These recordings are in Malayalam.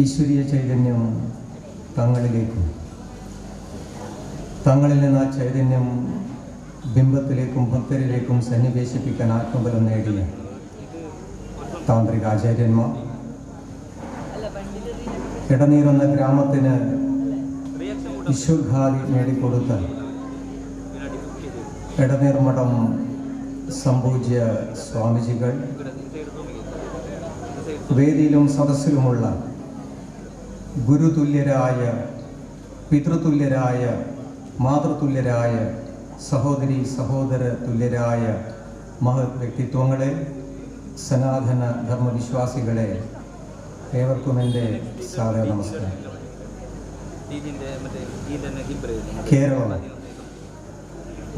ഈശ്വരീയ ചൈതന്യം തങ്ങളിലേക്കും തങ്ങളിൽ നിന്ന് ആ ചൈതന്യം ബിംബത്തിലേക്കും ഭക്തരിലേക്കും സന്നിവേശിപ്പിക്കാൻ ആത്മബലം നേടിയ താന്ത്രിക ആചാര്യന്മാർ ഇടനീർ എന്ന ഗ്രാമത്തിന് വിശ്വഘാതി നേടിക്കൊടുത്ത ഇടനീർ മഠം സംപൂജ്യ സ്വാമിജികൾ, വേദിയിലും സദസ്സിലുമുള്ള ഗുരുതുല്യരായ, പിതൃതുല്യരായ, മാതൃതുല്യരായ, സഹോദരി സഹോദര തുല്യരായ മഹത് വ്യക്തിത്വങ്ങളെ, സനാതന ധർമ്മവിശ്വാസികളെ, ഏവർക്കും എൻ്റെ സാദര നമസ്കാരം. കേരളം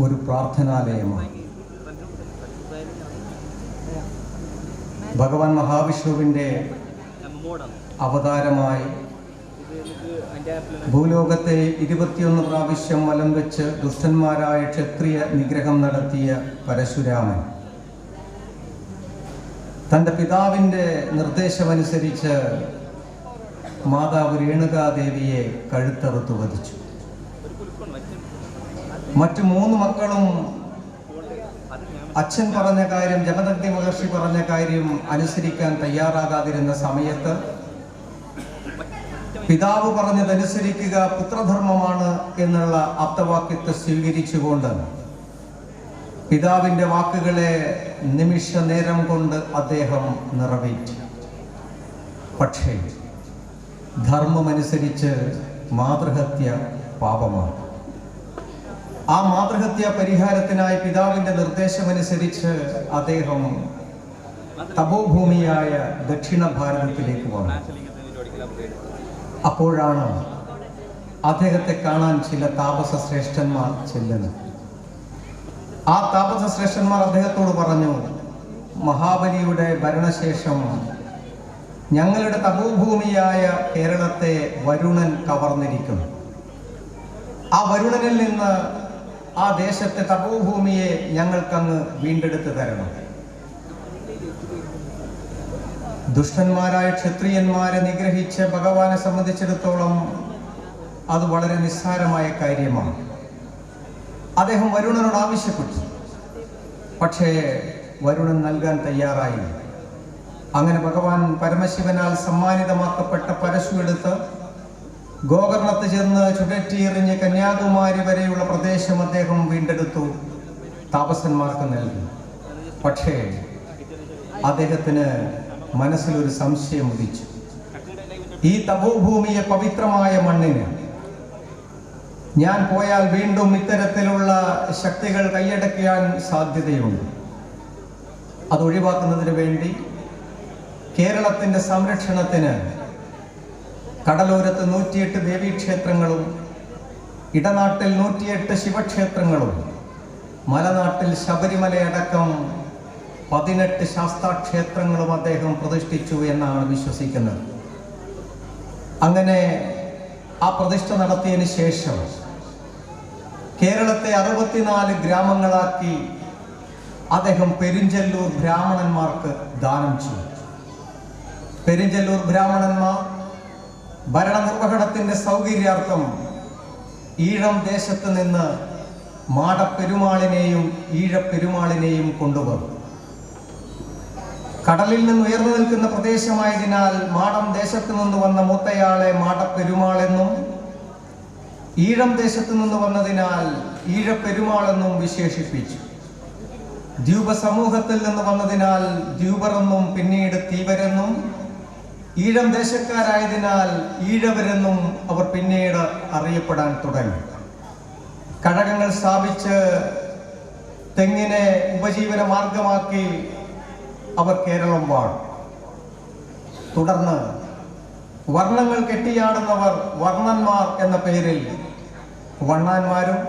ഒരു പ്രാർത്ഥനാലയമാണ്. ഭഗവാൻ മഹാവിഷ്ണുവിൻ്റെ അവതാരമായി ഭൂലോകത്തെ 21 പ്രാവശ്യം വലം വെച്ച് ദുഷ്ടന്മാരായ ക്ഷത്രിയ നിഗ്രഹം നടത്തിയ പരശുരാമൻ തൻ്റെ പിതാവിൻ്റെ നിർദ്ദേശമനുസരിച്ച് മാതാവ് രേണുകാദേവിയെ കഴുത്തറുത്തു വധിച്ചു. മറ്റു 3 മക്കളും അച്ഛൻ പറഞ്ഞ കാര്യം, ജമദഗ്നി മഹർഷി പറഞ്ഞ കാര്യം അനുസരിക്കാൻ തയ്യാറാകാതിരുന്ന സമയത്ത് പിതാവ് പറഞ്ഞതനുസരിക്കുക പുത്രധർമ്മമാണ് എന്നുള്ള ആപ്തവാക്യത്തെ സ്വീകരിച്ചുകൊണ്ട് പിതാവിൻ്റെ വാക്കുകളെ നിമിഷ നേരം കൊണ്ട് അദ്ദേഹം നിറവേറ്റി. പക്ഷേ ധർമ്മമനുസരിച്ച് മാതൃഹത്യ പാപമാണ്. ആ മാതൃഹത്യ പരിഹാരത്തിനായി പിതാവിൻ്റെ നിർദ്ദേശമനുസരിച്ച് അദ്ദേഹം തപോഭൂമിയായ ദക്ഷിണ ഭാരതത്തിലേക്ക് വന്നു. അപ്പോഴാണ് അദ്ദേഹത്തെ കാണാൻ ചില താപസ ശ്രേഷ്ഠന്മാർ ചെല്ലുന്നത്. ആ താപസ ശ്രേഷ്ഠന്മാർ അദ്ദേഹത്തോട് പറഞ്ഞു, മഹാബലിയുടെ ഭരണശേഷം ഞങ്ങളുടെ തപോഭൂമിയായ കേരളത്തെ വരുണൻ കവർന്നിരിക്കുന്നു. ആ വരുണനിൽ നിന്ന് ആ ദേശത്തെ തപോഭൂമിയെ ഞങ്ങൾക്കങ്ങ് വീണ്ടെടുത്ത് തരണം. ദുഷ്ടന്മാരായ ക്ഷത്രിയന്മാരെ നിഗ്രഹിച്ച ഭഗവാനെ സംബന്ധിച്ചിടത്തോളം അത് വളരെ നിസ്സാരമായ കാര്യമാണ്. അദ്ദേഹം വരുണനോട് ആവശ്യപ്പെട്ടു. പക്ഷേ വരുണൻ നൽകാൻ തയ്യാറായി. അങ്ങനെ ഭഗവാൻ പരമശിവനാൽ സമ്മാനിതമാക്കപ്പെട്ട പരശു എടുത്ത് ഗോകർണത്ത് ചെന്ന് ചുഴറ്റിയെറിഞ്ഞ് കന്യാകുമാരി വരെയുള്ള പ്രദേശം അദ്ദേഹം വീണ്ടെടുത്തു, താപസന്മാർക്ക് നൽകി. പക്ഷേ അദ്ദേഹത്തിന് മനസ്സിലൊരു സംശയം ഉദിച്ചു. ഈ തപോഭൂമിയെ പവിത്രമായ മണ്ണിന് ഞാൻ പോയാൽ വീണ്ടും ഇത്തരത്തിലുള്ള ശക്തികൾ കൈയടക്കാൻ സാധ്യതയുണ്ട്. അതൊഴിവാക്കുന്നതിന് വേണ്ടി കേരളത്തിൻ്റെ സംരക്ഷണത്തിന് കടലോരത്ത് 108 ദേവീക്ഷേത്രങ്ങളും ഇടനാട്ടിൽ 108 ശിവക്ഷേത്രങ്ങളും മലനാട്ടിൽ ശബരിമലയടക്കം 18 ശാസ്താക്ഷേത്രങ്ങളും അദ്ദേഹം പ്രതിഷ്ഠിച്ചു എന്നാണ് വിശ്വസിക്കുന്നത്. അങ്ങനെ ആ പ്രതിഷ്ഠ നടത്തിയതിന് ശേഷം കേരളത്തെ 64 ഗ്രാമങ്ങളാക്കി അദ്ദേഹം പെരിഞ്ചല്ലൂർ ബ്രാഹ്മണന്മാർക്ക് ദാനം ചെയ്തു. പെരിഞ്ചല്ലൂർ ബ്രാഹ്മണന്മാർ ഭരണനിർവഹണത്തിൻ്റെ സൗകര്യാർത്ഥം ഈഴം ദേശത്ത് നിന്ന് മാടപ്പെരുമാളിനെയും ഈഴപ്പെരുമാളിനെയും കൊണ്ടുവന്നു. കടലിൽ നിന്ന് ഉയർന്നു നിൽക്കുന്ന പ്രദേശമായതിനാൽ മാടം ദേശത്ത് നിന്ന് വന്ന മൂത്തയാളെ മാടപ്പെരുമാളെന്നും ഈഴം ദേശത്ത് നിന്ന് വന്നതിനാൽ ഈഴപ്പെരുമാളെന്നും വിശേഷിപ്പിച്ചു. ദ്വീപ സമൂഹത്തിൽ നിന്ന് വന്നതിനാൽ ദ്വീപറെന്നും പിന്നീട് തീവരെന്നും ഈഴം ദേശക്കാരായതിനാൽ ഈഴവരെന്നും അവർ പിന്നീട് അറിയപ്പെടാൻ തുടങ്ങി. കഴകങ്ങൾ സ്ഥാപിച്ച് തെങ്ങിനെ ഉപജീവന മാർഗമാക്കി അവർ കേരളം വാഴും. തുടർന്ന് വർണ്ണങ്ങൾ കെട്ടിയാടുന്നവർ വർണ്ണന്മാർ എന്ന പേരിൽ വണ്ണാന്മാരും,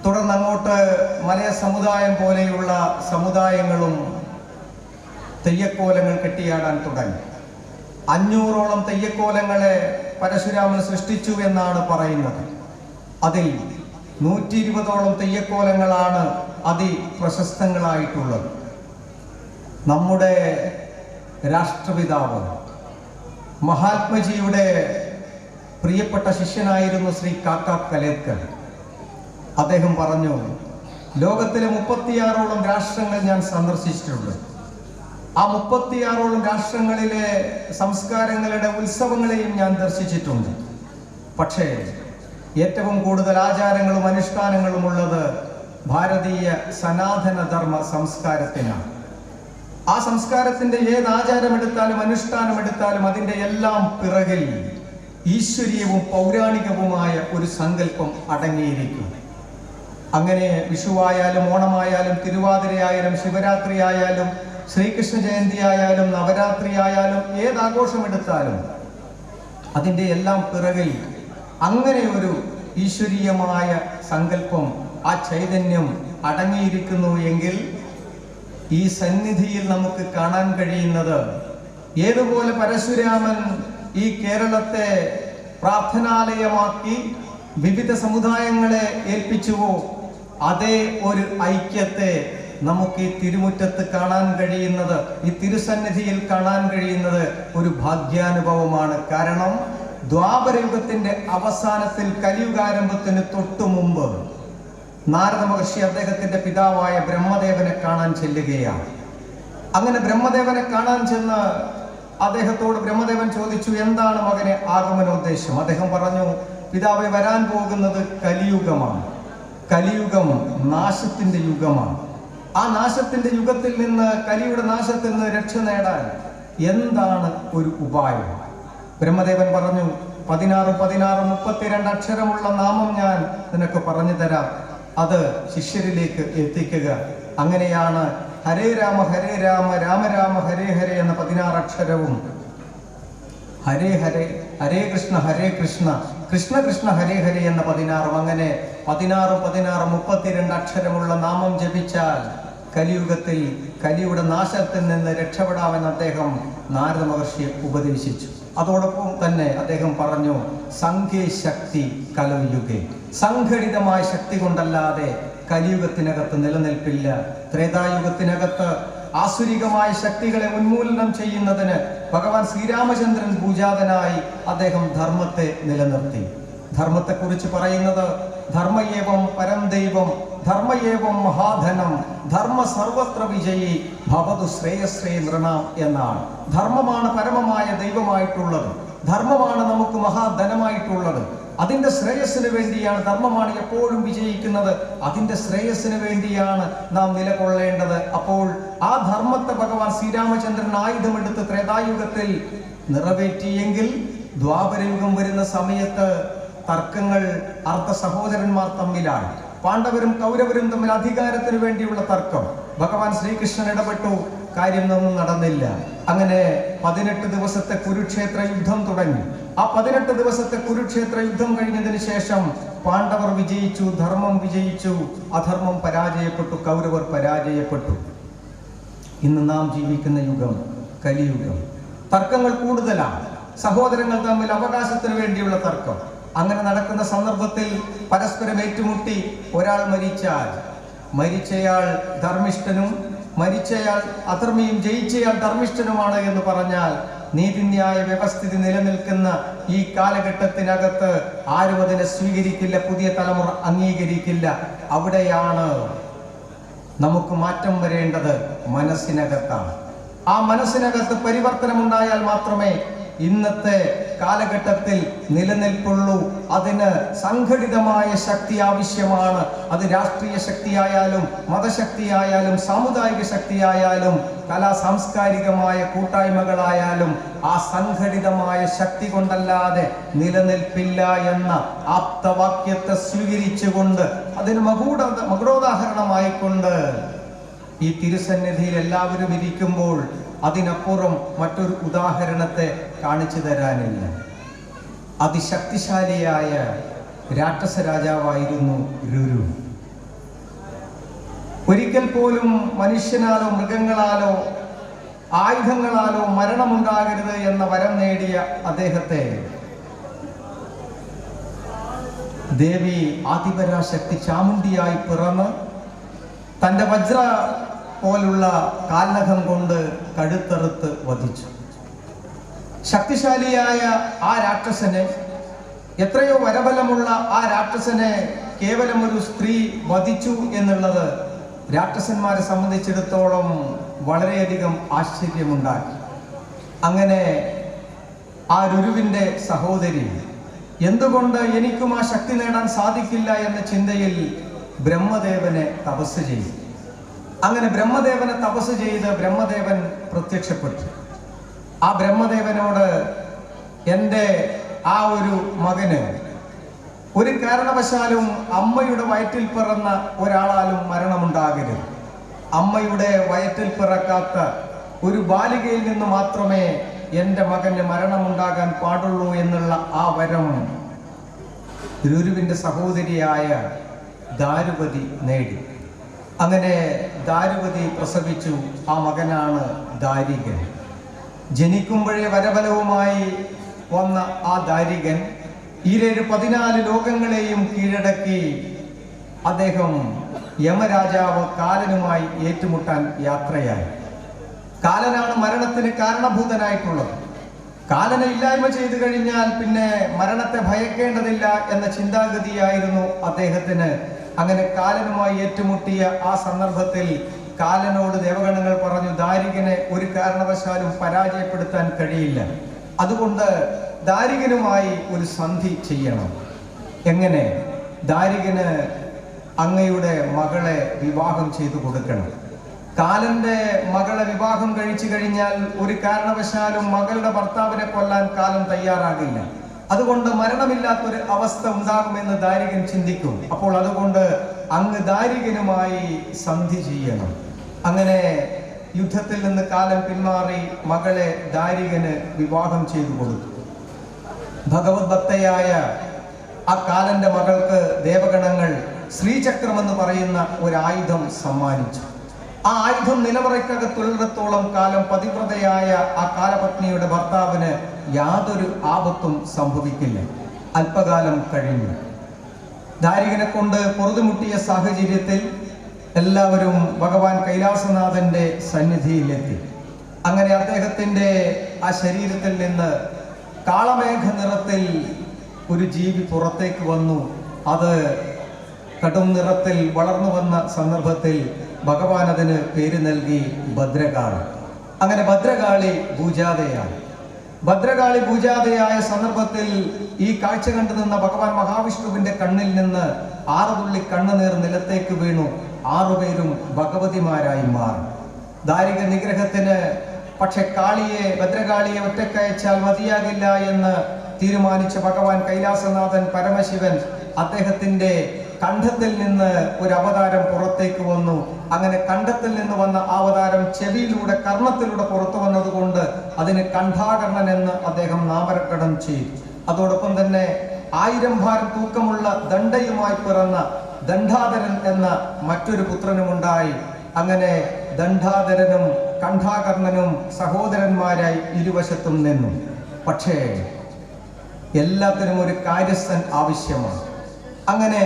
തുടർന്ന് അങ്ങോട്ട് മലയ സമുദായം പോലെയുള്ള സമുദായങ്ങളും തെയ്യക്കോലങ്ങൾ കെട്ടിയാടാൻ തുടങ്ങി. 500ഓളം തെയ്യക്കോലങ്ങളെ പരശുരാമൻ സൃഷ്ടിച്ചു എന്നാണ് പറയുന്നത്. അതിൽ 120ഓളം തെയ്യക്കോലങ്ങളാണ് അതിപ്രശസ്തങ്ങളായിട്ടുള്ളത്. നമ്മുടെ രാഷ്ട്രപിതാവ് മഹാത്മജിയുടെ പ്രിയപ്പെട്ട ശിഷ്യനായിരുന്നു ശ്രീ കാക്ക കലേത്കർ. അദ്ദേഹം പറഞ്ഞു, ലോകത്തിലെ 36ഓളം രാഷ്ട്രങ്ങൾ ഞാൻ സന്ദർശിച്ചിട്ടുണ്ട്. ആ 36ഓളം രാഷ്ട്രങ്ങളിലെ സംസ്കാരങ്ങളുടെ ഉത്സവങ്ങളെയും ഞാൻ ദർശിച്ചിട്ടുണ്ട്. പക്ഷേ ഏറ്റവും കൂടുതൽ ആചാരങ്ങളും അനുഷ്ഠാനങ്ങളും ഉള്ളത് ഭാരതീയ സനാതന ധർമ്മ സംസ്കാരത്തിനാണ്. ആ സംസ്കാരത്തിന്റെ ഏത് ആചാരമെടുത്താലും അനുഷ്ഠാനമെടുത്താലും അതിൻ്റെ എല്ലാം പിറകിൽ ഈശ്വരീയവും പൗരാണികവുമായ ഒരു സങ്കല്പം അടങ്ങിയിരിക്കും. അങ്ങനെ വിഷുവായാലും ഓണമായാലും തിരുവാതിരയായാലും ശിവരാത്രി ആയാലും ശ്രീകൃഷ്ണ ജയന്തി ആയാലും നവരാത്രി ആയാലും ഏതാഘോഷമെടുത്താലും അതിൻ്റെ എല്ലാം പിറകിൽ അങ്ങനെ ഒരു ഈശ്വരീയമായ സങ്കല്പം, ആ ചൈതന്യം അടങ്ങിയിരിക്കുന്നു എങ്കിൽ ഈ സന്നിധിയിൽ നമുക്ക് കാണാൻ കഴിയുന്നത് ഏതുപോലെ പരശുരാമൻ ഈ കേരളത്തെ പ്രാർത്ഥനാലയമാക്കി വിവിധ സമുദായങ്ങളെ ഏൽപ്പിച്ചുവോ അതേ ഒരു ഐക്യത്തെ നമുക്ക് ഈ തിരുമുറ്റത്ത് കാണാൻ കഴിയുന്നത്, ഈ തിരുസന്നിധിയിൽ കാണാൻ കഴിയുന്നത് ഒരു ഭാഗ്യാനുഭവമാണ്. കാരണം ദ്വാപരയുഗത്തിന്റെ അവസാനത്തിൽ കലിയുഗാരംഭത്തിന് തൊട്ടു മുമ്പ് നാരദ മഹർഷി അദ്ദേഹത്തിന്റെ പിതാവായ ബ്രഹ്മദേവനെ കാണാൻ ചെല്ലുകയാണ്. അങ്ങനെ ബ്രഹ്മദേവനെ കാണാൻ ചെന്ന് അദ്ദേഹത്തോട് ബ്രഹ്മദേവൻ ചോദിച്ചു, എന്താണ് മകനെ ആഗമനോദ്ദേശം? അദ്ദേഹം പറഞ്ഞു, പിതാവെ, വരാൻ പോകുന്നത് കലിയുഗമാണ്. കലിയുഗം നാശത്തിന്റെ യുഗമാണ്. ആ നാശത്തിന്റെ യുഗത്തിൽ നിന്ന്, കലിയുടെ നാശത്തിൽ നിന്ന് രക്ഷ നേടാൻ എന്താണ് ഒരു ഉപായം? ബ്രഹ്മദേവൻ പറഞ്ഞു, 16 32 അക്ഷരമുള്ള നാമം ഞാൻ നിനക്ക് പറഞ്ഞു തരാം, അത് ശിഷ്യരിലേക്ക് എത്തിക്കുക. അങ്ങനെയാണ് ഹരേ രാമ രാമ രാമ ഹരേ ഹരേ എന്ന 16 അക്ഷരവും ഹരേ ഹരേ ഹരേ കൃഷ്ണ കൃഷ്ണ കൃഷ്ണ ഹരേ ഹരേ എന്ന 16, അങ്ങനെ 16 32 അക്ഷരമുള്ള നാമം ജപിച്ചാൽ കലിയുഗത്തിൽ കലിയുടെ നാശത്തിൽ നിന്ന് രക്ഷപ്പെടാമെന്ന് അദ്ദേഹം നാരദ മഹർഷിയെ ഉപദേശിച്ചു. അതോടൊപ്പം തന്നെ അദ്ദേഹം പറഞ്ഞു, സംഘേ ശക്തി കലയുഗേ, സംഘടിതമായ ശക്തി കൊണ്ടല്ലാതെ കലിയുഗത്തിനകത്ത് നിലനിൽപ്പില്ല. ത്രേതായുഗത്തിനകത്ത് ആസുരികമായ ശക്തികളെ ഉന്മൂലനം ചെയ്യുന്നതിന് ഭഗവാൻ ശ്രീരാമചന്ദ്രൻ പൂജാതനായി അദ്ദേഹം ധർമ്മത്തെ നിലനിർത്തി. ധർമ്മത്തെക്കുറിച്ച് പറയുന്നത് ധർമ്മയേവം പരം ദൈവം ധർമ്മയേവം മഹാധനം ധർമ്മ സർവത്ര വിജയി ഭവതു ശ്രേയശ്രേ നൃണാം എന്നാണ്. ധർമ്മമാണ് പരമമായ ദൈവമായിട്ടുള്ളത്. ധർമ്മമാണ് നമുക്ക് മഹാധനമായിട്ടുള്ളത്. അതിന്റെ ശ്രേയസ്സിന് വേണ്ടിയാണ്, ധർമ്മമാണ് എപ്പോഴും വിജയിക്കുന്നത്. അതിന്റെ ശ്രേയസ്സിന് വേണ്ടിയാണ് നാം നിലകൊള്ളേണ്ടത്. അപ്പോൾ ആ ധർമ്മത്തെ ഭഗവാൻ ശ്രീരാമചന്ദ്രൻ ആയുധമെടുത്ത് ത്രേതായുഗത്തിൽ നിറവേറ്റിയെങ്കിൽ ദ്വാപരയുഗം വരുന്ന സമയത്ത് തർക്കങ്ങൾ അർദ്ധ സഹോദരന്മാർ തമ്മിലാണ്. പാണ്ഡവരും കൗരവരും തമ്മിൽ അധികാരത്തിന് വേണ്ടിയുള്ള തർക്കം. ഭഗവാൻ ശ്രീകൃഷ്ണൻ ഇടപെട്ടു, കാര്യമൊന്നും നടന്നില്ല. അങ്ങനെ 18 ദിവസത്തെ കുരുക്ഷേത്ര യുദ്ധം തുടങ്ങി. ആ 18 ദിവസത്തെ കുരുക്ഷേത്ര യുദ്ധം കഴിഞ്ഞതിന് ശേഷം പാണ്ഡവർ വിജയിച്ചു, ധർമ്മം വിജയിച്ചു, അധർമ്മം പരാജയപ്പെട്ടു, കൗരവർ പരാജയപ്പെട്ടു. ഇന്ന് നാം ജീവിക്കുന്ന യുഗം കലിയുഗം. തർക്കങ്ങൾ കൂടുതലാണ്. സഹോദരങ്ങൾ തമ്മിൽ അവകാശത്തിന് വേണ്ടിയുള്ള തർക്കം. അങ്ങനെ നടക്കുന്ന സന്ദർഭത്തിൽ പരസ്പരം ഏറ്റുമുട്ടി ഒരാൾ മരിച്ചയാൾ ധർമ്മിഷ്ഠനും മരിച്ചയാൾ അധർമ്മിയും ജയിച്ചയാൾ ധർമ്മിഷ്ഠനുമാണ് എന്ന് പറഞ്ഞാൽ നീതിന്യായ വ്യവസ്ഥിതി നിലനിൽക്കുന്ന ഈ കാലഘട്ടത്തിനകത്ത് ആരും അതിനെ സ്വീകരിക്കില്ല, പുതിയ തലമുറ അംഗീകരിക്കില്ല. അവിടെയാണ് നമുക്ക് മാറ്റം വരേണ്ടത്, മനസ്സിനകത്താണ്. ആ മനസ്സിനകത്ത് പരിവർത്തനമുണ്ടായാൽ മാത്രമേ ഇന്നത്തെ കാലഘട്ടത്തിൽ നിലനിൽപ്പുള്ളൂ. അതിന് സംഘടിതമായ ശക്തി ആവശ്യമാണ്. അത് രാഷ്ട്രീയ ശക്തിയായാലും മതശക്തിയായാലും സാമുദായിക ശക്തിയായാലും സാംസ്കാരികമായ കൂട്ടായ്മകളായാലും ആ സംഘടിതമായ ശക്തി കൊണ്ടല്ലാതെ നിലനിൽപ്പില്ല എന്ന ആപ്തവാക്യത്തെ സ്വീകരിച്ചുകൊണ്ട് അതിന് മകുടോദാഹരണമായിക്കൊണ്ട് ഈ തിരുസന്നിധിയിൽ എല്ലാവരും ഇരിക്കുമ്പോൾ അതിനപ്പുറം മറ്റൊരു ഉദാഹരണത്തെ കാണിച്ചു തരാനില്ല. അതിശക്തിശാലിയായ രാക്ഷസ രാജാവായിരുന്നു രുരു. ഒരിക്കൽ പോലും മനുഷ്യനാലോ മൃഗങ്ങളാലോ ആയുധങ്ങളാലോ മരണമുണ്ടാകരുത് എന്ന വരം നേടിയ അദ്ദേഹത്തെ ദേവി ആദിപരാശക്തി ചാമുണ്ടിയായി പിറന്ന് തൻ്റെ വജ്ര പോലുള്ള കാൽനഖം കൊണ്ട് കഴുത്തറുത്ത് വധിച്ചു. ശക്തിശാലിയായ ആ രാക്ഷസനെ, എത്രയോ വരബലമുള്ള ആ രാക്ഷസനെ കേവലം ഒരു സ്ത്രീ വധിച്ചു എന്നുള്ളത് രാക്ഷസന്മാരെ സംബന്ധിച്ചിടത്തോളം വളരെയധികം ആശ്ചര്യമുണ്ടാക്കി. അങ്ങനെ ആ രുരുവിൻ്റെ സഹോദരി എന്തുകൊണ്ട് എനിക്കും ആ ശക്തി നേടാൻ സാധിക്കില്ല എന്ന ചിന്തയിൽ ബ്രഹ്മദേവനെ തപസ് ചെയ്തു. അങ്ങനെ ബ്രഹ്മദേവനെ തപസ് ചെയ്ത് ബ്രഹ്മദേവൻ പ്രത്യക്ഷപ്പെട്ടു. ആ ബ്രഹ്മദേവനോട് എൻ്റെ ആ ഒരു മകന് ഒരു കാരണവശാലും അമ്മയുടെ വയറ്റിൽ പിറന്ന ഒരാളാലും മരണമുണ്ടാകരുത്. അമ്മയുടെ വയറ്റിൽ പിറക്കാത്ത ഒരു ബാലികയിൽ നിന്ന് മാത്രമേ എൻ്റെ മകന് മരണമുണ്ടാകാൻ പാടുള്ളൂ എന്നുള്ള ആ വരം രുരുവിൻ്റെ സഹോദരിയായ ദാരുപതി നേടി. അങ്ങനെ ദാരുപതി പ്രസവിച്ചു. ആ മകനാണ് ദാരികൻ. ജനിക്കുമ്പോഴേ വരബലവുമായി വന്ന ആ ദാരികൻ 14 ലോകങ്ങളെയും കീഴടക്കി അദ്ദേഹം യമരാജാവ് കാലനുമായി ഏറ്റുമുട്ടാൻ യാത്രയായി. കാലനാണ് മരണത്തിന് കാരണഭൂതനായിട്ടുള്ളത്. കാലനെ ഇല്ലായ്മ ചെയ്തു കഴിഞ്ഞാൽ പിന്നെ മരണത്തെ ഭയക്കേണ്ടതില്ല എന്ന ചിന്താഗതിയായിരുന്നു അദ്ദേഹത്തിന്. അങ്ങനെ കാലനുമായി ഏറ്റുമുട്ടിയ ആ സന്ദർഭത്തിൽ കാലനോട് ദേവഗണങ്ങൾ പറഞ്ഞു, ദാരികനെ ഒരു കാരണവശാലും പരാജയപ്പെടുത്താൻ കഴിയില്ല. അതുകൊണ്ട് ദാരികനുമായി ഒരു സന്ധി ചെയ്യണം. എങ്ങനെ? ദാരികന് അങ്ങയുടെ മകളെ വിവാഹം ചെയ്തു കൊടുക്കണം. കാലന്റെ മകളെ വിവാഹം കഴിച്ചു കഴിഞ്ഞാൽ ഒരു കാരണവശാലും മകളുടെ ഭർത്താവിനെ കൊല്ലാൻ കാലൻ തയ്യാറാകില്ല. അതുകൊണ്ട് മരണമില്ലാത്തൊരു അവസ്ഥ ഉണ്ടാകുമെന്ന് ദാരികൻ ചിന്തിക്കും. അപ്പോൾ അതുകൊണ്ട് അങ്ങ് ദാരികനുമായി സന്ധി ചെയ്യണം. അങ്ങനെ യുദ്ധത്തിൽ നിന്ന് കാലൻ പിന്മാറി മകളെ ദാരികന് വിവാഹം ചെയ്തു കൊടുത്തു. ഭഗവത് ഭക്തയായ ആ കാലന്റെ മകൾക്ക് ദേവഗണങ്ങൾ ശ്രീചക്രം എന്ന് പറയുന്ന ഒരു ആയുധം സമ്മാനിച്ചു. ആ ആയുധം നിലവറയ്ക്കകത്തുള്ളിടത്തോളം കാലം പതിവ്രതയായ ആ കാലപത്നിയുടെ ഭർത്താവിന് യാതൊരു ആപത്തും സംഭവിക്കില്ല. അല്പകാലം കഴിഞ്ഞു. ദാരികനെ കൊണ്ട് പൊറുതുമുട്ടിയ സാഹചര്യത്തിൽ എല്ലാവരും ഭഗവാൻ കൈലാസനാഥന്റെ സന്നിധിയിലെത്തി. അങ്ങനെ അദ്ദേഹത്തിന്റെ ആ ശരീരത്തിൽ നിന്ന് കാളമേഘ നിറത്തിൽ ഒരു ജീവി പുറത്തേക്ക് വന്നു. അത് കടും നിറത്തിൽ വളർന്നു വന്ന സന്ദർഭത്തിൽ ഭഗവാൻ അതിന് പേര് നൽകി ഭദ്രകാളി. അങ്ങനെ ഭദ്രകാളി പൂജാതയായി. ഭദ്രകാളി പൂജാതയായ സന്ദർഭത്തിൽ ഈ കാഴ്ച കണ്ടു നിന്ന ഭഗവാൻ മഹാവിഷ്ണുവിന്റെ കണ്ണിൽ നിന്ന് 6 തുള്ളി കണ്ണുനീർ നിലത്തേക്ക് വീണു. 6 പേരും ഭഗവതിമാരായി മാറി. ദാരിക നിഗ്രഹത്തിന് പക്ഷെ ഭദ്രകാളിയെ ഒറ്റക്കയച്ചാൽ മതിയാകില്ല എന്ന് തീരുമാനിച്ച ഭഗവാൻ കൈലാസനാഥൻ പരമശിവൻ അദ്ദേഹത്തിന്റെ കണ്ഠത്തിൽ നിന്ന് ഒരു അവതാരം പുറത്തേക്ക് വന്നു. അങ്ങനെ കണ്ഠത്തിൽ നിന്ന് വന്ന അവതാരം ചെവിയിലൂടെ കർണത്തിലൂടെ പുറത്തു വന്നതുകൊണ്ട് അതിന് കണ്ഠാകർണൻ എന്ന് അദ്ദേഹം നാമകരണം ചെയ്തു. അതോടൊപ്പം തന്നെ 1000 ഭാരം തൂക്കമുള്ള ദണ്ഡയുമായി പിറന്ന ദണ്ഡാധരൻ എന്ന മറ്റൊരു പുത്രനുമുണ്ടായി. അങ്ങനെ ദണ്ഡാധരനും കണ്ഠാകർണനും സഹോദരന്മാരായി ഇരുവശത്തും നിന്നു. പക്ഷേ എല്ലാത്തിനും ഒരു കാര്യസ്ഥൻ ആവശ്യമാണ്. അങ്ങനെ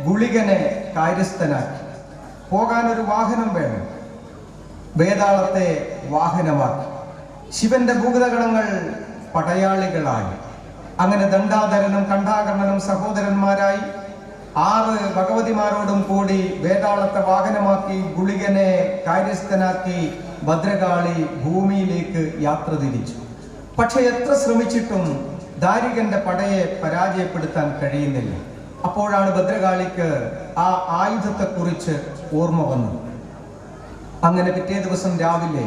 ഗുളികനെ കാര്യസ്ഥനാക്കി. പോകാൻ ഒരു വാഹനം വേണം. വേതാളത്തെ വാഹനമാക്കി. ശിവന്റെ ഭൂതഗണങ്ങൾ പടയാളികളായി. അങ്ങനെ ദണ്ഡാധരനും കണ്ഠാകർണനും സഹോദരന്മാരായി 6 ഭഗവതിമാരോടും കൂടി വേതാളത്തെ വാഹനമാക്കി ഗുളികനെ കാര്യസ്ഥനാക്കി ഭദ്രകാളി ഭൂമിയിലേക്ക് യാത്ര തിരിച്ചു. പക്ഷെ എത്ര ശ്രമിച്ചിട്ടും ദാരികന്റെ പടയെ പരാജയപ്പെടുത്താൻ കഴിയുന്നില്ല. അപ്പോഴാണ് ഭദ്രകാളിക്ക് ആ ആയുധത്തെക്കുറിച്ച് ഓർമ്മ വന്നത്. അങ്ങനെ പിറ്റേ ദിവസം രാവിലെ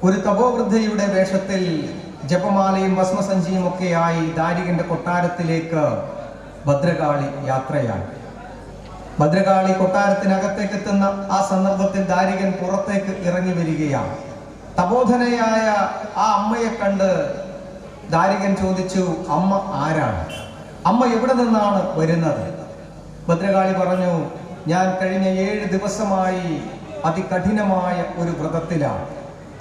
ഒരു തപോവൃദ്ധയുടെ വേഷത്തിൽ ജപമാലയും ഭസ്മസഞ്ചിയും ഒക്കെയായി ദാരികന്റെ കൊട്ടാരത്തിലേക്ക് ഭദ്രകാളി യാത്രയായി. ഭദ്രകാളി കൊട്ടാരത്തിനകത്തേക്ക് എത്തുന്ന ആ സന്ദർഭത്തിൽ ദാരികൻ പുറത്തേക്ക് ഇറങ്ങി വരികയാണ്. തപോധനയായ ആ അമ്മയെ കണ്ട് ദാരികൻ ചോദിച്ചു, അമ്മ ആരാണ്? അമ്മ എവിടെ നിന്നാണ് വരുന്നത്? ഭദ്രകാളി പറഞ്ഞു, ഞാൻ കഴിഞ്ഞ 7 ദിവസമായി അതികഠിനമായ ഒരു വ്രതത്തിലാണ്.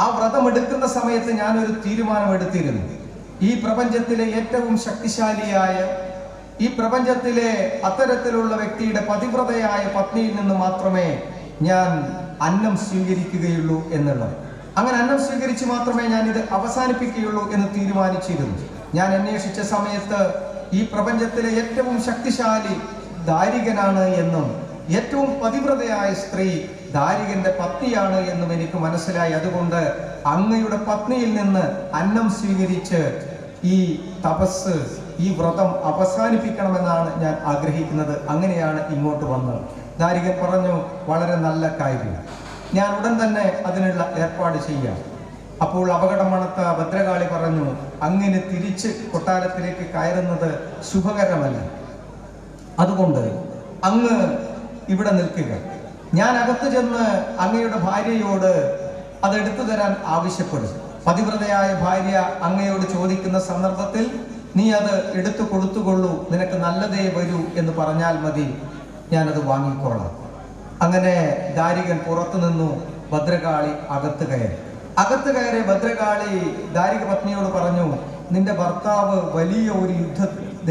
ആ വ്രതമെടുക്കുന്ന സമയത്ത് ഞാനൊരു തീരുമാനമെടുത്തിരുന്നു. ഈ പ്രപഞ്ചത്തിലെ ഏറ്റവും ശക്തിശാലിയായ, ഈ പ്രപഞ്ചത്തിലെ അത്തരത്തിലുള്ള വ്യക്തിയുടെ പതിവ്രതയായ പത്നിയിൽ നിന്ന് മാത്രമേ ഞാൻ അന്നം സ്വീകരിക്കുകയുള്ളൂ എന്നുള്ളത്. അങ്ങനെ അന്നം സ്വീകരിച്ച് മാത്രമേ ഞാനിത് അവസാനിപ്പിക്കുകയുള്ളൂ എന്ന് തീരുമാനിച്ചിരുന്നു. ഞാൻ അന്വേഷിച്ച സമയത്ത് ഈ പ്രപഞ്ചത്തിലെ ഏറ്റവും ശക്തിശാലി ദാരികനാണ് എന്നും ഏറ്റവും പതിവ്രതയായ സ്ത്രീ ദാരികന്റെ പത്നിയാണ് എന്നും എനിക്ക് മനസ്സിലായി. അതുകൊണ്ട് അങ്ങയുടെ പത്നിയിൽ നിന്ന് അന്നം സ്വീകരിച്ച് ഈ തപസ്, ഈ വ്രതം അവസാനിപ്പിക്കണമെന്നാണ് ഞാൻ ആഗ്രഹിക്കുന്നത്. അങ്ങനെയാണ് ഇങ്ങോട്ട് വന്നത്. ദാരികൻ പറഞ്ഞു, വളരെ നല്ല കാര്യം, ഞാൻ ഉടൻ തന്നെ അതിനുള്ള ഏർപ്പാട് ചെയ്യാം. അപ്പോൾ അപകടം മണത്ത ഭദ്രകാളി പറഞ്ഞു, അങ്ങനെ തിരിച്ച് കൊട്ടാരത്തിലേക്ക് കയറുന്നത് ശുഭകരമല്ല. അതുകൊണ്ട് അങ്ങ് ഇവിടെ നിൽക്കുക. ഞാൻ അകത്ത് ചെന്ന് അങ്ങയുടെ ഭാര്യയോട് അതെടുത്തു തരാൻ ആവശ്യപ്പെടും. പതിവ്രതയായ ഭാര്യ അങ്ങയോട് ചോദിക്കുന്ന സന്ദർഭത്തിൽ നീ അത് എടുത്തു കൊടുത്തുകൊള്ളൂ, നിനക്ക് നല്ലതേ വരൂ എന്ന് പറഞ്ഞാൽ മതി, ഞാനത് വാങ്ങിക്കോളാം. അങ്ങനെ ദാരികൻ പുറത്തു നിന്നു. ഭദ്രകാളി അകത്ത് കയറി ഭദ്രകാളി ദാരിക പത്നിയോട് പറഞ്ഞു, നിന്റെ ഭർത്താവ് വലിയ ഒരു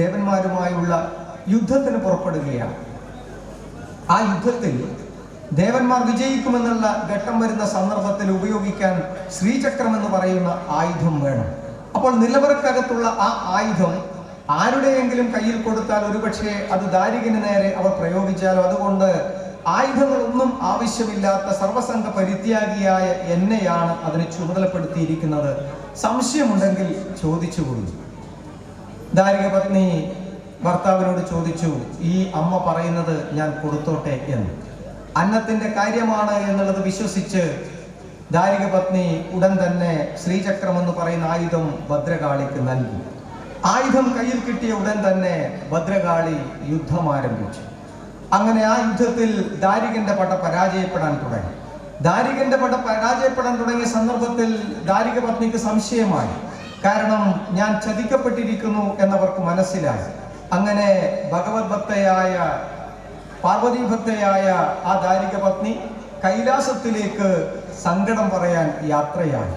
ദേവന്മാരുമായുള്ള യുദ്ധത്തിന് പുറപ്പെടുകയാണ്. ആ യുദ്ധത്തിൽ ദേവന്മാർ വിജയിക്കുമെന്നുള്ള ഘട്ടം വരുന്ന സന്ദർഭത്തിൽ ഉപയോഗിക്കാൻ ശ്രീചക്രം എന്ന് പറയുന്ന ആയുധം വേണം. അപ്പോൾ നിലവറക്കകത്തുള്ള ആ ആയുധം ആരുടെയെങ്കിലും കയ്യിൽ കൊടുത്താൽ ഒരുപക്ഷെ അത് ദാരികന് നേരെ അവർ പ്രയോഗിച്ചാലോ. അതുകൊണ്ട് ആയുധങ്ങളൊന്നും ആവശ്യമില്ലാത്ത സർവസംഘ പരിത്യാഗിയായ എന്നെയാണ് അതിന് ചുമതലപ്പെടുത്തിയിരിക്കുന്നത്. സംശയമുണ്ടെങ്കിൽ ചോദിച്ചുകൊള്ളു. ദാരിക പത്നി ഭർത്താവിനോട് ചോദിച്ചു, ഈ അമ്മ പറയുന്നത് ഞാൻ കൊടുത്തോട്ടെ എന്ന്. അന്നത്തിന്റെ കാര്യമാണ് എന്നുള്ളത് വിശ്വസിച്ച് ദാരിക പത്നി ഉടൻ തന്നെ ശ്രീചക്രം എന്ന് പറയുന്ന ആയുധം ഭദ്രകാളിക്ക് നൽകി. ആയുധം കയ്യിൽ കിട്ടിയ ഉടൻ തന്നെ ഭദ്രകാളി യുദ്ധം ആരംഭിച്ചു. അങ്ങനെ ആ യുദ്ധത്തിൽ ദാരികന്റെ പട പരാജയപ്പെടാൻ തുടങ്ങിയ സന്ദർഭത്തിൽ ദാരിക പത്നിക്ക് സംശയമായി. കാരണം ഞാൻ ചതിക്കപ്പെട്ടിരിക്കുന്നു എന്നവർക്ക് മനസ്സിലായി. അങ്ങനെ ഭഗവത് ഭക്തയായ പാർവതി ഭക്തയായ ആ ദാരിക പത്നി കൈലാസത്തിലേക്ക് സങ്കടം പറയാൻ യാത്രയായി.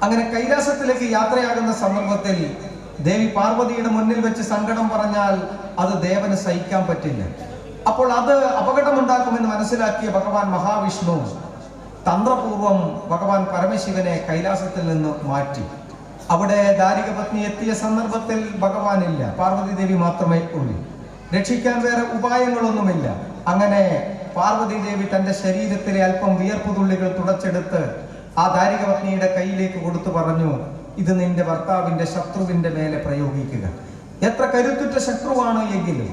അങ്ങനെ കൈലാസത്തിലേക്ക് യാത്രയാകുന്ന സന്ദർഭത്തിൽ ദേവി പാർവതിയുടെ മുന്നിൽ വെച്ച് സങ്കടം പറഞ്ഞാൽ അത് ദേവന് സഹിക്കാൻ പറ്റില്ല. അപ്പോൾ അത് അപകടമുണ്ടാക്കുമെന്ന് മനസ്സിലാക്കിയ ഭഗവാൻ മഹാവിഷ്ണു തന്ത്രപൂർവം ഭഗവാൻ പരമശിവനെ കൈലാസത്തിൽ നിന്ന് മാറ്റി. അവിടെ ദാരിക പത്നി എത്തിയ സന്ദർഭത്തിൽ ഭഗവാനില്ല, പാർവതി ദേവി മാത്രമേ ഉള്ളൂ. രക്ഷിക്കാൻ വേറെ ഉപായങ്ങളൊന്നുമില്ല. അങ്ങനെ പാർവതി ദേവി തന്റെ ശരീരത്തിലെ അല്പം വിയർപ്പ് തുള്ളികൾ തുടച്ചെടുത്ത് ആ ദാരിക പത്നിയുടെ കയ്യിലേക്ക് കൊടുത്തു പറഞ്ഞു, ഇത് നിന്റെ ഭർത്താവിന്റെ ശത്രുവിന്റെ മേലെ പ്രയോഗിക്കുക. എത്ര കരുത്തുറ്റ ശത്രുവാണ് എങ്കിലും,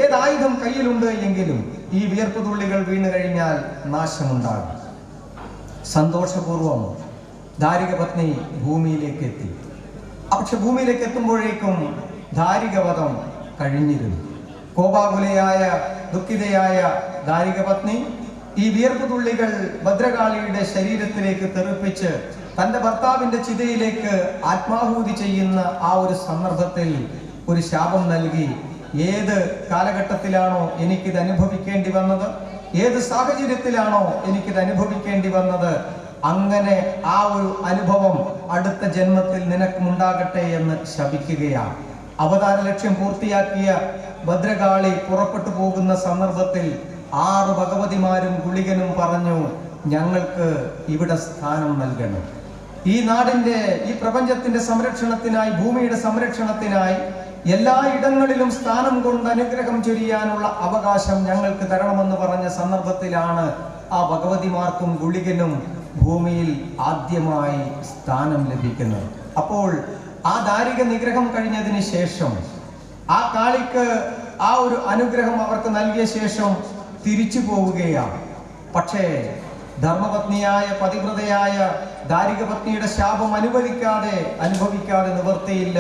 ഏതായുധം കയ്യിലുണ്ട് എങ്കിലും ഈ വിയർപ്പ് തുള്ളികൾ വീണു കഴിഞ്ഞാൽ നാശമുണ്ടാകും. സന്തോഷപൂർവം ദാരിക പത്നി ഭൂമിയിലേക്ക് എത്തി. പക്ഷെ ഭൂമിയിലേക്ക് എത്തുമ്പോഴേക്കും ദാരികവധം കഴിഞ്ഞിരുന്നു. കോപാകുലയായ ദുഃഖിതയായ ദാരിക പത്നി ഈ വിയർപ്പ് തുള്ളികൾ ഭദ്രകാളിയുടെ ശരീരത്തിലേക്ക് തെറിപ്പിച്ച് തന്റെ ഭർത്താവിന്റെ ചിതയിലേക്ക് ആത്മാഹൂതി ചെയ്യുന്ന ആ ഒരു സന്ദർഭത്തിൽ ഒരു ശാപം നൽകി. ഏത് കാലഘട്ടത്തിലാണോ എനിക്കിത് അനുഭവിക്കേണ്ടി വന്നത്, ഏത് സാഹചര്യത്തിലാണോ എനിക്കിത് അനുഭവിക്കേണ്ടി വന്നത്, അങ്ങനെ ആ ഒരു അനുഭവം അടുത്ത ജന്മത്തിൽ നിനക്കുമുണ്ടാകട്ടെ എന്ന് ശപിക്കുകയാണ്. അവതാര ലക്ഷ്യം പൂർത്തിയാക്കിയ ഭദ്രകാളി പുറപ്പെട്ടു പോകുന്ന സന്ദർഭത്തിൽ 6 ഭഗവതിമാരും ഗുളികനും പറഞ്ഞു, ഞങ്ങൾക്ക് ഇവിടെ സ്ഥാനം നൽകണം. ഈ നാടിന്റെ, ഈ പ്രപഞ്ചത്തിന്റെ സംരക്ഷണത്തിനായി, ഭൂമിയുടെ സംരക്ഷണത്തിനായി എല്ലാ ഇടങ്ങളിലും സ്ഥാനം കൊണ്ട് അനുഗ്രഹം ചൊരിയാനുള്ള അവകാശം ഞങ്ങൾക്ക് തരണമെന്ന് പറഞ്ഞ സന്ദർഭത്തിലാണ് ആ ഭഗവതിമാർക്കും ഗുളികനും ഭൂമിയിൽ ആദ്യമായി സ്ഥാനം ലഭിക്കുന്നത്. അപ്പോൾ ആ ദാരിക നിഗ്രഹം കഴിഞ്ഞതിന് ശേഷം ആ കാളിക്ക് ആ ഒരു അനുഗ്രഹം അവർക്ക് നൽകിയ ശേഷം തിരിച്ചു പോവുകയാണ്. പക്ഷേ ധർമ്മപത്നിയായ പതിവ്രതയായ ദാരിക പത്നിയുടെ ശാപം അനുഭവിക്കാതെ നിവർത്തിയില്ല.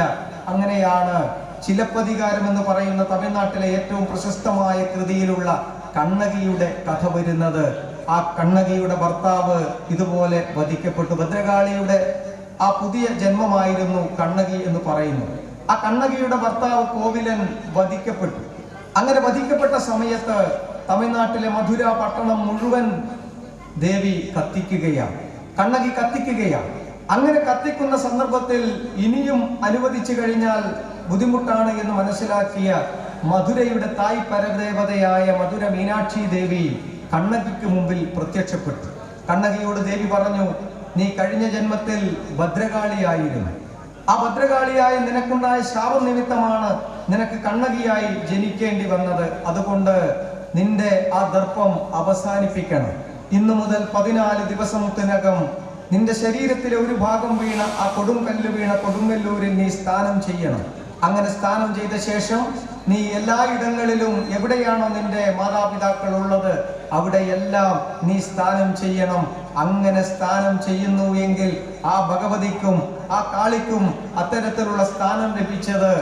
അങ്ങനെയാണ് ചിലപ്പതികാരം എന്ന് പറയുന്ന തമിഴ്നാട്ടിലെ ഏറ്റവും പ്രശസ്തമായ കൃതിയിലുള്ള കണ്ണകിയുടെ കഥ വരുന്നത്. ആ കണ്ണകിയുടെ ഭർത്താവ് ഇതുപോലെ വധിക്കപ്പെട്ടു. ഭദ്രകാളിയുടെ ആ പുതിയ ജന്മമായിരുന്നു കണ്ണകി എന്ന് പറയുന്നു. ആ കണ്ണകിയുടെ ഭർത്താവ് കോവിലൻ വധിക്കപ്പെട്ടു. അങ്ങനെ വധിക്കപ്പെട്ട സമയത്ത് തമിഴ്നാട്ടിലെ മധുര പട്ടണം മുഴുവൻ ദേവി കത്തിക്കുകയാണ്, കണ്ണകി കത്തിക്കുകയാണ്. അങ്ങനെ കത്തിക്കുന്ന സന്ദർഭത്തിൽ ഇനിയും അനുവദിച്ചു കഴിഞ്ഞാൽ ബുദ്ധിമുട്ടാണ് എന്ന് മനസ്സിലാക്കിയ മധുരയുടെ തായ് പരദേവതയായ മധുര മീനാക്ഷി ദേവി കണ്ണകിക്ക് മുമ്പിൽ പ്രത്യക്ഷപ്പെട്ടു. കണ്ണകിയോട് ദേവി പറഞ്ഞു, നീ കഴിഞ്ഞ ജന്മത്തിൽ ഭദ്രകാളിയായിരുന്നു. ആ ഭദ്രകാളിയായി നിനക്കുണ്ടായ ശാപം നിമിത്തമാണ് നിനക്ക് കണ്ണകിയായി ജനിക്കേണ്ടി വന്നത്. അതുകൊണ്ട് നിന്റെ ആ ദർപ്പം അവസാനിപ്പിക്കണം. ഇന്നു മുതൽ 14 ദിവസത്തിനകം നിന്റെ ശരീരത്തിലെ ഒരു ഭാഗം വീണ ആ കൊടുങ്ങല്ലൂരിൽ നീ സ്നാനം ചെയ്യണം. അങ്ങനെ സ്നാനം ചെയ്ത ശേഷം നീ എല്ലായിടങ്ങളിലും എവിടെയാണോ നിന്റെ മാതാപിതാക്കൾ ഉള്ളത് അവിടെയെല്ലാം നീ സ്നാനം ചെയ്യണം. അങ്ങനെ സ്നാനം ചെയ്യുന്നു എങ്കിൽ ആ ഭഗവതിക്കും ആ കാളിക്കും അത്തരത്തിലുള്ള സ്ഥാനം ലഭിച്ചത്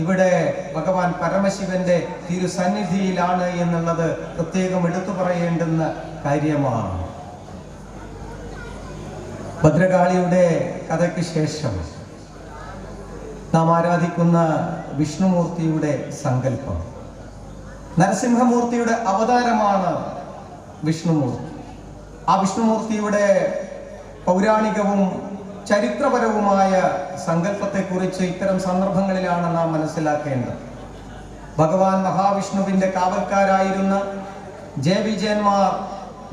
ഇവിടെ ഭഗവാൻ പരമശിവന്റെ തിരുസന്നിധിയിലാണ് എന്നുള്ളത് പ്രത്യേകം എടുത്തു പറയേണ്ടുന്ന കാര്യമാണ്. ഭദ്രകാളിയുടെ കഥയ്ക്ക് ശേഷം നാം ആരാധിക്കുന്ന വിഷ്ണുമൂർത്തിയുടെ സങ്കല്പം, നരസിംഹമൂർത്തിയുടെ അവതാരമാണ് വിഷ്ണുമൂർത്തി. ആ വിഷ്ണുമൂർത്തിയുടെ പൗരാണികവും ചരിത്രപരവുമായ സങ്കല്പത്തെക്കുറിച്ച് ഇത്തരം സന്ദർഭങ്ങളിലാണ് നാം മനസ്സിലാക്കേണ്ടത്. ഭഗവാൻ മഹാവിഷ്ണുവിന്റെ കാവൽക്കാരായിരുന്ന ജയവിജയന്മാർ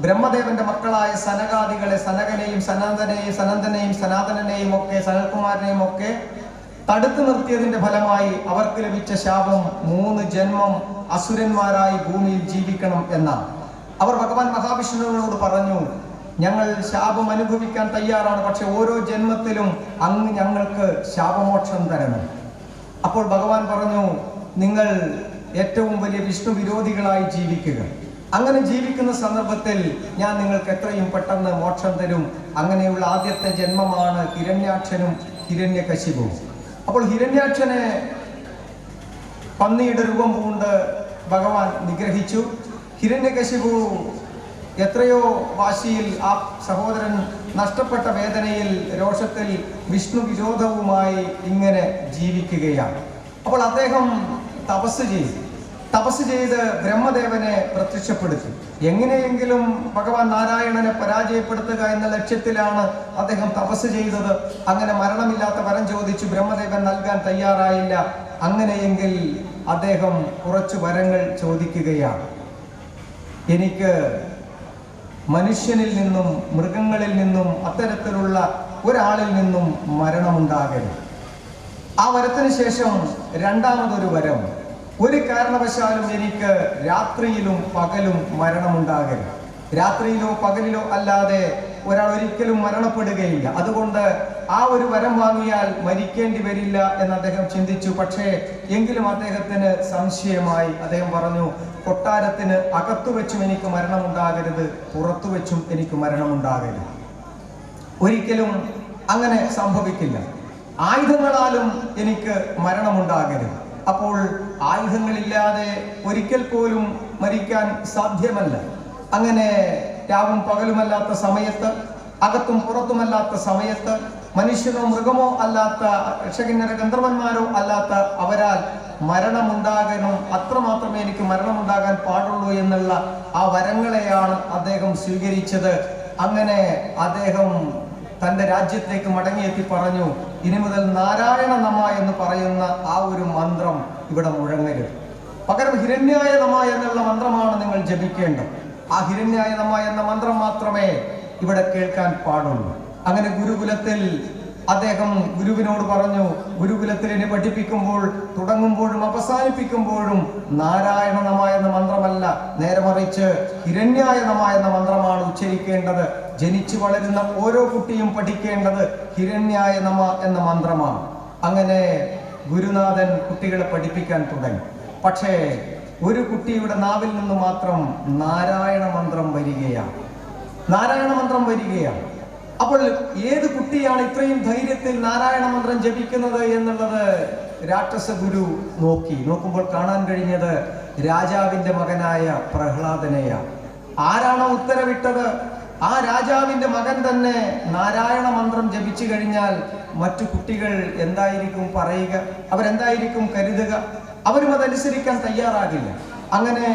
ബ്രഹ്മദേവന്റെ മക്കളായ സനകാദികളെ, സനകനെയും സനാതനെയും ഒക്കെ സനൽകുമാരനെയും ഒക്കെ തടുത്തു നിർത്തിയതിന്റെ ഫലമായി അവർക്ക് ലഭിച്ച ശാപം 3 ജന്മം അസുരന്മാരായി ഭൂമിയിൽ ജീവിക്കണം എന്നാണ്. അവർ ഭഗവാൻ മഹാവിഷ്ണുവിനോട് പറഞ്ഞു, ഞങ്ങൾ ശാപം അനുഭവിക്കാൻ തയ്യാറാണ്, പക്ഷെ ഓരോ ജന്മത്തിലും അങ്ങ് ഞങ്ങൾക്ക് ശാപമോക്ഷം തരണം. അപ്പോൾ ഭഗവാൻ പറഞ്ഞു, നിങ്ങൾ ഏറ്റവും വലിയ വിഷ്ണു വിരോധികളായി ജീവിക്കുക. അങ്ങനെ ജീവിക്കുന്ന സന്ദർഭത്തിൽ ഞാൻ നിങ്ങൾക്ക് എത്രയും പെട്ടെന്ന് മോക്ഷം തരും. അങ്ങനെയുള്ള ആദ്യത്തെ ജന്മമാണ് ഹിരണ്യാക്ഷനും ഹിരണ്യകശിപുവും. അപ്പോൾ ഹിരണ്യാക്ഷനെ പന്നിയുടെ രൂപം കൊണ്ട് ഭഗവാൻ നിഗ്രഹിച്ചു. ഹിരണ്യകശിപു എത്രയോ വാശിയിൽ ആ സഹോദരൻ നഷ്ടപ്പെട്ട വേദനയിൽ രോഷത്തിൽ വിഷ്ണു വിരോധവുമായി ഇങ്ങനെ ജീവിക്കുകയാണ്. അപ്പോൾ അദ്ദേഹം തപസ് ചെയ്ത് ബ്രഹ്മദേവനെ പ്രത്യക്ഷപ്പെടുത്തി. എങ്ങനെയെങ്കിലും ഭഗവാൻ നാരായണനെ പരാജയപ്പെടുത്തുക എന്ന ലക്ഷ്യത്തിലാണ് അദ്ദേഹം തപസ് ചെയ്തത്. അങ്ങനെ മരണമില്ലാത്ത വരം ചോദിച്ചു. ബ്രഹ്മദേവൻ നൽകാൻ തയ്യാറായില്ല. അങ്ങനെയെങ്കിൽ അദ്ദേഹം കുറച്ചു വരങ്ങൾ ചോദിക്കുകയാണ്. എനിക്ക് മനുഷ്യനിൽ നിന്നും മൃഗങ്ങളിൽ നിന്നും അത്തരത്തിലുള്ള ഒരാളിൽ നിന്നും മരണമുണ്ടാകരുത്. ആ വരത്തിന് ശേഷം രണ്ടാമതൊരു വരം, ഒരു കാരണവശാലും എനിക്ക് രാത്രിയിലും പകലും മരണമുണ്ടാകരുത്. രാത്രിയിലോ പകലിലോ അല്ലാതെ ഒരാൾ ഒരിക്കലും മരണപ്പെടുകയില്ല. അതുകൊണ്ട് ആ ഒരു വരം വാങ്ങിയാൽ മരിക്കേണ്ടി വരില്ല എന്ന് അദ്ദേഹം ചിന്തിച്ചു. പക്ഷേ എങ്കിലും അദ്ദേഹത്തിന് സംശയമായി. അദ്ദേഹം പറഞ്ഞു, കൊട്ടാരത്തിന് അകത്തു വെച്ചും എനിക്ക് മരണമുണ്ടാകരുത്, പുറത്തു വെച്ചും എനിക്ക് മരണമുണ്ടാകരുത്. ഒരിക്കലും അങ്ങനെ സംഭവിക്കില്ല. ആയുധങ്ങളാലും എനിക്ക് മരണമുണ്ടാകരുത്. അപ്പോൾ ആയുധങ്ങളില്ലാതെ ഒരിക്കൽ പോലും മരിക്കാൻ സാധ്യമല്ല. അങ്ങനെ രാവും പകലുമല്ലാത്ത സമയത്ത്, അകത്തും പുറത്തുമല്ലാത്ത സമയത്ത്, മനുഷ്യനോ മൃഗമോ അല്ലാത്ത രക്ഷകിന്നര ഗന്ധർവന്മാരോ അല്ലാത്ത അവരാൽ മരണമുണ്ടാകണം, അത്രമാത്രമേ എനിക്ക് മരണമുണ്ടാകാൻ പാടുള്ളൂ എന്നുള്ള ആ വരങ്ങളെയാണ് അദ്ദേഹം സ്വീകരിച്ചത്. അങ്ങനെ അദ്ദേഹം തൻ്റെ രാജ്യത്തേക്ക് മടങ്ങിയെത്തി പറഞ്ഞു, ഇനി മുതൽ നാരായണ നമ എന്ന് പറയുന്ന ആ ഒരു മന്ത്രം ഇവിടെ മുഴങ്ങരുത്. പകരം ഹിരണ്യായ നമ എന്നുള്ള മന്ത്രമാണ് നിങ്ങൾ ജപിക്കേണ്ടത്. ആ ഹിരണ്യായ നമ എന്ന മന്ത്രം മാത്രമേ ഇവിടെ കേൾക്കാൻ പാടുള്ളൂ. അങ്ങനെ ഗുരുകുലത്തിൽ അദ്ദേഹം ഗുരുവിനോട് പറഞ്ഞു, ഗുരുകുലത്തിൽ എന്നെ പഠിപ്പിക്കുമ്പോൾ തുടങ്ങുമ്പോഴും അവസാനിപ്പിക്കുമ്പോഴും നാരായണ നമ എന്ന മന്ത്രമല്ല, നേരെ മറിച്ച് ഹിരണ്യായ നമ എന്ന മന്ത്രമാണ് ഉച്ചരിക്കേണ്ടത്. ജനിച്ചു വളരുന്ന ഓരോ കുട്ടിയും പഠിക്കേണ്ടത് ഹിരണ്യായ നമ എന്ന മന്ത്രമാണ്. അങ്ങനെ ഗുരുനാഥൻ കുട്ടികളെ പഠിപ്പിക്കാൻ തുടങ്ങി. പക്ഷേ ഒരു കുട്ടിയുടെ നാവിൽ നിന്ന് മാത്രം നാരായണ മന്ത്രം വരികയാണ്. അപ്പോൾ ഏത് കുട്ടിയാണ് ഇത്രയും ധൈര്യത്തിൽ നാരായണ മന്ത്രം ജപിക്കുന്നത് എന്നുള്ളത് രാക്ഷസ ഗുരു നോക്കുമ്പോൾ കാണാൻ കഴിഞ്ഞത് രാജാവിന്റെ മകനായ പ്രഹ്ലാദനെയാണ്. ആരാണോ ഉത്തരവിട്ടത് ആ രാജാവിന്റെ മകൻ തന്നെ നാരായണ മന്ത്രം ജപിച്ചു കഴിഞ്ഞാൽ മറ്റു കുട്ടികൾ എന്തായിരിക്കും പറയുക, അവരെന്തായിരിക്കും കരുതുക? അവരും അതനുസരിക്കാൻ തയ്യാറാകില്ല. അങ്ങനെ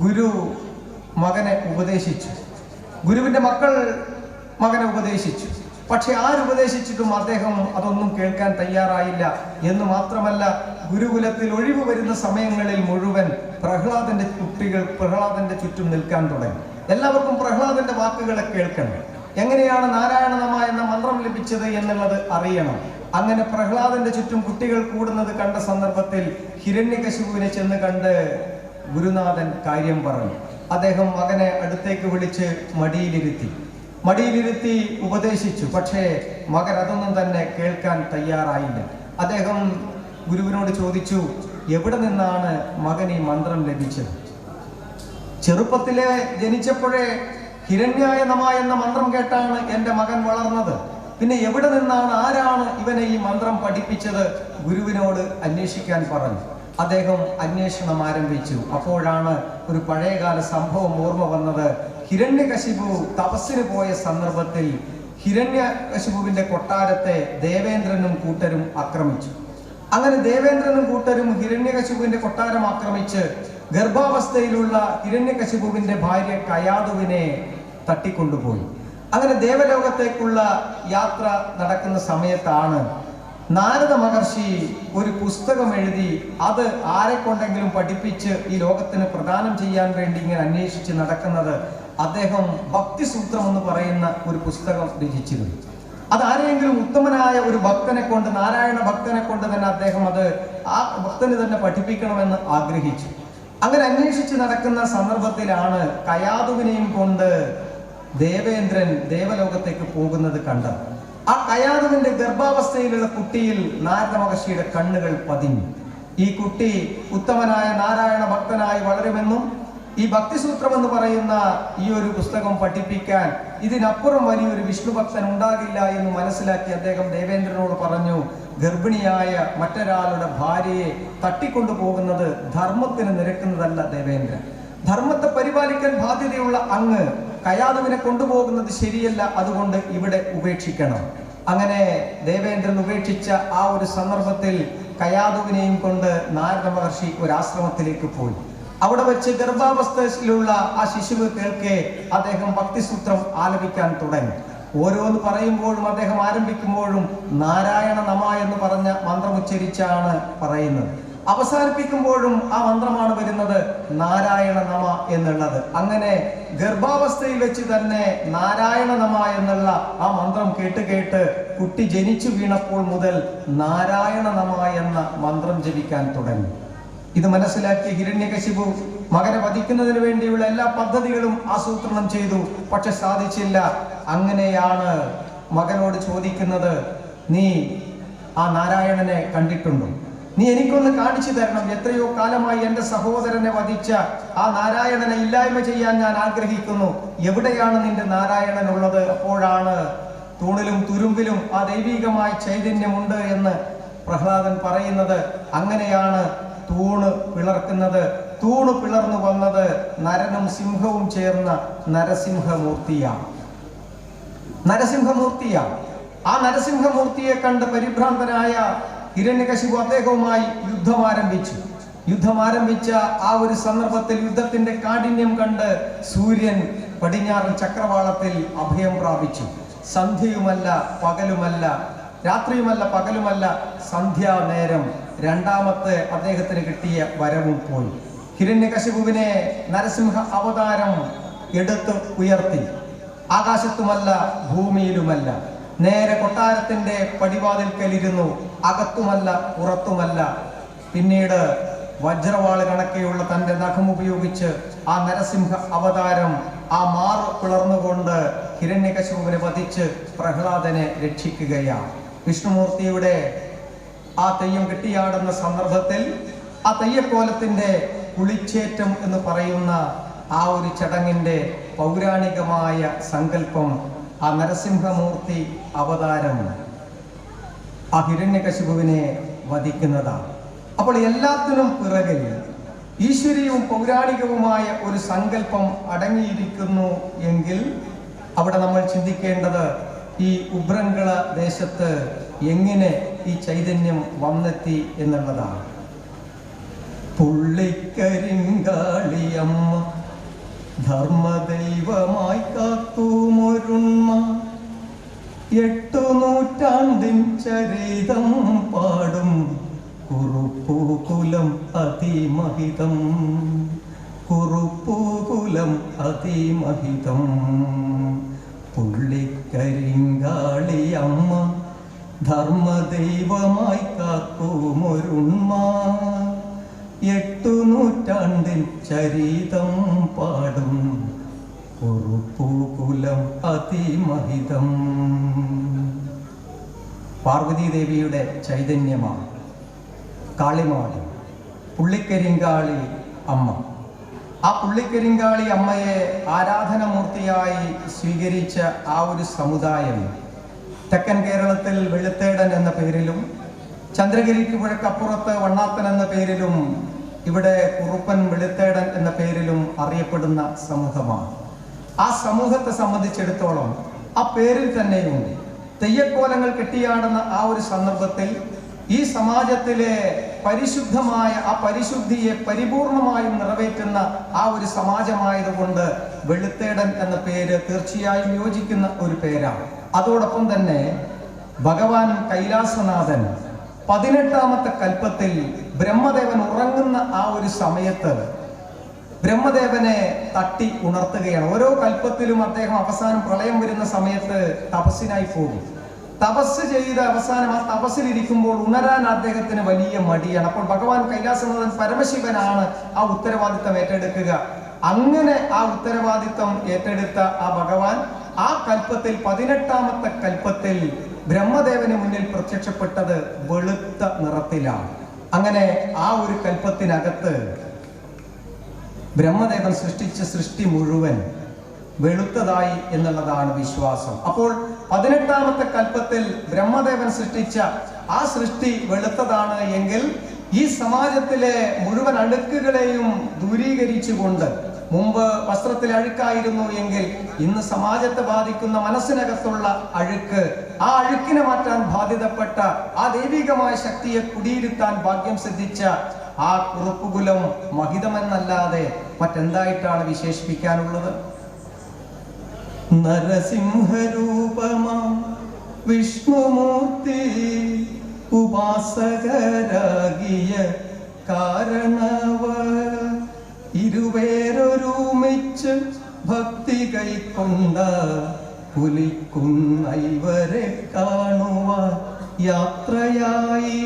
ഗുരു മകനെ ഉപദേശിച്ചു, ഗുരുവിന്റെ മക്കൾ മകനെ ഉപദേശിച്ചു. പക്ഷെ ആരുപദേശിച്ചിട്ടും അദ്ദേഹം അതൊന്നും കേൾക്കാൻ തയ്യാറായില്ല. എന്ന് മാത്രമല്ല, ഗുരുകുലത്തിൽ ഒഴിവ് വരുന്ന സമയങ്ങളിൽ മുഴുവൻ പ്രഹ്ലാദന്റെ കുട്ടികൾ പ്രഹ്ലാദന്റെ ചുറ്റും നിൽക്കാൻ തുടങ്ങി. എല്ലാവർക്കും പ്രഹ്ലാദന്റെ വാക്കുകളെ കേൾക്കണം. എങ്ങനെയാണ് നാരായണ നമ എന്ന മന്ത്രം ലഭിച്ചത് എന്നുള്ളത് അറിയണം. അങ്ങനെ പ്രഹ്ലാദന്റെ ചുറ്റും കുട്ടികൾ കൂടുന്നത് കണ്ട സന്ദർഭത്തിൽ ഹിരണ്യകശിപുവിനെ ചെന്ന് കണ്ട് ഗുരുനാഥൻ കാര്യം പറഞ്ഞു. അദ്ദേഹം മകനെ അടുത്തേക്ക് വിളിച്ച് മടിയിലിരുത്തി ഉപദേശിച്ചു. പക്ഷേ മകൻ അതൊന്നും തന്നെ കേൾക്കാൻ തയ്യാറായില്ല. അദ്ദേഹം ഗുരുവിനോട് ചോദിച്ചു, എവിടെ നിന്നാണ് മകൻ ഈ മന്ത്രം ലഭിച്ചത്? ചെറുപ്പത്തിലെ ജനിച്ചപ്പോഴേ ഹിരണ്യായ നമ എന്ന മന്ത്രം കേട്ടാണ് എൻ്റെ മകൻ വളർന്നത്. പിന്നെ എവിടെ നിന്നാണ്, ആരാണ് ഇവനെ ഈ മന്ത്രം പഠിപ്പിച്ചത്? ഗുരുവിനോട് അന്വേഷിക്കാൻ പറഞ്ഞു. അദ്ദേഹം അന്വേഷണം ആരംഭിച്ചു. അപ്പോഴാണ് ഒരു പഴയകാല സംഭവം ഓർമ്മ വന്നത്. ഹിരണ്യകശിപു തപസ്സിന് പോയ സന്ദർഭത്തിൽ ഹിരണ്യകശിപുവിന്റെ കൊട്ടാരത്തെ ദേവേന്ദ്രനും കൂട്ടരും ആക്രമിച്ചു. അങ്ങനെ ദേവേന്ദ്രനും കൂട്ടരും ഹിരണ്യകശിപുവിന്റെ കൊട്ടാരം ആക്രമിച്ച് ഗർഭാവസ്ഥയിലുള്ള ഹിരണ്യകശിപുവിന്റെ ഭാര്യ കയാതുവിനെ തട്ടിക്കൊണ്ടുപോയി. അങ്ങനെ ദേവലോകത്തേക്കുള്ള യാത്ര നടക്കുന്ന സമയത്താണ് നാരദ മഹർഷി ഒരു പുസ്തകം എഴുതി അത് ആരെ കൊണ്ടെങ്കിലും പഠിപ്പിച്ച് ഈ ലോകത്തിന് പ്രദാനം ചെയ്യാൻ വേണ്ടി ഇങ്ങനെ അന്വേഷിച്ച് നടക്കുന്നത്. അദ്ദേഹം ഭക്തിസൂത്രം എന്ന് പറയുന്ന ഒരു പുസ്തകം രചിച്ചിരുന്നു. അത് ആരെങ്കിലും ഉത്തമനായ ഒരു ഭക്തനെ കൊണ്ട്, നാരായണ ഭക്തനെ കൊണ്ട് തന്നെ അദ്ദേഹം അത് ആ ഭക്തന് തന്നെ പഠിപ്പിക്കണമെന്ന് ആഗ്രഹിച്ചു. അങ്ങനെ അന്വേഷിച്ച് നടക്കുന്ന സന്ദർഭത്തിലാണ് കയാതുവിനെയും കൊണ്ട് ദേവേന്ദ്രൻ ദേവലോകത്തേക്ക് പോകുന്നത് കണ്ടത്. ആ കയാതുവിന്റെ ഗർഭാവസ്ഥയിലുള്ള കുട്ടിയിൽ നാരദ മഹർഷിയുടെ കണ്ണുകൾ പതിഞ്ഞു. ഈ കുട്ടി ഉത്തമനായ നാരായണ ഭക്തനായി വളരുമെന്നും ഈ ഭക്തിസൂത്രം എന്ന് പറയുന്ന ഈ ഒരു പുസ്തകം പഠിപ്പിക്കാൻ ഇതിനപ്പുറം വലിയൊരു വിഷ്ണു ഭക്തൻ ഉണ്ടാകില്ല എന്ന് മനസ്സിലാക്കി അദ്ദേഹം ദേവേന്ദ്രനോട് പറഞ്ഞു, ഗർഭിണിയായ മറ്റൊരാളുടെ ഭാര്യയെ തട്ടിക്കൊണ്ടു പോകുന്നത് ധർമ്മത്തിന് നിരക്കുന്നതല്ല ദേവേന്ദ്രൻ. ധർമ്മത്തെ പരിപാലിക്കാൻ ബാധ്യതയുള്ള അങ്ങ് കയാതുവിനെ കൊണ്ടുപോകുന്നത് ശരിയല്ല, അതുകൊണ്ട് ഇവിടെ ഉപേക്ഷിക്കണം. അങ്ങനെ ദേവേന്ദ്രൻ ഉപേക്ഷിച്ച ആ ഒരു സന്ദർഭത്തിൽ കയാതുവിനെയും കൊണ്ട് നാരദ മഹർഷി ഒരു ആശ്രമത്തിലേക്ക് പോയി. അവിടെ വെച്ച് ഗർഭാവസ്ഥയിലുള്ള ആ ശിശുവ് കേൾക്കെ അദ്ദേഹം ഭക്തിസൂത്രം ആലപിക്കാൻ തുടങ്ങി. ഓരോന്ന് പറയുമ്പോഴും അദ്ദേഹം ആരംഭിക്കുമ്പോഴും നാരായണ നമ എന്ന് പറഞ്ഞ മന്ത്രം ഉച്ചരിച്ചാണ് പറയുന്നത്. അവസാനിപ്പിക്കുമ്പോഴും ആ മന്ത്രമാണ് വരുന്നത്, നാരായണ നമ എന്നുള്ളത്. അങ്ങനെ ഗർഭാവസ്ഥയിൽ വെച്ച് തന്നെ നാരായണ നമ എന്നുള്ള ആ മന്ത്രം കേട്ട് കുട്ടി ജനിച്ചു വീണപ്പോൾ മുതൽ നാരായണ നമ എന്ന മന്ത്രം ജപിക്കാൻ തുടങ്ങി. ഇത് മനസ്സിലാക്കിയ ഹിരണ്യകശിപു മകനെ വധിക്കുന്നതിന് വേണ്ടിയുള്ള എല്ലാ പദ്ധതികളും ആസൂത്രണം ചെയ്തു. പക്ഷെ സാധിച്ചില്ല. അങ്ങനെയാണ് മകനോട് ചോദിക്കുന്നത്, നീ ആ നാരായണനെ കണ്ടിട്ടുണ്ടോ? നീ എനിക്കൊന്ന് കാണിച്ചു തരണം. എത്രയോ കാലമായി എൻ്റെ സഹോദരനെ വധിച്ച ആ നാരായണനെ ഇല്ലായ്മ ചെയ്യാൻ ഞാൻ ആഗ്രഹിക്കുന്നു. എവിടെയാണ് നിന്റെ നാരായണൻ ഉള്ളത്? അപ്പോഴാണ് തൂണിലും തുരുമ്പിലും ആ ദൈവികമായ ചൈതന്യമുണ്ട് എന്ന് പ്രഹ്ലാദൻ പറയുന്നത്. അങ്ങനെയാണ് തൂണ് പിളർക്കുന്നത്. തൂണ് പിളർന്നു വന്നത് നരനും സിംഹവും ചേർന്ന നരസിംഹമൂർത്തിയാണ്. ആ നരസിംഹമൂർത്തിയെ കണ്ട് പരിഭ്രാന്തനായ ഹിരണ്യകശിപു അദ്ദേഹവുമായി യുദ്ധം ആരംഭിച്ച ആ ഒരു സന്ദർഭത്തിൽ യുദ്ധത്തിന്റെ കാഠിന്യം കണ്ട് സൂര്യൻ പടിഞ്ഞാറൻ ചക്രവാളത്തിൽ അഭയം പ്രാപിച്ചു. സന്ധ്യയുമല്ല പകലുമല്ല, രാത്രിയുമല്ല പകലുമല്ല, സന്ധ്യാനേരം രണ്ടാമത്തെ അദ്ദേഹത്തിന് കിട്ടിയ വരവും പോയി. ഹിരണ്യകശിപുവിനെ നരസിംഹ അവതാരം എടുത്ത് ഉയർത്തി. ആകാശത്തുമല്ല ഭൂമിയിലുമല്ല, നേരെ കൊട്ടാരത്തിന്റെ പടിവാതിൽക്കലിരുന്നു. അകത്തുമല്ല പുറത്തുമല്ല. പിന്നീട് വജ്രവാള് കണക്കെയുള്ള തന്റെ നഖം ഉപയോഗിച്ച് ആ നരസിംഹ അവതാരം ആ മാറ് പിളർന്നുകൊണ്ട് ഹിരണ്യകശിപുവിനെ വധിച്ച് പ്രഹ്ലാദനെ രക്ഷിക്കുകയാണ്. വിഷ്ണുമൂർത്തിയുടെ ആ തെയ്യം കെട്ടിയാടുന്ന സന്ദർഭത്തിൽ ആ തെയ്യക്കോലത്തിന്റെ കുളിച്ചേറ്റം എന്ന് പറയുന്ന ആ ഒരു ചടങ്ങിന്റെ പൗരാണികമായ സങ്കല്പം ആ നരസിംഹമൂർത്തി അവതാരം ആ ഹിരണ്യകശിപുവിനെ വധിക്കുന്നതാണ്. അപ്പോൾ എല്ലാത്തിനും പിറകിൽ ഈശ്വരീയവും പൗരാണികവുമായ ഒരു സങ്കല്പം അടങ്ങിയിരിക്കുന്നു എങ്കിൽ അവിടെ നമ്മൾ ചിന്തിക്കേണ്ടത് ഈ ഉബ്രങ്കള ദേശത്ത് എങ്ങനെ ഈ ചൈതന്യം വന്നെത്തി എന്നുള്ളതാണ്. പുള്ളിക്കരിങ്കാളിയമ്മ ധർമ്മദൈവമായി കാത്തുമൊരുണ്മ 8 നൂറ്റാണ്ടിൻ ചരിതം പാടും കുറുപ്പൂകുലം അതിമഹിതം, കുറുപ്പൂകുലം അതിമഹിതം. പുള്ളിക്കരിങ്കാളി അമ്മ ധർമ്മദൈവമായി കാക്കുമൊരുണ്മ 8 നൂറ്റാണ്ടിൽ ചരിതം പാടും കുറുപ്പുകുലം അതിമഹിതം. പാർവതീദേവിയുടെ ചൈതന്യമാണ് കാളിമാടി പുള്ളിക്കരിങ്കാളി അമ്മ. ആ പുള്ളിക്കരിങ്കാളി അമ്മയെ ആരാധനമൂർത്തിയായി സ്വീകരിച്ച ആ ഒരു സമുദായം തെക്കൻ കേരളത്തിൽ വെളുത്തേടൻ എന്ന പേരിലും ചന്ദ്രഗിരിക്ക് പുഴക്കപ്പുറത്ത് വണ്ണാത്തൻ എന്ന പേരിലും ഇവിടെ കുറുപ്പൻ വെളുത്തേടൻ എന്ന പേരിലും അറിയപ്പെടുന്ന സമൂഹമാണ്. ആ സമൂഹത്തെ സംബന്ധിച്ചിടത്തോളം ആ പേരിൽ തന്നെയുണ്ട്. തെയ്യക്കോലങ്ങൾ കെട്ടിയാടുന്ന ആ ഒരു സന്ദർഭത്തിൽ ഈ സമാജത്തിലെ പരിശുദ്ധമായ ആ പരിശുദ്ധിയെ പരിപൂർണമായും നിറവേറ്റുന്ന ആ ഒരു സമാജമായതുകൊണ്ട് വെളുത്തേടൻ എന്ന പേര് തീർച്ചയായും യോജിക്കുന്ന ഒരു പേരാണ്. അതോടൊപ്പം തന്നെ ഭഗവാൻ കൈലാസനാഥൻ 18ാമത്തെ കൽപ്പത്തിൽ ബ്രഹ്മദേവൻ ഉറങ്ങുന്ന ആ ഒരു സമയത്ത് ബ്രഹ്മദേവനെ തട്ടി ഉണർത്തുകയാണ്. ഓരോ കൽപ്പത്തിലും അദ്ദേഹം അവസാനം പ്രളയം വരുന്ന സമയത്ത് തപസ്സിനായി പോകും. തപസ് ചെയ്ത് അവസാനം ആ തപസ്സിലിരിക്കുമ്പോൾ ഉണരാൻ അദ്ദേഹത്തിന് വലിയ മടിയാണ്. അപ്പോൾ ഭഗവാൻ കൈലാസനാഥൻ പരമശിവനാണ് ആ ഉത്തരവാദിത്തം ഏറ്റെടുക്കുക. അങ്ങനെ ആ ഉത്തരവാദിത്തം ഏറ്റെടുത്ത ആ ഭഗവാൻ ആ കൽപ്പത്തിൽ 18ാമത്തെ കൽപ്പത്തിൽ ബ്രഹ്മദേവന് മുന്നിൽ പ്രത്യക്ഷപ്പെട്ടത് വെളുത്ത നിറത്തിലാണ്. അങ്ങനെ ആ ഒരു കൽപ്പത്തിനകത്ത് ബ്രഹ്മദേവൻ സൃഷ്ടിച്ച സൃഷ്ടി മുഴുവൻ വെളുത്തതായി എന്നുള്ളതാണ് വിശ്വാസം. അപ്പോൾ 18ാമത്തെ കൽപ്പത്തിൽ ബ്രഹ്മദേവൻ സൃഷ്ടിച്ച ആ സൃഷ്ടി വെളുത്തതാണ് എങ്കിൽ ഈ സമാജത്തിലെ മുഴുവൻ അഴുക്കുകളെയും ദൂരീകരിച്ചുകൊണ്ട്, മുമ്പ് വസ്ത്രത്തിൽ അഴുക്കായിരുന്നു എങ്കിൽ ഇന്ന് സമാജത്തെ ബാധിക്കുന്ന മനസ്സിനകത്തുള്ള അഴുക്ക്, ആ അഴുക്കിനെ മാറ്റാൻ ബാധ്യതപ്പെട്ട ആ ദൈവികമായ ശക്തിയെ കുടിയിരുത്താൻ ഭാഗ്യം സിദ്ധിച്ച ആ കുറുപ്പുകുലം മഹിതമെന്നല്ലാതെ മറ്റെന്തായിട്ടാണ് വിശേഷിപ്പിക്കാനുള്ളത്? നരസിംഹരൂപമാം വിഷ്ണുമൂർത്തി ഉപാസകരാകിയ കാരണവ ഇരുവേരൊരുമിച്ച് ഭക്തി കൈക്കൊണ്ട പുലിക്കുന്നൈവരെ കാണുവാൻ യാത്രയായി,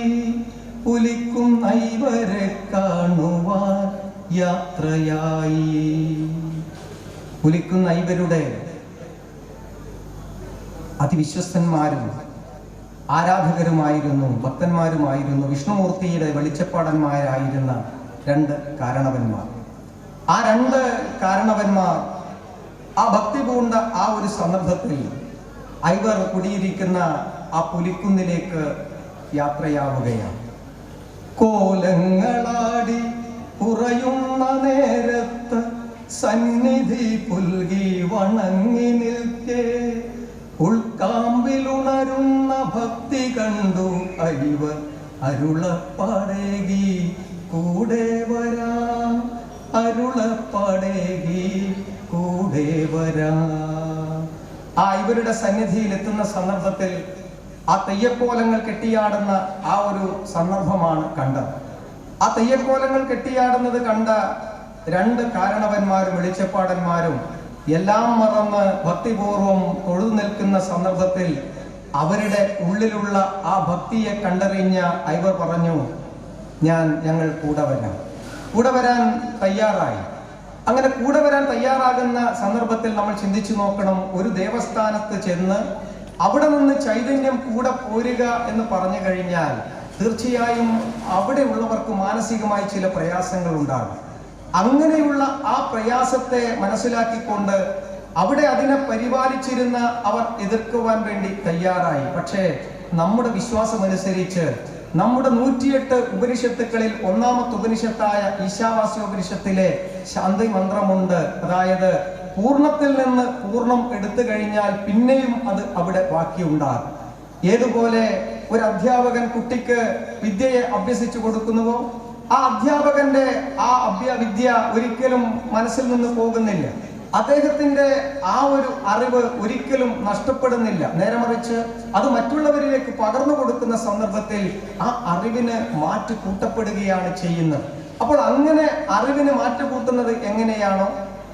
പുലിക്കുന്നൈവരെ കാണുവാൻ യാത്രയായി. പുലിക്കുന്നൈവരുടെ അതിവിശ്വസ്തന്മാരും ആരാധകരുമായിരുന്നു, ഭക്തന്മാരുമായിരുന്നു വിഷ്ണുമൂർത്തിയുടെ വെളിച്ചപ്പാടന്മാരായിരുന്ന 2 കാരണവന്മാർ. ആ 2 കാരണവന്മാർ ആ ഭക്തി പൂണ്ട ആ ഒരു സന്ദർഭത്തിൽ ഐവർ കുടിയിരിക്കുന്ന ആ പുലിക്കുന്നിലേക്ക് യാത്രയാവുകയാണ്. കോലങ്ങളാടി കുറയുന്ന നേരത്ത് സന്നിധി പുൽകി വണങ്ങി നിൽക്കേ, ഉൾക്കാമ്പിലുണരുന്ന ഭക്തി കണ്ടു ഐവർ അരുളപ്പാടേകി കൂടെ വരാം, അരുളപ്പാടേകി കൂടെ വരാം. ആ ഇവരുടെ സന്നിധിയിൽ എത്തുന്ന സന്ദർഭത്തിൽ ആ തെയ്യക്കോലങ്ങൾ കെട്ടിയാടുന്ന ആ ഒരു സന്ദർഭമാണ് കണ്ടത്. ആ തെയ്യക്കോലങ്ങൾ കെട്ടിയാടുന്നത് കണ്ട 2 കാരണവന്മാരും വെളിച്ചപ്പാടന്മാരും എല്ലാം മറന്ന് ഭക്തിപൂർവം തൊഴുതു നിൽക്കുന്ന സന്ദർഭത്തിൽ അവരുടെ ഉള്ളിലുള്ള ആ ഭക്തിയെ കണ്ടറിഞ്ഞ ഐവർ പറഞ്ഞു, ഞങ്ങൾ കൂടെ വരാൻ തയ്യാറായി. അങ്ങനെ കൂടെ വരാൻ തയ്യാറാകുന്ന സന്ദർഭത്തിൽ നമ്മൾ ചിന്തിച്ചു നോക്കണം, ഒരു ദേവസ്ഥാനത്ത് ചെന്ന് അവിടെ നിന്ന് ചൈതന്യം കൂടെ പോരുക എന്ന് പറഞ്ഞു കഴിഞ്ഞാൽ തീർച്ചയായും അവിടെ ഉള്ളവർക്ക് മാനസികമായി ചില പ്രയാസങ്ങൾ ഉണ്ടാകും. അങ്ങനെയുള്ള ആ പ്രയാസത്തെ മനസ്സിലാക്കിക്കൊണ്ട് അവിടെ അതിനെ പരിപാലിച്ചിരുന്ന അവർ എതിർക്കുവാൻ വേണ്ടി തയ്യാറായി. പക്ഷേ നമ്മുടെ വിശ്വാസമനുസരിച്ച് നമ്മുടെ 108 ഉപനിഷത്തുക്കളിൽ 1ാമത്തെ ഉപനിഷത്തായ ഈശാവാസ്യോപനിഷത്തിലെ ശാന്തി മന്ത്രമുണ്ട്. അതായത് പൂർണ്ണത്തിൽ നിന്ന് പൂർണ്ണം എടുത്തു കഴിഞ്ഞാൽ പിന്നെയും അത് അവിടെ ബാക്കിയുണ്ടാകും. ഏതുപോലെ ഒരു അധ്യാപകൻ കുട്ടിക്ക് വിദ്യയെ അഭ്യസിച്ചു കൊടുക്കുന്നുവോ, ആ അധ്യാപകന്റെ ആ വിദ്യ ഒരിക്കലും മനസ്സിൽ നിന്ന് പോകുന്നില്ല. അദ്ദേഹത്തിന്റെ ആ ഒരു അറിവ് ഒരിക്കലും നഷ്ടപ്പെടുന്നില്ല. നേരെ മറിച്ച് അത് മറ്റുള്ളവരിലേക്ക് പകർന്നു കൊടുക്കുന്ന സന്ദർഭത്തിൽ ആ അറിവിന് മാറ്റി കൂട്ടപ്പെടുകയാണ് ചെയ്യുന്നത്. അപ്പോൾ അങ്ങനെ അറിവിന് മാറ്റി കൂട്ടുന്നത് എങ്ങനെയാണോ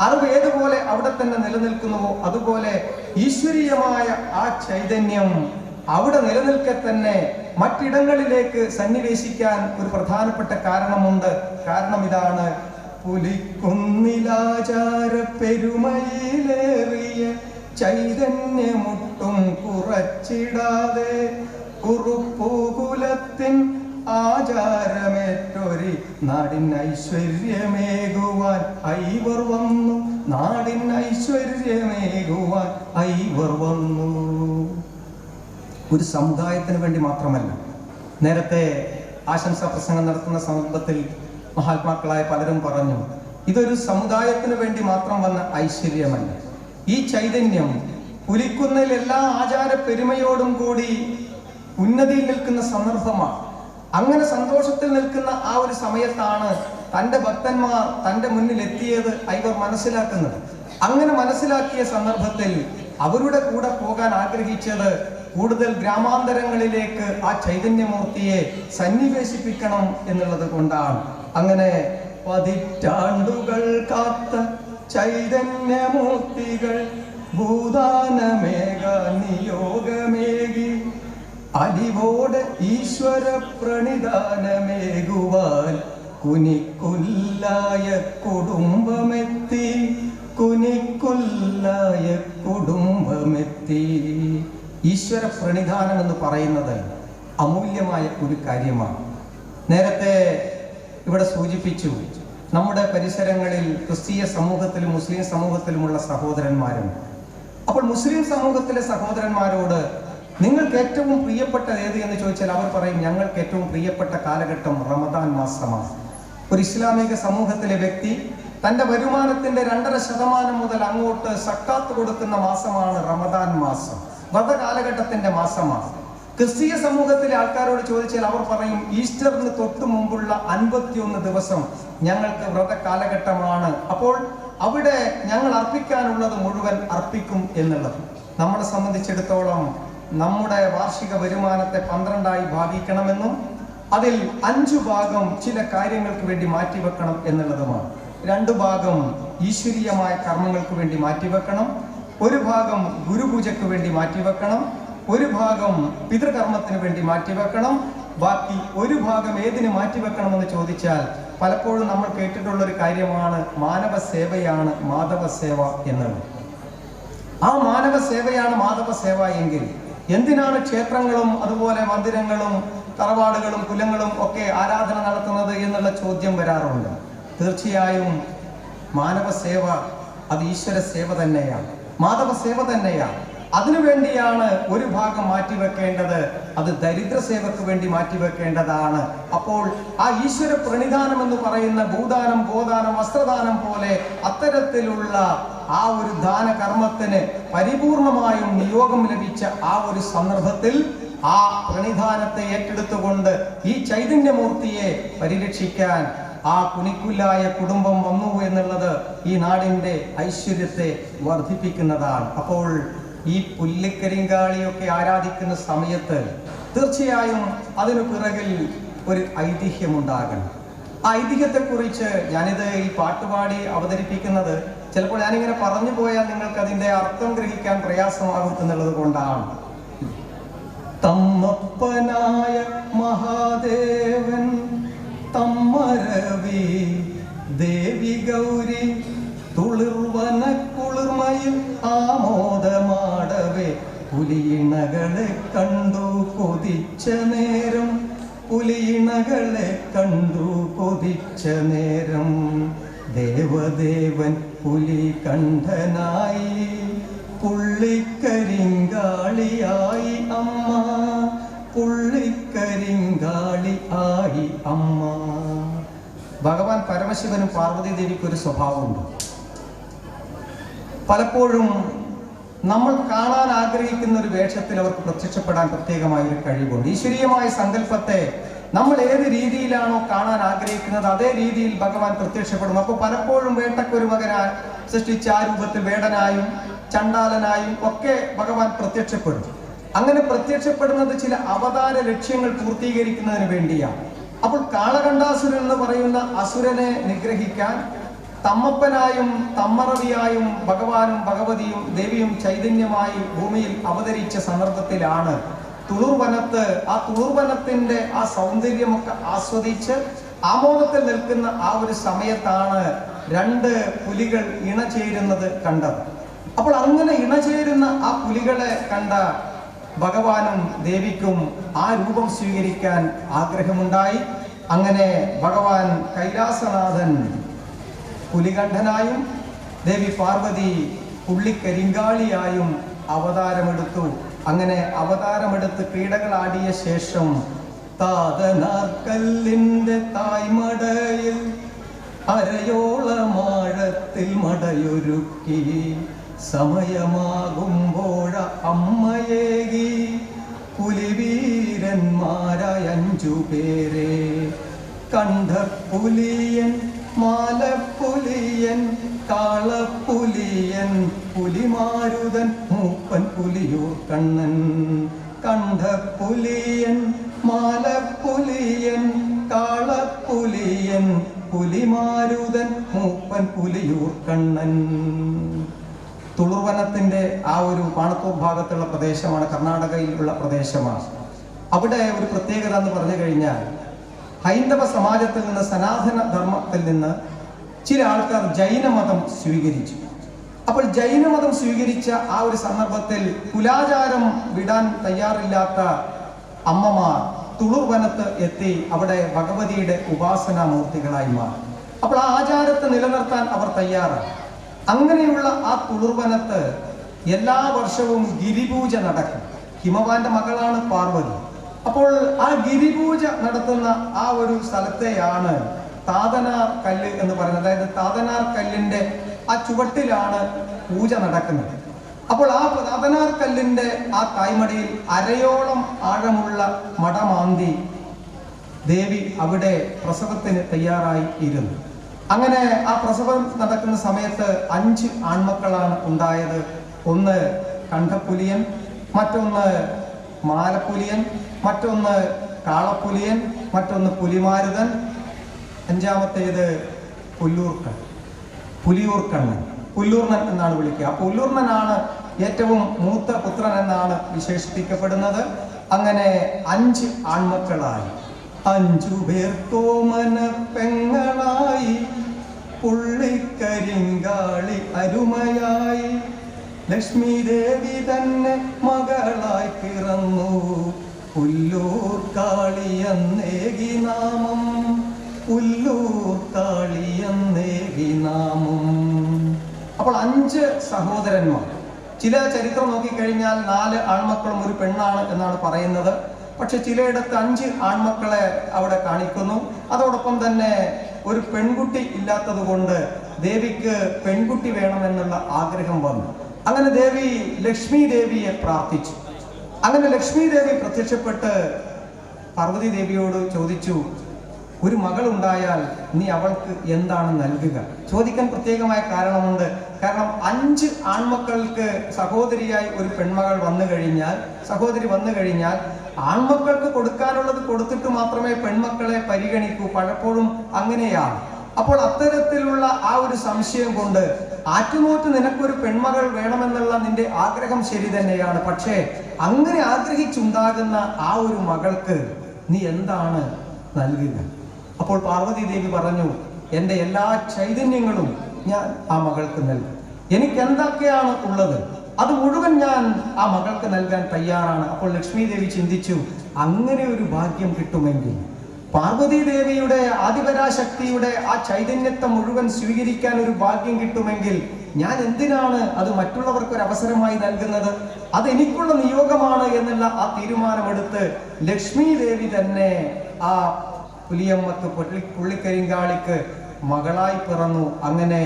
അറിവ് ഏതുപോലെ അവിടെ തന്നെ നിലനിൽക്കുന്നുവോ അതുപോലെ ഈശ്വരീയമായ ആ ചൈതന്യം അവിടെ നിലനിൽക്കെ തന്നെ മറ്റിടങ്ങളിലേക്ക് സന്നിവേശിക്കാൻ ഒരു പ്രധാനപ്പെട്ട കാരണമുണ്ട്. കാരണം ഇതാണ്: പുലിക്കുന്നിലാചാര പെരുമയിലേറിയ ചൈതന്യമൊട്ടും കുറച്ചിടാതെ കുറുപ്പുകുലത്തിൻ ആചാരമേറ്റൊരു നാടിൻ ഐശ്വര്യമേകുവാൻ ഐവർ വന്നു. നാടിൻ ഐശ്വര്യമേകുവാൻ ഐവർ വന്നു. ഒരു സമുദായത്തിന് വേണ്ടി മാത്രമല്ല. നേരത്തെ ആശംസാ പ്രസംഗം നടത്തുന്ന സന്ദർഭത്തിൽ മഹാത്മാക്കളായ പലരും പറഞ്ഞു, ഇതൊരു സമുദായത്തിന് വേണ്ടി മാത്രം വന്ന ഐശ്വര്യമല്ല. ഈ ചൈതന്യം പുലിക്കുന്നിൽ എല്ലാ ആചാര പെരുമയോടും കൂടി ഉന്നതിയിൽ നിൽക്കുന്ന സന്ദർഭമാണ്. അങ്ങനെ സന്തോഷത്തിൽ നിൽക്കുന്ന ആ ഒരു സമയത്താണ് തൻ്റെ ഭക്തന്മാർ തൻ്റെ മുന്നിൽ എത്തിയത് ഇവർ മനസ്സിലാക്കുന്നത്. അങ്ങനെ മനസ്സിലാക്കിയ സന്ദർഭത്തിൽ അവരുടെ കൂടെ പോകാൻ ആഗ്രഹിച്ചത് കൂടുതൽ ഗ്രാമാന്തരങ്ങളിലേക്ക് ആ ചൈതന്യമൂർത്തിയെ സന്നിവേശിപ്പിക്കണം എന്നുള്ളത് കൊണ്ടാണ്. അങ്ങനെ പതിറ്റാണ്ടുകൾ കാത്ത ചൈതന്യമൂർത്തികൾ ഭൂദാനമേഘ നിയോഗമേകി അലിവോടെ ഈശ്വര പ്രണിധാനമേകുവാൻ കുനിക്കുല്ലായ കുടുംബമെത്തി. കുനിക്കുല്ലായ കുടുംബമെത്തി. ഈശ്വര പ്രണിധാനം എന്ന് പറയുന്നത് അമൂല്യമായ ഒരു കാര്യമാണ്. നേരത്തെ ഇവിടെ സൂചിപ്പിച്ചു, നമ്മുടെ പരിസരങ്ങളിൽ ക്രിസ്തീയ സമൂഹത്തിലും മുസ്ലിം സമൂഹത്തിലുമുള്ള സഹോദരന്മാരുണ്ട്. അപ്പോൾ മുസ്ലിം സമൂഹത്തിലെ സഹോദരന്മാരോട് നിങ്ങൾക്ക് ഏറ്റവും പ്രിയപ്പെട്ടത് ഏത് എന്ന് ചോദിച്ചാൽ അവർ പറയും, ഞങ്ങൾക്ക് ഏറ്റവും പ്രിയപ്പെട്ട കാലഘട്ടം റമദാൻ മാസമാണ്. ഒരു ഇസ്ലാമിക സമൂഹത്തിലെ വ്യക്തി തൻ്റെ വരുമാനത്തിന്റെ 2.5% മുതൽ അങ്ങോട്ട് സക്കാത്ത് കൊടുക്കുന്ന മാസമാണ് റമദാൻ മാസം. വ്രതകാലഘട്ടത്തിന്റെ മാസമാണ്. ക്രിസ്തീയ സമൂഹത്തിലെ ആൾക്കാരോട് ചോദിച്ചാൽ അവർ പറയും, ഈസ്റ്ററിന് തൊട്ട് മുമ്പുള്ള 51 ദിവസം ഞങ്ങൾക്ക് വ്രത കാലഘട്ടമാണ്. അപ്പോൾ അവിടെ ഞങ്ങൾ അർപ്പിക്കാനുള്ളത് മുഴുവൻ അർപ്പിക്കും എന്നുള്ളത്. നമ്മളെ സംബന്ധിച്ചിടത്തോളം നമ്മുടെ വാർഷിക വരുമാനത്തെ 12ആയി ഭാഗിക്കണമെന്നും അതിൽ 5 ഭാഗം ചില കാര്യങ്ങൾക്ക് വേണ്ടി മാറ്റിവെക്കണം എന്നുള്ളതുമാണ്. 2 ഭാഗം ഈശ്വരീയമായ കർമ്മങ്ങൾക്ക് വേണ്ടി മാറ്റിവെക്കണം, 1 ഭാഗം ഗുരുപൂജയ്ക്ക് വേണ്ടി മാറ്റിവെക്കണം, 1 ഭാഗം പിതൃകർമ്മത്തിന് വേണ്ടി മാറ്റിവെക്കണം. ബാക്കി 1 ഭാഗം ഏതിന് മാറ്റിവെക്കണമെന്ന് ചോദിച്ചാൽ പലപ്പോഴും നമ്മൾ കേട്ടിട്ടുള്ള ഒരു കാര്യമാണ് മാനവ സേവയാണ് മാധവ സേവ എന്നുള്ളത്. ആ മാനവ സേവയാണ് മാധവ സേവ എങ്കിൽ എന്തിനാണ് ക്ഷേത്രങ്ങളും അതുപോലെ മന്ദിരങ്ങളും തറവാടുകളും കുലങ്ങളും ഒക്കെ ആരാധന നടത്തുന്നത് എന്നുള്ള ചോദ്യം വരാറുണ്ട്. തീർച്ചയായും മാനവ സേവ അത് ഈശ്വര സേവ തന്നെയാണ്, മാധവ സേവ തന്നെയാണ്. അതിനുവേണ്ടിയാണ് 1 ഭാഗം മാറ്റിവെക്കേണ്ടത്. അത് ദരിദ്ര സേവക്ക് വേണ്ടി മാറ്റിവെക്കേണ്ടതാണ്. അപ്പോൾ ആ ഈശ്വര പ്രണിധാനം എന്ന് പറയുന്ന ഭൂദാനം, ഗോദാനം, വസ്ത്രദാനം പോലെ അത്തരത്തിലുള്ള ആ ഒരു ദാനകർമ്മത്തിന് പരിപൂർണമായും നിയോഗം ലഭിച്ച ആ ഒരു സന്ദർഭത്തിൽ ആ പ്രണിധാനത്തെ ഏറ്റെടുത്തുകൊണ്ട് ഈ ചൈതന്യമൂർത്തിയെ പരിരക്ഷിക്കാൻ ആ കുനിക്കുല്ലായ കുടുംബം വന്നു എന്നുള്ളത് ഈ നാടിന്റെ ഐശ്വര്യത്തെ വർദ്ധിപ്പിക്കുന്നതാണ്. അപ്പോൾ ഈ പുല്ലിക്കരിങ്കാളിയൊക്കെ ആരാധിക്കുന്ന സമയത്ത് തീർച്ചയായും അതിനു പിറകിൽ ഒരു ഐതിഹ്യമുണ്ടാകണം. ആ ഐതിഹ്യത്തെക്കുറിച്ച് ഞാനിത് ഈ പാട്ടുപാടി അവതരിപ്പിക്കുന്നത് ചിലപ്പോൾ ഞാനിങ്ങനെ പറഞ്ഞു പോയാൽ നിങ്ങൾക്ക് അതിൻ്റെ അർത്ഥം ഗ്രഹിക്കാൻ പ്രയാസമാകും എന്നുള്ളത് കൊണ്ടാണ്. തമ്മപ്പനായ മഹാദേവൻ തമ്മരവി ദേവി ഗൗരി തുളിർവന കുളിർമയിൽ ആമോദമാടവേ പുലിയിണകളെ കണ്ടു കൊതിച്ച നേരം, പുലിയിണകളെ കണ്ടു കൊതിച്ച നേരം ദേവദേവൻ പുലി കണ്ഠനായി പുള്ളിക്കരിങ്കാളിയായി അമ്മ, പുള്ളിക്കരിങ്കാളി ആയി അമ്മ. ഭഗവാൻ പരമശിവനും പാർവതി ദേവിക്ക് ഒരു സ്വഭാവമുണ്ട്. പലപ്പോഴും നമ്മൾ കാണാൻ ആഗ്രഹിക്കുന്ന ഒരു വേഷത്തിൽ അവർക്ക് പ്രത്യക്ഷപ്പെടാൻ പ്രത്യേകമായ ഒരു കഴിവുണ്ട്. ഈശ്വരീയമായ സങ്കല്പത്തെ നമ്മൾ ഏത് രീതിയിലാണോ കാണാൻ ആഗ്രഹിക്കുന്നത് അതേ രീതിയിൽ ഭഗവാൻ പ്രത്യക്ഷപ്പെടും. അപ്പോൾ പലപ്പോഴും വേട്ടക്കൊരു മകനായി സൃഷ്ടിച്ച ആ രൂപത്തിൽ വേടനായും ചണ്ടാലനായും ഒക്കെ ഭഗവാൻ പ്രത്യക്ഷപ്പെടും. അങ്ങനെ പ്രത്യക്ഷപ്പെടുന്നത് ചില അവതാര ലക്ഷ്യങ്ങൾ പൂർത്തീകരിക്കുന്നതിന് വേണ്ടിയാണ്. അപ്പോൾ കാളകണ്ഠാസുരൻ എന്ന് പറയുന്ന അസുരനെ നിഗ്രഹിക്കാൻ തമ്മപ്പനായും തമ്മറവിയായും ഭഗവാനും ഭഗവതിയും ദേവിയും ചൈതന്യമായി ഭൂമിയിൽ അവതരിച്ച സന്ദർഭത്തിലാണ് തുളുർവനത്തിന്റെ ആ സൗന്ദര്യമൊക്കെ ആസ്വദിച്ച് ആമോദത്തിൽ നിൽക്കുന്ന ആ ഒരു സമയത്താണ് രണ്ട് പുലികൾ ഇണചേരുന്നത് കണ്ടത്. അപ്പോൾ അങ്ങനെ ഇണചേരുന്ന ആ പുലികളെ കണ്ട ഭഗവാനും ദേവിക്കും ആ രൂപം സ്വീകരിക്കാൻ ആഗ്രഹമുണ്ടായി. അങ്ങനെ ഭഗവാൻ കൈലാസനാഥൻ പുലികണ്ഠനായും ദേവി പാർവതി പുള്ളിക്കരിങ്കാളിയായും അവതാരമെടുത്തു. അങ്ങനെ അവതാരമെടുത്ത് ക്രീഡകളാടിയ ശേഷം താതനാർക്കല്ലിന്റെ തായ്മടയിൽ അരയോളമാഴത്തിൽ മടയൊരുക്കി സമയമാകുമ്പോഴ അമ്മയേകി പുലിവീരന്മാരായ 5 പേരെ കണ്ഠപ്പുലിയൻ, മാലപ്പുലിയൻ, കാളപ്പുലിയൻ, പുലിമാരുതൻ, മൂപ്പൻ പുലിയൂർ കണ്ണൻ. കണ്ഠപ്പുലിയൻ, മാലപ്പുലിയൻ, കാളപ്പുലിയൻ, പുലിമാരുതൻ, മൂപ്പൻ പുലിയൂർ കണ്ണൻ. തുളുർവനത്തിന്റെ ആ ഒരു പാണത്തൂർ ഭാഗത്തുള്ള പ്രദേശമാണ്, കർണാടകയിലുള്ള പ്രദേശമാണ്. അവിടെ ഒരു പ്രത്യേകത എന്ന് പറഞ്ഞു കഴിഞ്ഞാൽ ഹൈന്ദവ സമാജത്തിൽ നിന്ന്, സനാതന ധർമ്മത്തിൽ നിന്ന് ചില ആൾക്കാർ ജൈനമതം സ്വീകരിച്ചു. അപ്പോൾ ജൈനമതം സ്വീകരിച്ച ആ ഒരു സന്ദർഭത്തിൽ കുലാചാരം വിടാൻ തയ്യാറില്ലാത്ത അമ്മമാർ തുളുർവനത്ത് എത്തി അവിടെ ഭഗവതിയുടെ ഉപാസനാമൂർത്തികളായി മാറി. അപ്പോൾ ആ ആചാരത്തെ നിലനിർത്താൻ അവർ തയ്യാറാണ്. അങ്ങനെയുള്ള ആ തുളുർവനത്ത് എല്ലാ വർഷവും ഗിരിപൂജ നടക്കും. ഹിമവാന്റെ മകളാണ് പാർവതി. അപ്പോൾ ആ ഗിരിപൂജ നടത്തുന്ന ആ ഒരു സ്ഥലത്തെയാണ് താതനാർ കല്ല് എന്ന് പറയുന്നത്. അതായത് താതനാർ കല്ലിന്റെ ആ ചുവട്ടിലാണ് പൂജ നടക്കുന്നത്. അപ്പോൾ ആ താതനാർ കല്ലിന്റെ ആ തായ്മടിയിൽ അരയോളം ആഴമുള്ള മടമാന്തി ദേവി അവിടെ പ്രസവത്തിന് തയ്യാറായി ഇരുന്നു. അങ്ങനെ ആ പ്രസവം നടക്കുന്ന സമയത്ത് 5 ആൺമക്കളാണ് ഉണ്ടായത്. ഒന്ന് കണ്ഠപ്പുലിയൻ, മറ്റൊന്ന് മാലപ്പുലിയൻ, മറ്റൊന്ന് കാളപ്പുലിയൻ, മറ്റൊന്ന് പുലിമാരുതൻ, 5ാമത്തേത് പുലിയൂർക്കണ്ണൻ. പുല്ലൂർണൻ എന്നാണ് വിളിക്കുക. പുല്ലൂർണനാണ് ഏറ്റവും മൂത്ത പുത്രൻ എന്നാണ് വിശേഷിപ്പിക്കപ്പെടുന്നത്. അങ്ങനെ 5 ആൺമക്കളായി. 5 പേർക്കോമന പെങ്ങളായി, പുള്ളിക്കരിങ്കാളി അരുമയായി, ലക്ഷ്മി ദേവി തന്നെ മകളായി പിറന്നു. പുല്ലൂർ കാളിയെന്നേകി നാമം, പുല്ലൂർ കാളിയെന്നേകി നാമം. അപ്പോൾ 5 സഹോദരന്മാർ. ചില ചരിത്രം നോക്കിക്കഴിഞ്ഞാൽ 4 ആൺമക്കളും ഒരു പെണ്ണാണ് എന്നാണ് പറയുന്നത്. പക്ഷെ ചിലയിടത്ത് 5 ആൺമക്കളെ അവിടെ കാണിക്കുന്നു. അതോടൊപ്പം തന്നെ ഒരു പെൺകുട്ടി ഇല്ലാത്തത് കൊണ്ട് ദേവിക്ക് പെൺകുട്ടി വേണമെന്നുള്ള ആഗ്രഹം വന്നു. അങ്ങനെ ദേവി ലക്ഷ്മി ദേവിയെ പ്രാർത്ഥിച്ചു. അങ്ങനെ ലക്ഷ്മി ദേവി പ്രത്യക്ഷപ്പെട്ട് പാർവതി ദേവിയോട് ചോദിച്ചു, ഒരു മകൾ ഉണ്ടായാൽ നീ അവൾക്ക് എന്താണ് നൽകുക? ചോദിക്കാൻ പ്രത്യേകമായ കാരണമുണ്ട്. കാരണം 5 ആൺമക്കൾക്ക് സഹോദരി വന്നു കഴിഞ്ഞാൽ ആൺമക്കൾക്ക് കൊടുക്കാനുള്ളത് കൊടുത്തിട്ട് മാത്രമേ പെൺമക്കളെ പരിഗണിക്കൂ. പലപ്പോഴും അങ്ങനെയാണ്. അപ്പോൾ അത്തരത്തിലുള്ള ആ ഒരു സംശയം കൊണ്ട് ആറ്റുനോറ്റ് നിനക്കൊരു പെൺമകൾ വേണമെന്നുള്ള നിന്റെ ആഗ്രഹം ശരി തന്നെയാണ്. പക്ഷേ അങ്ങനെ ആഗ്രഹിച്ചുണ്ടാകുന്ന ആ ഒരു മകൾക്ക് നീ എന്താണ് നൽകുക? അപ്പോൾ പാർവതി ദേവി പറഞ്ഞു, എൻ്റെ എല്ലാ ചൈതന്യങ്ങളും ഞാൻ ആ മകൾക്ക് നൽകും. എനിക്ക് എന്തൊക്കെയാണ് ഉള്ളത് അത് മുഴുവൻ ഞാൻ ആ മകൾക്ക് നൽകാൻ തയ്യാറാണ്. അപ്പോൾ ലക്ഷ്മി ദേവി ചിന്തിച്ചു, അങ്ങനെ ഒരു ഭാഗ്യം കിട്ടുമെങ്കിൽ, പാർവതി ദേവിയുടെ ആദിപരാശക്തിയുടെ ആ ചൈതന്യത്തെ മുഴുവൻ സ്വീകരിക്കാൻ ഒരു ഭാഗ്യം കിട്ടുമെങ്കിൽ ഞാൻ എന്തിനാണ് അത് മറ്റുള്ളവർക്ക് ഒരു അവസരമായി നൽകുന്നത്? അത് എനിക്കുള്ള നിയോഗമാണ് എന്നുള്ള ആ തീരുമാനമെടുത്ത് ലക്ഷ്മി ദേവി തന്നെ ആ പുലിയമ്മക്ക് പുള്ളിക്കരിങ്കാളിക്ക് മകളായി പിറന്നു. അങ്ങനെ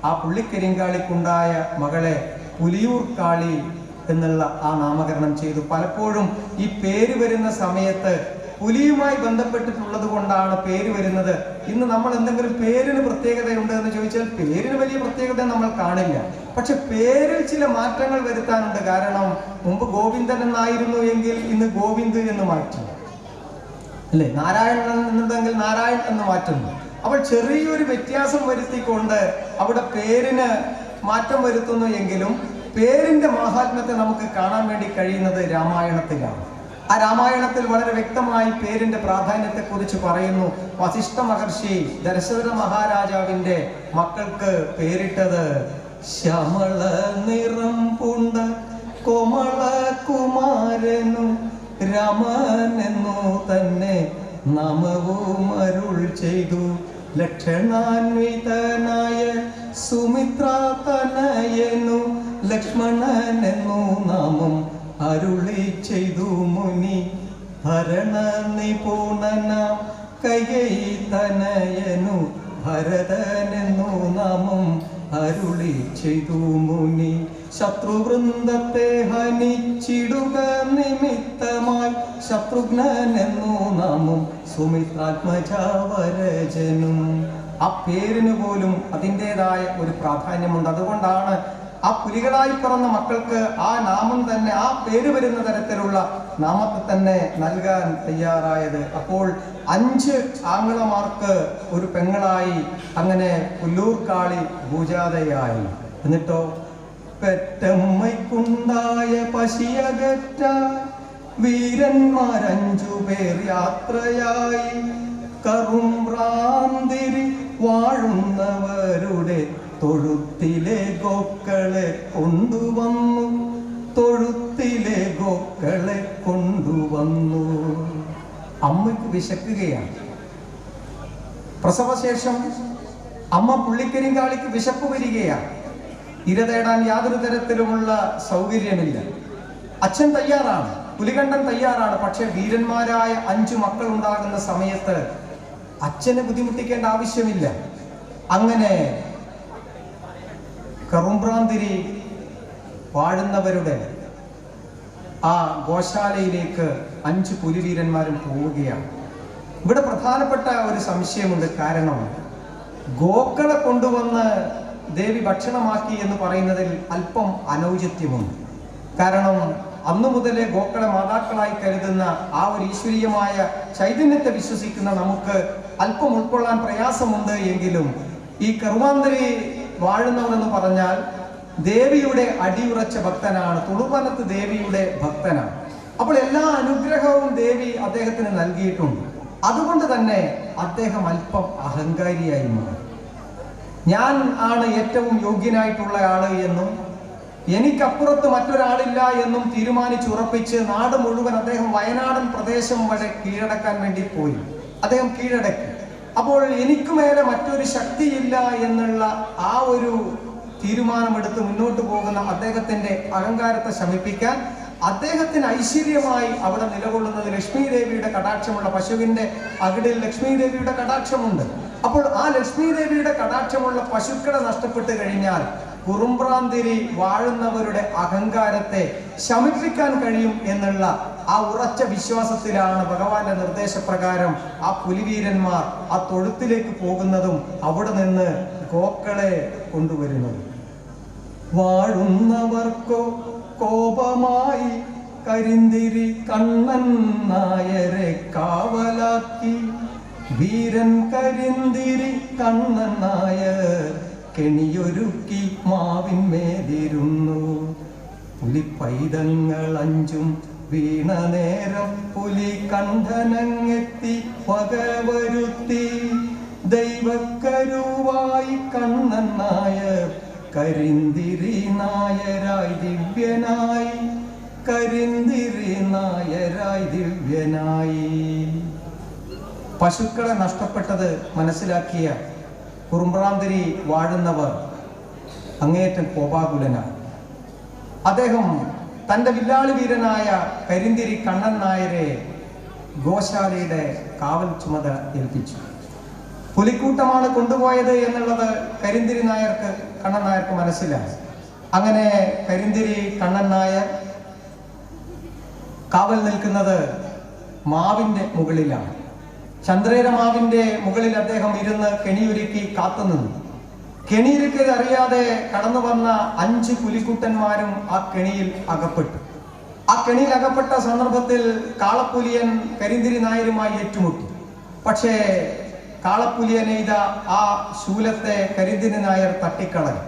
ആ പുള്ളിക്കരിങ്കാളിക്കുണ്ടായ മകളെ പുലിയൂർ കാളി എന്നുള്ള ആ നാമകരണം ചെയ്തു. പലപ്പോഴും ഈ പേര് വരുന്ന സമയത്ത് പുലിയുമായി ബന്ധപ്പെട്ടിട്ടുള്ളത് കൊണ്ടാണ് പേര് വരുന്നത്. ഇന്ന് നമ്മൾ എന്തെങ്കിലും പേരിന് പ്രത്യേകതയുണ്ട് എന്ന് ചോദിച്ചാൽ പേരിന് വലിയ പ്രത്യേകത നമ്മൾ കാണില്ല. പക്ഷെ പേരിൽ ചില മാറ്റങ്ങൾ വരുത്താനുണ്ട്. കാരണം മുമ്പ് ഗോവിന്ദൻ എന്നായിരുന്നു എങ്കിൽ ഇന്ന് ഗോവിന്ദ് എന്ന് മാറ്റി, അല്ലെ? നാരായണൻ എന്നുണ്ടെങ്കിൽ നാരായൺ എന്ന് മാറ്റുന്നു. അപ്പോൾ ചെറിയൊരു വ്യത്യാസം വരുത്തിക്കൊണ്ട് അവിടെ പേരിന് മാറ്റം വരുത്തുന്നു എങ്കിലും പേരിന്റെ മാഹാത്മ്യത്തെ നമുക്ക് കാണാൻ വേണ്ടി കഴിയുന്നത് രാമായണത്തിലാണ്. ആ രാമായണത്തിൽ വളരെ വ്യക്തമായി പേരിന്റെ പ്രാധാന്യത്തെക്കുറിച്ച് പറയുന്നു. വസിഷ്ഠ മഹർഷി ദശരഥ മഹാരാജാവിന്റെ മക്കൾക്ക് പേരിട്ടത് ശ്യാമള നിറം പൂണ്ട കോമള കുമാരനും രാമനെന്നു തന്നെ നാമവും അരുൾ ചെയ്തു. ലക്ഷണാന്വിതനായ സുമിത്രാതനയനു ലക്ഷ്മണനെന്നു നാമം അരുളി ചെയ്തു. മുനി ഭരണ നിപുണനാം കൈകേയി തനയനു ഭരതനെന്നു നാമം അരുളി ചെയ്തു. മുനി ശത്രുവൃന്ദത്തെ ഹനിച്ചിടുക നിമിത്തമായി ശത്രുഘ്നെന്നു നാമം സുമിത്രാത്മജാവരജനും. ആ പേരിന് പോലും അതിൻ്റെതായ ഒരു പ്രാധാന്യമുണ്ട്. അതുകൊണ്ടാണ് ആ പുലികളായി പിറന്ന മക്കൾക്ക് ആ നാമം തന്നെ, ആ പേര് വരുന്ന തരത്തിലുള്ള നാമത്തെ തന്നെ നൽകാൻ തയ്യാറായത്. അപ്പോൾ 5 ആങ്ങളമാർക്ക് ഒരു പെങ്ങളായി അങ്ങനെ പുല്ലൂർ കാളി പൂജാതയായി. എന്നിട്ടോ പെറ്റമ്മയ്ക്കുണ്ടായ പശിയകറ്റ വീരന്മാർ 5 പേർ യാത്രയായി. കറുംറാന്തിരി വാഴുന്നവരുടെ തൊഴുത്തിലെ ഗോക്കളെ കൊണ്ടുവന്നു. തൊഴുത്തിലെ ഗോക്കളെ കൊണ്ടുവന്നു. അമ്മയ്ക്ക് വിശക്കുകയാണ്. പ്രസവശേഷം അമ്മ പുള്ളിക്കരിങ്കാളിക്ക് വിശപ്പ് വരികയാണ്. ഇര തേടാൻ യാതൊരു തരത്തിലുമുള്ള സൗകര്യമില്ല. അച്ഛൻ തയ്യാറാണ്, പുലികണ്ഠൻ തയ്യാറാണ്. പക്ഷെ വീരന്മാരായ 5 മക്കൾ ഉണ്ടാകുന്ന സമയത്ത് അച്ഛനെ ബുദ്ധിമുട്ടിക്കേണ്ട ആവശ്യമില്ല. അങ്ങനെ കറുംപ്രാന്തിരി വാഴുന്നവരുടെ ആ ഗോശാലയിലേക്ക് 5 പുലിവീരന്മാരും പോവുകയാണ്. ഇവിടെ പ്രധാനപ്പെട്ട ഒരു സംശയമുണ്ട്. കാരണം ഗോക്കളെ കൊണ്ടുവന്ന് ദേവി ഭക്ഷണമാക്കി എന്ന് പറയുന്നതിൽ അല്പം അനൗചിത്യമുണ്ട്. കാരണം അന്നു മുതലേ ഗോക്കളെ മാതാക്കളായി കരുതുന്ന ആ ഒരു ഈശ്വരീയമായ ചൈതന്യത്തെ വിശ്വസിക്കുന്ന നമുക്ക് അല്പം ഉൾക്കൊള്ളാൻ പ്രയാസമുണ്ട്. എങ്കിലും ഈ കറുമാന്തരി വാഴുന്നവനെന്ന് പറഞ്ഞാൽ ദേവിയുടെ അടിയുറച്ച ഭക്തനാണ്, തുളുവനത്ത് ദേവിയുടെ ഭക്തനാണ്. അപ്പോൾ എല്ലാ അനുഗ്രഹവും ദേവി അദ്ദേഹത്തിന് നൽകിയിട്ടുണ്ട്. അതുകൊണ്ട് തന്നെ അദ്ദേഹം അല്പം അഹങ്കാരിയായി മാറി. ഞാൻ ആണ് ഏറ്റവും യോഗ്യനായിട്ടുള്ള ആള് എന്നും എനിക്കപ്പുറത്ത് മറ്റൊരാളില്ല എന്നും തീരുമാനിച്ചുറപ്പിച്ച് നാട് മുഴുവൻ അദ്ദേഹം വയനാടൻ പ്രദേശം വരെ കീഴടക്കാൻ വേണ്ടി പോയി. അദ്ദേഹം കീഴടക്കി. അപ്പോൾ എനിക്ക് മേലെ മറ്റൊരു ശക്തിയില്ല എന്നുള്ള ആ ഒരു തീരുമാനമെടുത്ത് മുന്നോട്ട് പോകുന്ന അദ്ദേഹത്തിന്റെ അഹങ്കാരത്തെ ശമിപ്പിക്കാൻ അദ്ദേഹത്തിന് ഐശ്വര്യമായി അവിടെ നിലകൊള്ളുന്നത് ലക്ഷ്മി ദേവിയുടെ കടാക്ഷമുള്ള പശുവിന്റെ അകിടിൽ ലക്ഷ്മി ദേവിയുടെ കടാക്ഷമുണ്ട്. അപ്പോൾ ആ ലക്ഷ്മി ദേവിയുടെ കടാക്ഷമുള്ള പശുക്കളെ നഷ്ടപ്പെട്ടു കഴിഞ്ഞാൽ കുറുമ്പ്രാന്തിരി വാഴുന്നവരുടെ അഹങ്കാരത്തെ ശമിപ്പിക്കാൻ കഴിയും എന്നുള്ള ആ ഉറച്ച വിശ്വാസത്തിലാണ് ഭഗവാന്റെ നിർദ്ദേശപ്രകാരം ആ പുലിവീരന്മാർ ആ തൊഴുത്തിലേക്ക് പോകുന്നതും അവിടെ നിന്ന് ഗോക്കളെ കൊണ്ടുവരുന്നതും. വാഴുന്നവർക്കോ കോപമായി കരിന്തിരി കണ്ണൻ നായരെ കാവലാക്കി. വീരൻ കരിന്തിരി കണ്ണൻ നായർ കെണിയൊരുക്കി മാവിന്മേലിരുന്നു. പുലിപ്പൈതങ്ങൾ 5 വീണ നേരം പുലി കണ്ഠനങ്ങെത്തി വകവരുത്തി. ദൈവക്കരുവായി കണ്ണൻ നായർ കരിന്തിരി നായരായി ദിവ്യനായി. കരിന്തിരി നായരായി ദിവ്യനായി. പശുക്കളെ നഷ്ടപ്പെട്ടത് മനസ്സിലാക്കിയ കുറുമ്പ്രാന്തിരി വാഴുന്നവർ അങ്ങേയറ്റം കോപാകുലനാണ്. അദ്ദേഹം തന്റെ വില്ലാളി വീരനായ കരിന്തിരി കണ്ണൻ നായരെ ഗോശാലയുടെ കാവൽ ചുമതല ഏൽപ്പിച്ചു. പുലിക്കൂട്ടമാണ് കൊണ്ടുപോയത് എന്നുള്ളത് കരിന്തിരി നായർക്ക് കണ്ണൻ നായർക്ക് മനസ്സിലായി. അങ്ങനെ കരിന്തിരി കണ്ണൻ നായർ കാവൽ നിൽക്കുന്നത് മാവിന്റെ മുകളിലാണ്. ചന്ദ്രേര മാവിന്റെ മുകളിൽ അദ്ദേഹം ഇരുന്ന് കെണിയൊരുക്കി കാത്തുനിന്നു. കെണിയൊരുക്കിയത് അറിയാതെ കടന്നു വന്ന 5 പുലിക്കുട്ടന്മാരും ആ കെണിയിൽ അകപ്പെട്ടു. ആ കെണിയിൽ അകപ്പെട്ട സന്ദർഭത്തിൽ കാളപ്പുലിയൻ കരിന്തിരി നായരുമായി ഏറ്റുമുട്ടി. പക്ഷേ കാളപ്പുലിയനെയ്ത ആ ശൂലത്തെ കരിന്തിരി നായർ തട്ടിക്കളഞ്ഞു.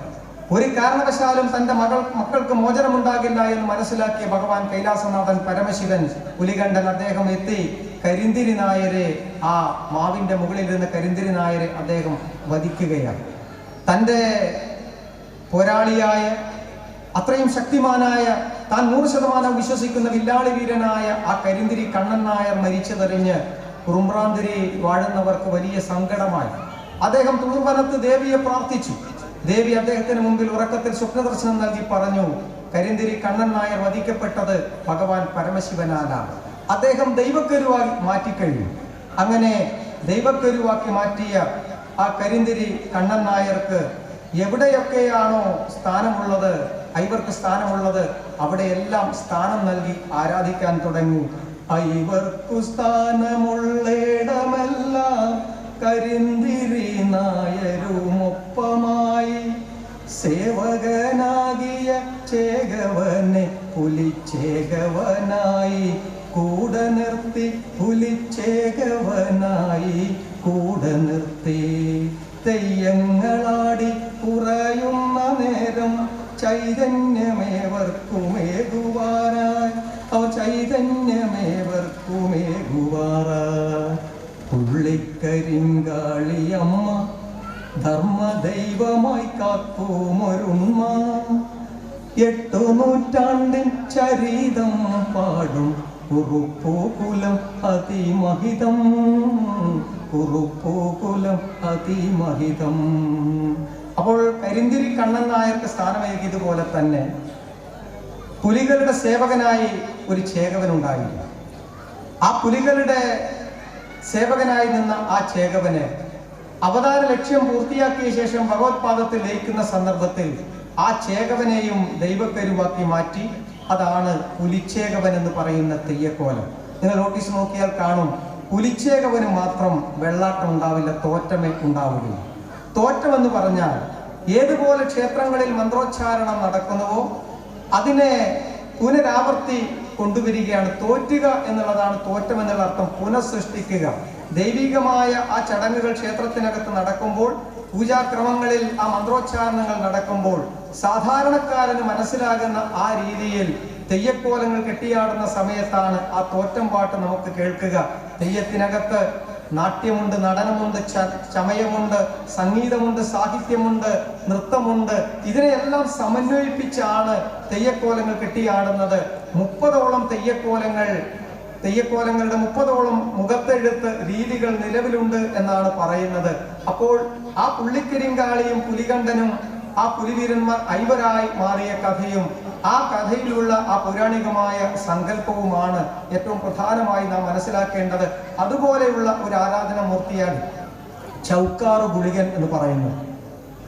ഒരു കാരണവശാലും തന്റെ മക്കൾക്ക് മോചനമുണ്ടാകില്ല എന്ന് മനസ്സിലാക്കിയ ഭഗവാൻ കൈലാസനാഥൻ പരമശിവൻ പുലികണ്ഠൻ അദ്ദേഹം എത്തി കരിന്തിരി നായരെ, ആ മാവിന്റെ മുകളിൽ ഇരുന്ന കരിന്തിരി നായരെ അദ്ദേഹം വധിക്കുകയാണ്. തൻ്റെ പോരാളിയായ, അത്രയും ശക്തിമാനായ, താൻ 100% വിശ്വസിക്കുന്ന വില്ലാളി വീരനായ ആ കരിന്തിരി കണ്ണൻ നായർ മരിച്ചതറിഞ്ഞ് കുറുമ്പ്രാന്തിരി വാഴുന്നവർക്ക് വലിയ സങ്കടമായി. അദ്ദേഹം തുളുർവനത്ത് ദേവിയെ പ്രാർത്ഥിച്ചു. ദേവി അദ്ദേഹത്തിന് മുമ്പിൽ ഉറക്കത്തിൽ സ്വപ്നദർശനം നൽകി പറഞ്ഞു, കരിന്തിരി കണ്ണൻ നായർ വധിക്കപ്പെട്ടത് ഭഗവാൻ പരമശിവനാലാണ്. അദ്ദേഹം ദൈവക്കരുവായി മാറ്റിക്കഴിഞ്ഞു. അങ്ങനെ ദൈവക്കരുവാക്കി മാറ്റിയ ആ കരിന്തിരി കണ്ണൻ നായർക്ക് എവിടെയൊക്കെയാണോ സ്ഥാനമുള്ളത്, ഐവർക്ക് സ്ഥാനമുള്ളത്, അവിടെയെല്ലാം സ്ഥാനം നൽകി ആരാധിക്കാൻ തുടങ്ങി. ഐവർക്കു സ്ഥാനമുള്ളിടമെല്ലാം കരിന്തിരി നായരുമൊപ്പമായി സേവകനാകിയ ചേകവനെ പുലിച്ചേകവനായി കൂടെ നിർത്തി, പുലിച്ചേകവനായി കൂടെ നിർത്തി. തെയ്യങ്ങളാടി കുറയുന്ന നേരം ചൈതന്യമേവർക്കുമേകുവാനായി, ചൈതന്യമേവർക്കുമേകുവാറായി പുള്ളിക്കരിങ്കാളിയമ്മ ധർമ്മദൈവമായി കാക്കുമൊരുണ്മ. 8 നൂറ്റാണ്ടിൻ ചരിതം പാടും കുറുപ്പൂകുലം അതിമഹിതം, കുറുപ്പൂകുലം അതിമഹിതം. അപ്പോൾ കരിന്തിരി കണ്ണൻ നായർക്ക് സ്ഥാനമേകിയതുപോലെ തന്നെ പുലികളുടെ സേവകനായി ഒരു ചേകവനുണ്ടായിരുന്നു. ആ പുലികളുടെ സേവകനായി നിന്ന ആ ചേകവന് അവതാര ലക്ഷ്യം പൂർത്തിയാക്കിയ ശേഷം ഭഗവത്പാദത്തിൽ ലയിക്കുന്ന സന്ദർഭത്തിൽ ആ ചേകവനെയും ദൈവക്കരുവാക്കി മാറ്റി. അതാണ് പുലിച്ചേകവൻ എന്ന് പറയുന്ന തെയ്യക്കോലം. നിങ്ങൾ നോട്ടീസ് നോക്കിയാൽ കാണും, പുലിച്ചേകവന് മാത്രം വെള്ളാട്ടം ഉണ്ടാവില്ല, തോറ്റമേ ഉണ്ടാവുകയും. തോറ്റം എന്ന് പറഞ്ഞാൽ ഏതുപോലെ ക്ഷേത്രങ്ങളിൽ മന്ത്രോച്ചാരണം നടക്കുന്നുവോ അതിനെ പുനരാവർത്തി കൊണ്ടുവരികയാണ്. തോറ്റുക എന്നുള്ളതാണ് തോറ്റം എന്നുള്ള അർത്ഥം, പുനഃസൃഷ്ടിക്കുക. ദൈവികമായ ആ ചടങ്ങുകൾ ക്ഷേത്രത്തിനകത്ത് നടക്കുമ്പോൾ, പൂജാക്രമങ്ങളിൽ ആ മന്ത്രോച്ചാരണങ്ങൾ നടക്കുമ്പോൾ സാധാരണക്കാരന് മനസ്സിലാകുന്ന ആ രീതിയിൽ തെയ്യക്കോലങ്ങൾ കെട്ടിയാടുന്ന സമയത്താണ് ആ തോറ്റം പാട്ട് നമുക്ക് കേൾക്കുക. തെയ്യത്തിനകത്ത് നാട്യമുണ്ട്, നടനമുണ്ട്, ചമയമുണ്ട്, സംഗീതമുണ്ട്, സാഹിത്യമുണ്ട്, നൃത്തമുണ്ട്. ഇതിനെയെല്ലാം സമന്വയിപ്പിച്ചാണ് തെയ്യക്കോലങ്ങൾ കെട്ടിയാടുന്നത്. 30ഓളം തെയ്യക്കോലങ്ങളുടെ 30ഓളം മുഖത്തെഴുത്ത് രീതികൾ നിലവിലുണ്ട് എന്നാണ് പറയുന്നത്. അപ്പോൾ ആ പുള്ളിക്കരിങ്കാളിയും പുലികണ്ഠനും ആ പുലിവീരന്മാർ ഐവരായി മാറിയ കഥയും ആ കഥയിലുള്ള ആ പൗരാണികമായ സങ്കല്പവുമാണ് ഏറ്റവും പ്രധാനമായി നാം മനസ്സിലാക്കേണ്ടത്. അതുപോലെയുള്ള ഒരു ആരാധനാമൂർത്തിയാണ് ചൗക്കാറ് ഗുളികൻ എന്ന് പറയുന്നത്.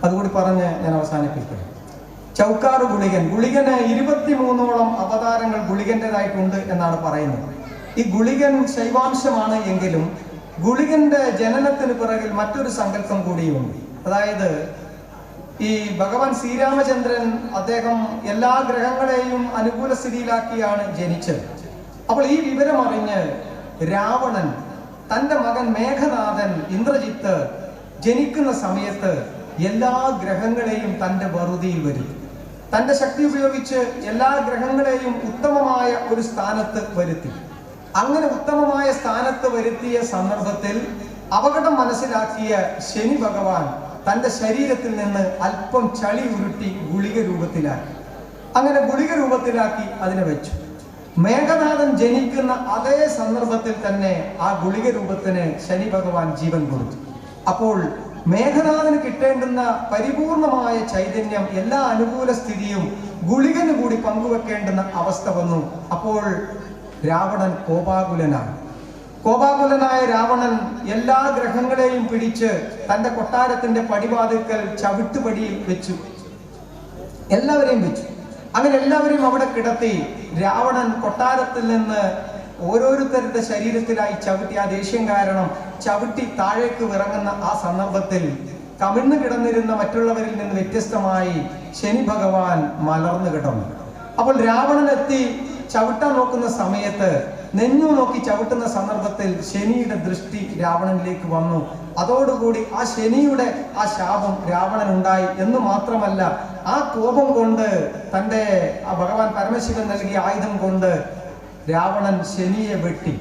അതുകൂടി പറഞ്ഞ് ഞാൻ അവസാനിപ്പിക്കും. ചൗക്കാറ് ഗുളികന് 23ഓളം അവതാരങ്ങൾ ഗുളികൻ്റെതായിട്ടുണ്ട് എന്നാണ് പറയുന്നത്. ഈ ഗുളികൻ ശൈവാംശമാണ് എങ്കിലും ഗുളികന്റെ ജനനത്തിന് പിറകിൽ മറ്റൊരു സങ്കല്പം കൂടിയുണ്ട്. അതായത് ഈ ഭഗവാൻ ശ്രീരാമചന്ദ്രൻ അദ്ദേഹം എല്ലാ ഗ്രഹങ്ങളെയും അനുകൂല സ്ഥിതിയിലാക്കിയാണ് ജനിച്ചത്. അപ്പോൾ ഈ വിവരം അറിഞ്ഞ് രാവണൻ തൻ്റെ മകൻ മേഘനാഥൻ ഇന്ദ്രജിത്ത് ജനിക്കുന്ന സമയത്ത് എല്ലാ ഗ്രഹങ്ങളെയും തൻ്റെ വറുതിയിൽ വരുത്തി. തൻ്റെ ശക്തി ഉപയോഗിച്ച് എല്ലാ ഗ്രഹങ്ങളെയും ഉത്തമമായ ഒരു സ്ഥാനത്ത് വരുത്തി. അങ്ങനെ ഉത്തമമായ സ്ഥാനത്ത് വരുത്തിയ സന്ദർഭത്തിൽ അപകടം മനസ്സിലാക്കിയ ശനി ഭഗവാൻ തൻ്റെ ശരീരത്തിൽ നിന്ന് അല്പം ചളി ഉരുട്ടി ഗുളിക രൂപത്തിലാക്കി. അങ്ങനെ ഗുളിക രൂപത്തിലാക്കി അതിനെ വെച്ചു. മേഘനാഥൻ ജനിക്കുന്ന അതേ സന്ദർഭത്തിൽ തന്നെ ആ ഗുളിക രൂപത്തിന് ശനി ഭഗവാൻ ജീവൻ കൊടുത്തു. അപ്പോൾ മേഘനാഥന് കിട്ടേണ്ടുന്ന പരിപൂർണമായ ചൈതന്യം, എല്ലാ അനുകൂല സ്ഥിതിയും ഗുളികന് കൂടി പങ്കുവെക്കേണ്ടുന്ന അവസ്ഥ വന്നു. അപ്പോൾ രാവണൻ കോപാകുലനായ രാവണൻ എല്ലാ ഗ്രഹങ്ങളെയും പിടിച്ച് തന്റെ കൊട്ടാരത്തിന്റെ പടിവാതിൽക്കൽ ചവിട്ടുപടിയിൽ വെച്ചു. എല്ലാവരെയും വെച്ചു. അങ്ങനെ എല്ലാവരെയും അവിടെ കിടത്തി രാവണൻ കൊട്ടാരത്തിൽ നിന്ന് ഓരോരുത്തരുടെ ശരീരത്തിലായി ചവിട്ടി, ആ ദേഷ്യം കാരണം ചവിട്ടി താഴേക്ക് ഇറങ്ങുന്ന ആ സന്ദർഭത്തിൽ കമിഴ്ന്നു കിടന്നിരുന്ന മറ്റുള്ളവരിൽ നിന്ന് വ്യത്യസ്തമായി ശനി ഭഗവാൻ മലർന്നു കിടന്നു. അപ്പോൾ രാവണൻ എത്തി ചവിട്ടാൻ നോക്കുന്ന സമയത്ത്, നെഞ്ഞു നോക്കി ചവിട്ടുന്ന സന്ദർഭത്തിൽ ശനിയുടെ ദൃഷ്ടി രാവണനിലേക്ക് വന്നു. അതോടുകൂടി ആ ശനിയുടെ ആ ശാപം രാവണനുണ്ടായി എന്ന് മാത്രമല്ല, ആ കോപം കൊണ്ട് തൻ്റെ ആ ഭഗവാൻ പരമശിവൻ നൽകിയ ആയുധം കൊണ്ട് രാവണൻ ശനിയെ വെട്ടി.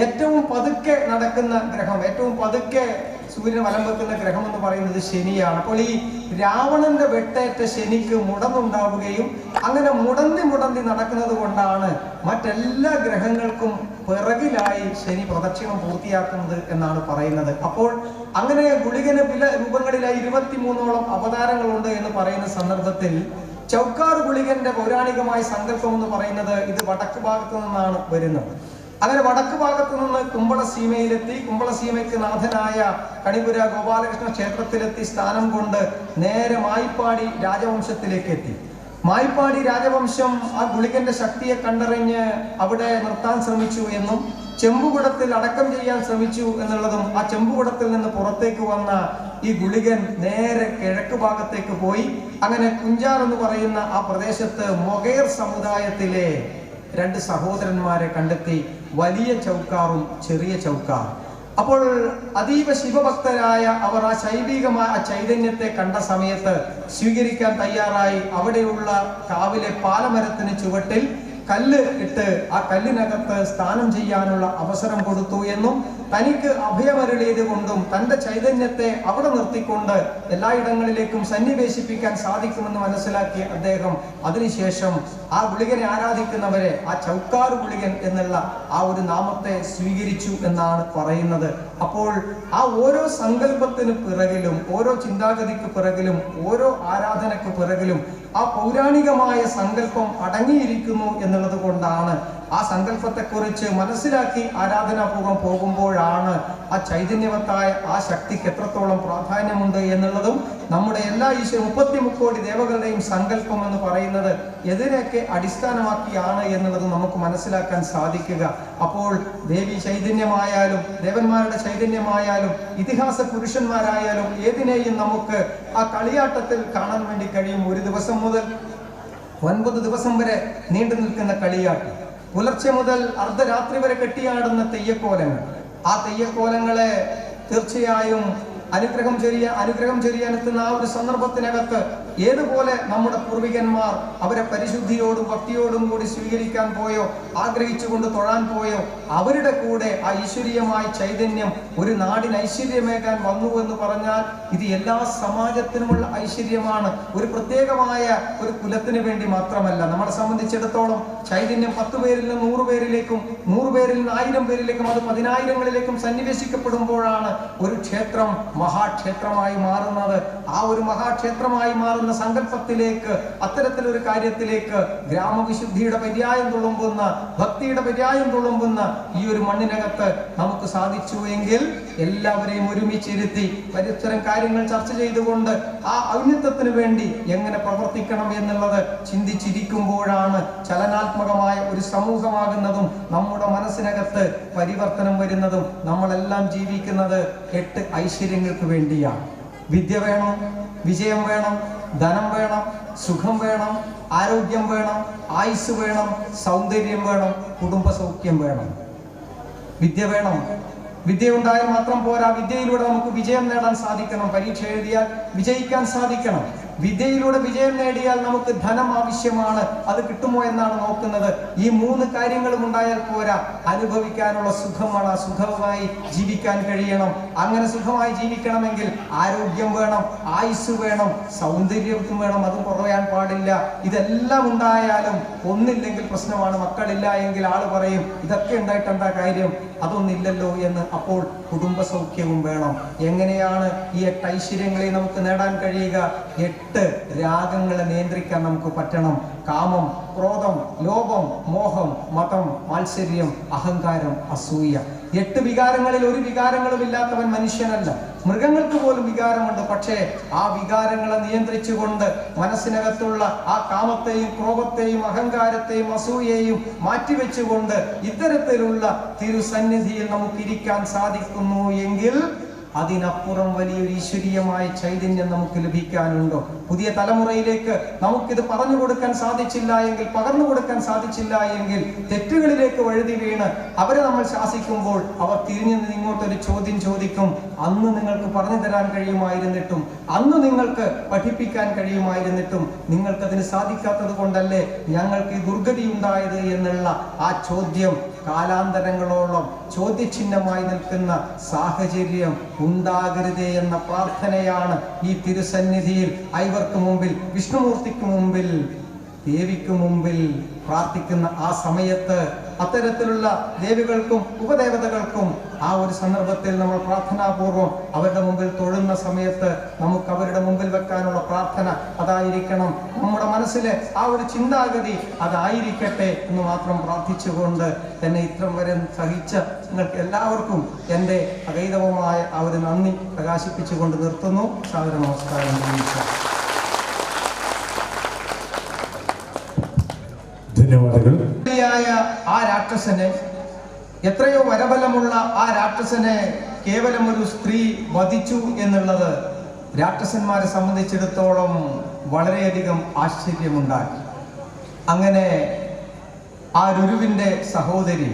ഏറ്റവും പതുക്കെ നടക്കുന്ന ഗ്രഹം, ഏറ്റവും പതുക്കെ സൂര്യൻ വലം വെക്കുന്ന ഗ്രഹം എന്ന് പറയുന്നത് ശനിയാണ്. അപ്പോൾ ഈ രാവണന്റെ വെട്ടേറ്റ ശനിക്ക് മുടന്നുണ്ടാവുകയും അങ്ങനെ മുടന്തി നടക്കുന്നത് കൊണ്ടാണ് മറ്റെല്ലാ ഗ്രഹങ്ങൾക്കും പിറകിലായി ശനി പ്രദക്ഷിണം പൂർത്തിയാക്കുന്നത് എന്നാണ് പറയുന്നത്. അപ്പോൾ അങ്ങനെ ഗുളികന് പല രൂപങ്ങളിലായി 23ഓളം അവതാരങ്ങളുണ്ട് എന്ന് പറയുന്ന സന്ദർഭത്തിൽ ചൗക്കാർ ഗുളികന്റെ പൗരാണികമായ സങ്കല്പം എന്ന് പറയുന്നത് ഇത് വടക്ക് ഭാഗത്തു നിന്നാണ് വരുന്നത്. അങ്ങനെ വടക്ക് ഭാഗത്തു നിന്ന് കുമ്പളസീമയിലെത്തി, കുമ്പളസീമയ്ക്ക് നാഥനായ കണിപുര ഗോപാലകൃഷ്ണ ക്ഷേത്രത്തിലെത്തി സ്ഥാനം കൊണ്ട് നേരെ മായിപ്പാടി രാജവംശത്തിലേക്ക് എത്തി. മായിപ്പാടി രാജവംശം ആ ഗുളികന്റെ ശക്തിയെ കണ്ടറിഞ്ഞ് അവിടെ നിർത്താൻ ശ്രമിച്ചു എന്നും ചെമ്പുകുടത്തിൽ അടക്കം ചെയ്യാൻ ശ്രമിച്ചു എന്നുള്ളതും, ആ ചെമ്പുകുടത്തിൽ നിന്ന് പുറത്തേക്ക് വന്ന ഈ ഗുളികൻ നേരെ കിഴക്ക് ഭാഗത്തേക്ക് പോയി. അങ്ങനെ കുഞ്ചാർ എന്ന് പറയുന്ന ആ പ്രദേശത്ത് മൊഗേർ സമുദായത്തിലെ 2 സഹോദരന്മാരെ കണ്ടെത്തി, വലിയ ചൗക്കാറും ചെറിയ ചൗക്കാർ. അപ്പോൾ അതീവ ശിവഭക്തരായ അവർ ആ ശൈവികമായ ആ ചൈതന്യത്തെ കണ്ട സമയത്ത് സ്വീകരിക്കാൻ തയ്യാറായി അവിടെയുള്ള കാവിലെ പാലമരത്തിന് ചുവട്ടിൽ കല്ല് ഇട്ട് ആ കല്ലിനകത്ത് സ്നാനം ചെയ്യാനുള്ള അവസരം കൊടുത്തു എന്നും തനിക്ക് അഭയമരുളിയത് കൊണ്ടും തൻ്റെ ചൈതന്യത്തെ അവിടെ നിർത്തിക്കൊണ്ട് എല്ലായിടങ്ങളിലേക്കും സന്നിവേശിപ്പിക്കാൻ സാധിക്കുമെന്ന് മനസ്സിലാക്കിയ അദ്ദേഹം അതിനുശേഷം ആ ഗുളികനെ ആരാധിക്കുന്നവരെ ആ ചൗക്കാർ ഗുളികൻ എന്നുള്ള ആ ഒരു നാമത്തെ സ്വീകരിച്ചു എന്നാണ് പറയുന്നത്. അപ്പോൾ ആ ഓരോ സങ്കല്പത്തിന് പിറകിലും, ഓരോ ചിന്താഗതിക്ക് പിറകിലും, ഓരോ ആരാധനയ്ക്ക് പിറകിലും ആ പൗരാണികമായ സങ്കല്പം അടങ്ങിയിരിക്കുന്നു എന്നുള്ളത് കൊണ്ടാണ് ആ സങ്കല്പത്തെക്കുറിച്ച് മനസ്സിലാക്കി ആരാധനാപൂർവ്വം പോകുമ്പോഴാണ് ആ ചൈതന്യവത്തായ ആ ശക്തിക്ക് എത്രത്തോളം പ്രാധാന്യമുണ്ട് എന്നുള്ളതും നമ്മുടെ എല്ലാ 33 കോടി ദേവകളുടെയും സങ്കല്പം എന്ന് പറയുന്നത് എതിരെയൊക്കെ അടിസ്ഥാനമാക്കിയാണ് എന്നുള്ളത് നമുക്ക് മനസ്സിലാക്കാൻ സാധിക്കുക. അപ്പോൾ ദേവി ചൈതന്യമായാലും ദേവന്മാരുടെ ചൈതന്യമായാലും ഇതിഹാസ പുരുഷന്മാരായാലും ഏതിനെയും നമുക്ക് ആ കളിയാട്ടത്തിൽ കാണാൻ വേണ്ടി കഴിയും. ഒരു ദിവസം മുതൽ 9 ദിവസം വരെ നീണ്ടു നിൽക്കുന്ന കളിയാട്ടം, പുലർച്ചെ മുതൽ അർദ്ധരാത്രി വരെ കെട്ടിയാടുന്ന തെയ്യക്കോലങ്ങൾ, ആ തെയ്യക്കോലങ്ങളെ തീർച്ചയായും അനുഗ്രഹം ചൊരിയാനെത്തുന്ന ആ ഒരു സന്ദർഭത്തിനകത്ത് ഏതുപോലെ നമ്മുടെ പൂർവികന്മാർ അവരെ പരിശുദ്ധിയോടും ഭക്തിയോടും കൂടി സ്വീകരിക്കാൻ പോയോ, ആഗ്രഹിച്ചുകൊണ്ട് തൊഴാൻ പോയോ, അവരുടെ കൂടെ ആ ഈശ്വരീയമായ ചൈതന്യം ഒരു നാടിന് ഐശ്വര്യമേകാൻ വന്നു എന്ന് പറഞ്ഞാൽ ഇത് എല്ലാ സമാജത്തിനുമുള്ള ഐശ്വര്യമാണ്. ഒരു പ്രത്യേകമായ ഒരു കുലത്തിന് വേണ്ടി മാത്രമല്ല. നമ്മളെ സംബന്ധിച്ചിടത്തോളം ചൈതന്യം 10 പേരിൽ നിന്ന് 100 പേരിലേക്കും 100 പേരിൽ നിന്ന് 1000 പേരിലേക്കും അത് 10,000ങ്ങളിലേക്കും സന്നിവേശിക്കപ്പെടുമ്പോഴാണ് ഒരു ക്ഷേത്രം മഹാക്ഷേത്രമായി മാറുന്നത്. ആ ഒരു മഹാക്ഷേത്രമായി മാറുന്ന സങ്കല്പത്തിലേക്ക്, അത്തരത്തിലൊരു കാര്യത്തിലേക്ക് ഗ്രാമവിശുദ്ധിയുടെ പര്യായം തുളുമ്പുന്ന, ഭക്തിയുടെ പര്യായം തുളുമ്പുന്ന ഈ ഒരു മണ്ണിനകത്ത് നമുക്ക് സാധിച്ചു എങ്കിൽ എല്ലാവരെയും ഒരുമിച്ചിരുത്തി പരസ്പരം കാര്യങ്ങൾ ചർച്ച ചെയ്തുകൊണ്ട് ആ ഔന്നത്യത്തിന് വേണ്ടി എങ്ങനെ പ്രവർത്തിക്കണം എന്നുള്ളത് ചിന്തിച്ചിരിക്കുമ്പോഴാണ് ചലനാത്മകമായ ഒരു സമൂഹമാകുന്നതും നമ്മുടെ മനസ്സിനകത്ത് പരിവർത്തനം വരുന്നതും. നമ്മളെല്ലാം ജീവിക്കുന്നത് 8 ഐശ്വര്യങ്ങൾക്ക് വേണ്ടിയാണ്. വിദ്യ വേണം, വിജയം വേണം, ധനം വേണം, സുഖം വേണം, ആരോഗ്യം വേണം, ആയുസ് വേണം, സൗന്ദര്യം വേണം, കുടുംബ സൗഖ്യം വേണം. വിദ്യ വേണം. വിദ്യ ഉണ്ടായാൽ മാത്രം പോരാ, വിദ്യയിലൂടെ നമുക്ക് വിജയം നേടാൻ സാധിക്കണം. പരീക്ഷ എഴുതിയാൽ വിജയിക്കാൻ സാധിക്കണം. വിദ്യയിലൂടെ വിജയം നേടിയാൽ നമുക്ക് ധനം ആവശ്യമാണ്. അത് കിട്ടുമോ എന്നാണ് നോക്കുന്നത്. ഈ 3 കാര്യങ്ങളും ഉണ്ടായാൽ പോരാ, അനുഭവിക്കാനുള്ള സുഖമാണ്. സുഖമായി ജീവിക്കാൻ കഴിയണം. അങ്ങനെ സുഖമായി ജീവിക്കണമെങ്കിൽ ആരോഗ്യം വേണം, ആയുസ് വേണം, സൗന്ദര്യം വേണം, അതും കുറയാൻ പാടില്ല. ഇതെല്ലാം ഉണ്ടായാലും ഒന്നില്ലെങ്കിൽ പ്രശ്നമാണ്. മക്കളില്ല എങ്കിൽ ആള് പറയും ഇതൊക്കെ ഉണ്ടായിട്ട് എന്താ കാര്യം, അതൊന്നില്ലല്ലോ എന്ന്. അപ്പോൾ കുടുംബ സൗഖ്യവും വേണം. എങ്ങനെയാണ് ഈ 8 ഐശ്വര്യങ്ങളെ നമുക്ക് നേടാൻ കഴിയുക? 8 രാഗങ്ങളെ നിയന്ത്രിക്കാൻ നമുക്ക് പറ്റണം. കാമം, ക്രോധം, ലോഭം, മോഹം, മതം, മാത്സര്യം, അഹങ്കാരം, അസൂയ. 8 വികാരങ്ങളിൽ ഒരു വികാരങ്ങളും ഇല്ലാത്തവൻ മനുഷ്യനല്ല. മൃഗങ്ങൾക്ക് പോലും വികാരമുണ്ട്. പക്ഷേ ആ വികാരങ്ങളെ നിയന്ത്രിച്ചുകൊണ്ട് മനസ്സിനകത്തുള്ള ആ കാമത്തെയും ക്രോധത്തെയും അഹങ്കാരത്തെയും അസൂയയെയും മാറ്റിവെച്ചുകൊണ്ട് ഇത്തരത്തിലുള്ള തിരുസന്നിധിയിൽ നമുക്ക് ഇരിക്കാൻ സാധിക്കുന്നു എങ്കിൽ അതിനപ്പുറം വലിയൊരു ഈശ്വരീയമായ ചൈതന്യം നമുക്ക് ലഭിക്കാനുണ്ടോ? പുതിയ തലമുറയിലേക്ക് നമുക്കിത് പറഞ്ഞു കൊടുക്കാൻ സാധിച്ചില്ല എങ്കിൽ, പകർന്നു കൊടുക്കാൻ സാധിച്ചില്ല എങ്കിൽ, തെറ്റുകളിലേക്ക് വഴുതി വീണ് അവരെ നമ്മൾ ശാസിക്കുമ്പോൾ അവർ തിരിഞ്ഞു നിന്ന് ഇങ്ങോട്ടൊരു ചോദ്യം ചോദിക്കും. അന്ന് നിങ്ങൾക്ക് പറഞ്ഞു തരാൻ കഴിയുമായിരുന്നിട്ടും, അന്ന് നിങ്ങൾക്ക് പഠിപ്പിക്കാൻ കഴിയുമായിരുന്നിട്ടും നിങ്ങൾക്കതിന് സാധിക്കാത്തത് കൊണ്ടല്ലേ ഞങ്ങൾക്ക് ഈ ദുർഗതി ഉണ്ടായത് എന്നുള്ള ആ ചോദ്യം കാലാന്തരങ്ങളോളം ചോദ്യചിഹ്നമായി നിൽക്കുന്ന സാഹചര്യം ഉണ്ടാകരുതേ എന്ന പ്രാർത്ഥനയാണ് ഈ തിരുസന്നിധിയിൽ ഐവർക്ക് മുമ്പിൽ, വിഷ്ണുമൂർത്തിക്ക് മുമ്പിൽ, ദേവിക്ക് മുമ്പിൽ പ്രാർത്ഥിക്കുന്ന ആ സമയത്ത് അത്തരത്തിലുള്ള ദേവികൾക്കും ഉപദേവതകൾക്കും ആ ഒരു സന്ദർഭത്തിൽ നമ്മൾ പ്രാർത്ഥനാപൂർവം അവരുടെ മുമ്പിൽ തൊഴുന്ന സമയത്ത് നമുക്ക് അവരുടെ മുമ്പിൽ വെക്കാനുള്ള പ്രാർത്ഥന അതായിരിക്കണം. നമ്മുടെ മനസ്സിലെ ആ ഒരു ചിന്താഗതി അതായിരിക്കട്ടെ എന്ന് മാത്രം പ്രാർത്ഥിച്ചുകൊണ്ട് തന്നെ ഇത്രയും വരെ സഹിച്ച നിങ്ങൾക്ക് എല്ലാവർക്കും എൻ്റെ അഗൈതവമായ ആ ഒരു നന്ദി പ്രകാശിപ്പിച്ചുകൊണ്ട് നിർത്തുന്നു. സാദര നമസ്കാരം. ധന്യവാദങ്ങൾ. ആ രാക്ഷസനെ, എത്രയോ വരബലമുള്ള ആ രാക്ഷസനെ കേവലം ഒരു സ്ത്രീ വധിച്ചു എന്നുള്ളത് രാക്ഷസന്മാരെ സംബന്ധിച്ചിടത്തോളം വളരെയധികം ആശ്ചര്യമുണ്ടാക്കി. അങ്ങനെ ആ രുരുവിൻ്റെ സഹോദരി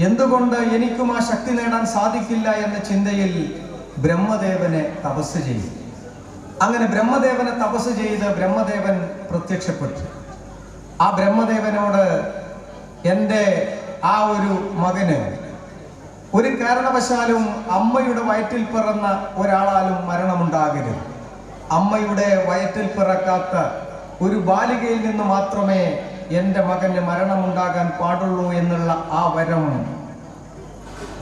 എന്തുകൊണ്ട് എനിക്കും ആ ശക്തി നേടാൻ സാധിക്കില്ല എന്ന ചിന്തയിൽ ബ്രഹ്മദേവനെ തപസ് ചെയ്തു. അങ്ങനെ ബ്രഹ്മദേവനെ തപസ് ചെയ്ത് ബ്രഹ്മദേവൻ പ്രത്യക്ഷപ്പെട്ടു. ആ ബ്രഹ്മദേവനോട് എൻ്റെ ആ ഒരു മകന് ഒരു കാരണവശാലും അമ്മയുടെ വയറ്റിൽ പിറന്ന ഒരാളാലും മരണമുണ്ടാകരുത്. അമ്മയുടെ വയറ്റിൽ പിറക്കാത്ത ഒരു ബാലികയിൽ നിന്ന് മാത്രമേ എൻ്റെ മകന് മരണമുണ്ടാകാൻ പാടുള്ളൂ എന്നുള്ള ആ വരം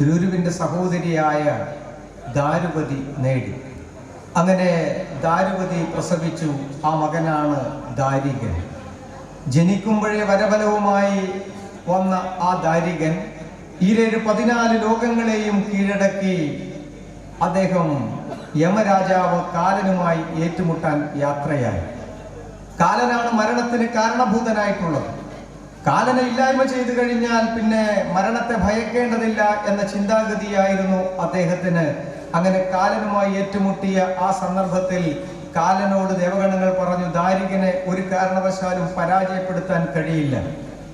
രുരുവിൻ്റെ സഹോദരിയായ ദാരുവതി നേടി. അങ്ങനെ ദാരുവതി പ്രസവിച്ചു. ആ മകനാണ് ദാരികൻ. ജനിക്കുമ്പോഴേ വരബലവുമായി വന്ന ആ ദാരികൻ 14 ലോകങ്ങളെയും കീഴടക്കി അദ്ദേഹം യമരാജാവ് കാലനുമായി ഏറ്റുമുട്ടാൻ യാത്രയായി. കാലനാണ് മരണത്തിന് കാരണഭൂതനായിട്ടുള്ളത്. കാലനെ ഇല്ലായ്മ ചെയ്തു കഴിഞ്ഞാൽ പിന്നെ മരണത്തെ ഭയക്കേണ്ടതില്ല എന്ന ചിന്താഗതിയായിരുന്നു അദ്ദേഹത്തിന്. അങ്ങനെ കാലനുമായി ഏറ്റുമുട്ടിയ ആ സന്ദർഭത്തിൽ കാലനോട് ദേവഗണങ്ങൾ പറഞ്ഞു, ദാരികനെ ഒരു കാരണവശാലും പരാജയപ്പെടുത്താൻ കഴിയില്ല.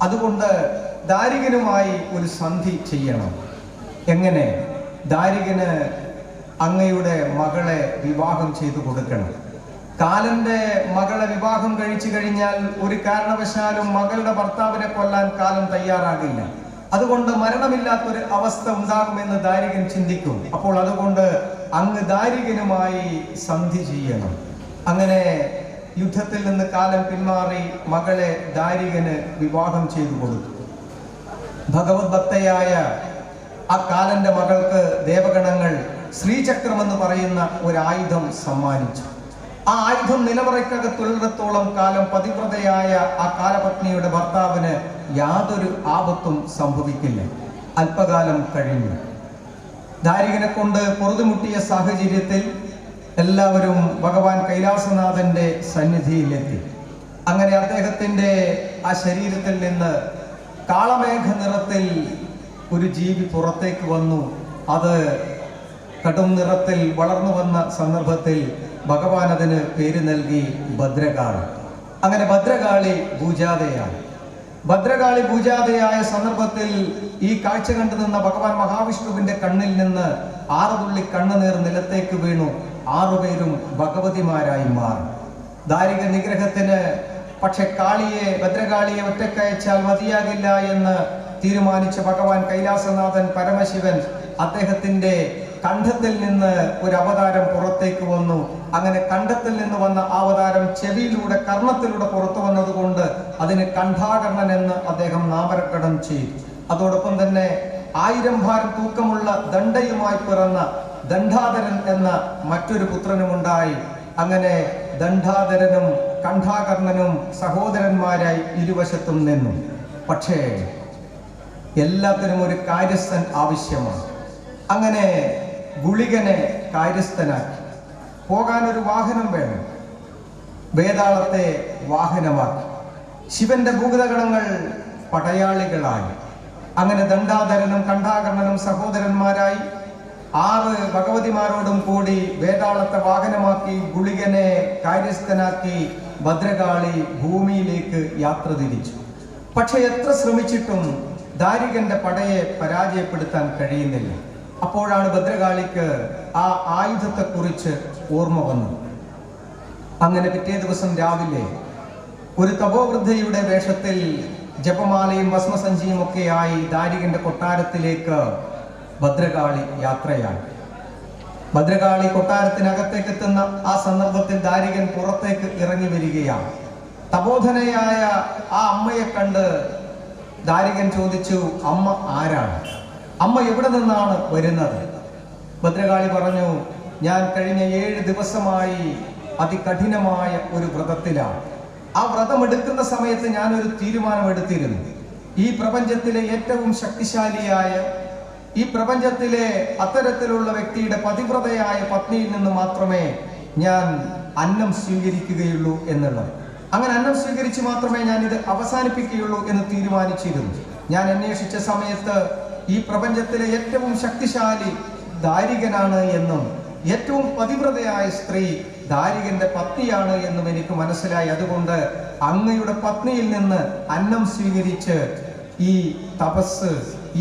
അതുകൊണ്ട് ദാരികനുമായി ഒരു സന്ധി ചെയ്യണം. എങ്ങനെ? ദാരികന് അങ്ങയുടെ മകളെ വിവാഹം ചെയ്തു കൊടുക്കണം. കാലന്റെ മകളെ വിവാഹം കഴിച്ചു കഴിഞ്ഞാൽ ഒരു കാരണവശാലും മകളുടെ ഭർത്താവിനെ കൊല്ലാൻ കാലൻ തയ്യാറാകില്ല. അതുകൊണ്ട് മരണമില്ലാത്തൊരു അവസ്ഥ ഉണ്ടാകുമെന്ന് ദാരികൻ ചിന്തിക്കും. അപ്പോൾ അതുകൊണ്ട് അങ്ങ് ദാരികനുമായി സന്ധി ചെയ്യണം. അങ്ങനെ യുദ്ധത്തിൽ നിന്ന് കാലൻ പിന്മാറി മകളെ ദാരികന് വിവാഹം ചെയ്തു കൊടുത്തു. ഭഗവത് ഭക്തയായ ആ കാലന്റെ മകൾക്ക് ദേവഗണങ്ങൾ ശ്രീചക്രം എന്ന് പറയുന്ന ഒരു ആയുധം സമ്മാനിച്ചു. ആ ആയുധം നിലവറയ്ക്കകത്തുള്ളിടത്തോളം കാലം പതിവ്രതയായ ആ കാലപത്നിയുടെ ഭർത്താവിന് യാതൊരു ആപത്തും സംഭവിക്കില്ല. അല്പകാലം കഴിഞ്ഞു. ദാരികനെ കൊണ്ട് പൊറുതുമുട്ടിയ സാഹചര്യത്തിൽ എല്ലാവരും ഭഗവാൻ കൈലാസനാഥന്റെ സന്നിധിയിലെത്തി. അങ്ങനെ അദ്ദേഹത്തിന്റെ ആ ശരീരത്തിൽ നിന്ന് കാളമേഘ നിറത്തിൽ ഒരു ജീവി പുറത്തേക്ക് വന്നു. അത് കടും നിറത്തിൽ വളർന്നു വന്ന സന്ദർഭത്തിൽ ഭഗവാൻ അതിന് പേര് നൽകി ഭദ്രകാളി. അങ്ങനെ ഭദ്രകാളി പൂജാതയായി. ഭദ്രകാളി പൂജാതയായ സന്ദർഭത്തിൽ ഈ കാഴ്ച കണ്ടു നിന്ന ഭഗവാൻ മഹാവിഷ്ണുവിന്റെ കണ്ണിൽ നിന്ന് 6 തുള്ളി കണ്ണുനീർ നിലത്തേക്ക് വീണു. 6 പേരും ഭഗവതിമാരായി മാറി. ദാരിക നിഗ്രഹത്തിന് പക്ഷെ ഭദ്രകാളിയെ ഒറ്റക്കയച്ചാൽ മതിയാകില്ല എന്ന് തീരുമാനിച്ച ഭഗവാൻ കൈലാസനാഥൻ പരമശിവൻ അദ്ദേഹത്തിന്റെ കണ്ഠത്തിൽ നിന്ന് ഒരു അവതാരം പുറത്തേക്ക് വന്നു. അങ്ങനെ കണ്ഠത്തിൽ നിന്ന് വന്ന അവതാരം ചെവിയിലൂടെ, കർണത്തിലൂടെ പുറത്തു വന്നതുകൊണ്ട് അതിന് കണ്ഠാകർണൻ എന്ന് അദ്ദേഹം നാമകരണം ചെയ്തു. അതോടൊപ്പം തന്നെ 1000 ഭാരം തൂക്കമുള്ള ദണ്ഡയുമായി പിറന്ന ദണ്ഡാധരൻ എന്ന മറ്റൊരു പുത്രനുമുണ്ടായി. അങ്ങനെ ദണ്ഡാധരനും കണ്ഠാകർണനും സഹോദരന്മാരായി ഇരുവശത്തും നിന്നു. പക്ഷേ എല്ലാത്തിനും ഒരു കാര്യസ്ഥൻ ആവശ്യമാണ്. അങ്ങനെ ഗുളികനെ കാര്യസ്ഥനാക്കി. പോകാനൊരു വാഹനം വേണം. വേതാളത്തെ വാഹനമാക്കി. ശിവന്റെ ഭൂതഗണങ്ങൾ പടയാളികളായി. അങ്ങനെ ദണ്ഡാധരനും കണ്ഠാകർണനും സഹോദരന്മാരായി 6 ഭഗവതിമാരോടും കൂടി വേതാളത്തെ വാഹനമാക്കി ഗുളികനെ കാര്യസ്ഥനാക്കി ഭദ്രകാളി ഭൂമിയിലേക്ക് യാത്ര തിരിച്ചു. പക്ഷെ എത്ര ശ്രമിച്ചിട്ടും ദാരികന്റെ പടയെ പരാജയപ്പെടുത്താൻ കഴിയുന്നില്ല. അപ്പോഴാണ് ഭദ്രകാളിക്ക് ആ ആയുധത്തെക്കുറിച്ച് ഓർമ്മ വന്നത്. അങ്ങനെ പിറ്റേ ദിവസം രാവിലെ ഒരു തപോവൃദ്ധയുടെ വേഷത്തിൽ ജപമാലയും ഭസ്മസഞ്ചിയും ഒക്കെയായി ദാരികന്റെ കൊട്ടാരത്തിലേക്ക് ഭദ്രകാളി യാത്രയായി. ഭദ്രകാളി കൊട്ടാരത്തിനകത്തേക്ക് എത്തുന്ന ആ സന്ദർഭത്തിൽ ദാരികൻ പുറത്തേക്ക് ഇറങ്ങി വരികയാണ്. തപോധനയായ ആ അമ്മയെ കണ്ട് ദാരികൻ ചോദിച്ചു, അമ്മ ആരാണ്? അമ്മ എവിടെ നിന്നാണ് വരുന്നത്? ഭദ്രകാളി പറഞ്ഞു, ഞാൻ കഴിഞ്ഞ 7 ദിവസമായി അതികഠിനമായ ഒരു വ്രതത്തിലാണ്. ആ വ്രതം എടുക്കുന്ന സമയത്ത് ഞാനൊരു തീരുമാനമെടുത്തിരുന്നു. ഈ പ്രപഞ്ചത്തിലെ ഏറ്റവും ശക്തിശാലിയായ, ഈ പ്രപഞ്ചത്തിലെ അത്തരത്തിലുള്ള വ്യക്തിയുടെ പതിവ്രതയായ പത്നിയിൽ നിന്ന് മാത്രമേ ഞാൻ അന്നം സ്വീകരിക്കുകയുള്ളൂ എന്നുള്ളത്. അങ്ങനെ അന്നം സ്വീകരിച്ച് മാത്രമേ ഞാൻ ഇത് അവസാനിപ്പിക്കുകയുള്ളൂ എന്ന് തീരുമാനിച്ചിരുന്നു. ഞാൻ അന്വേഷിച്ച സമയത്ത് ഈ പ്രപഞ്ചത്തിലെ ഏറ്റവും ശക്തിശാലി ദാരികനാണ് എന്നും ഏറ്റവും പതിവ്രതയായ സ്ത്രീ ദാരികന്റെ പത്നിയാണ് എന്നും എനിക്ക് മനസ്സിലായി. അതുകൊണ്ട് അങ്ങയുടെ പത്നിയിൽ നിന്ന് അന്നം സ്വീകരിച്ച് ഈ തപസ്,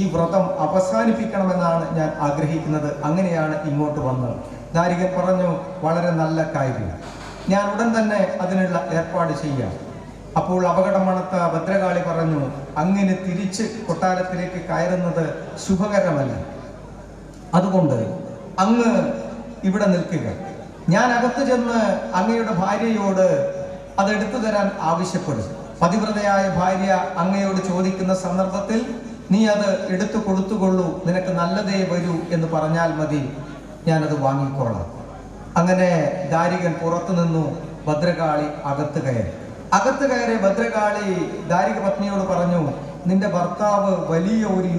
ഈ വ്രതം അവസാനിപ്പിക്കണമെന്നാണ് ഞാൻ ആഗ്രഹിക്കുന്നത്. അങ്ങനെയാണ് ഇങ്ങോട്ട് വന്നത്. ദാരികൻ പറഞ്ഞു, വളരെ നല്ല കാര്യം, ഞാൻ ഉടൻ തന്നെ അതിനുള്ള ഏർപ്പാട് ചെയ്യാം. അപ്പോൾ അപകടം മണത്ത ഭദ്രകാളി പറഞ്ഞു, അങ്ങനെ തിരിച്ച് കൊട്ടാരത്തിലേക്ക് കയറുന്നത് ശുഭകരമല്ല. അതുകൊണ്ട് അങ്ങ് ഇവിടെ നിൽക്കുക. ഞാൻ അകത്ത് ചെന്ന് അങ്ങയുടെ ഭാര്യയോട് അത് എടുത്തു തരാൻ ആവശ്യപ്പെടും. പതിവ്രതയായ ഭാര്യ അങ്ങയോട് ചോദിക്കുന്ന സന്ദർഭത്തിൽ നീ അത് എടുത്തു കൊടുത്തുകൊള്ളൂ, നിനക്ക് നല്ലതേ വരൂ എന്ന് പറഞ്ഞാൽ മതി, ഞാനത് വാങ്ങിക്കോളാം. അങ്ങനെ ദാരികൻ പുറത്തു നിന്നു. ഭദ്രകാളി അകത്ത് കയറി ഭദ്രകാളി ദാരിക പത്നിയോട് പറഞ്ഞു, നിന്റെ ഭർത്താവ് വലിയ ഒരു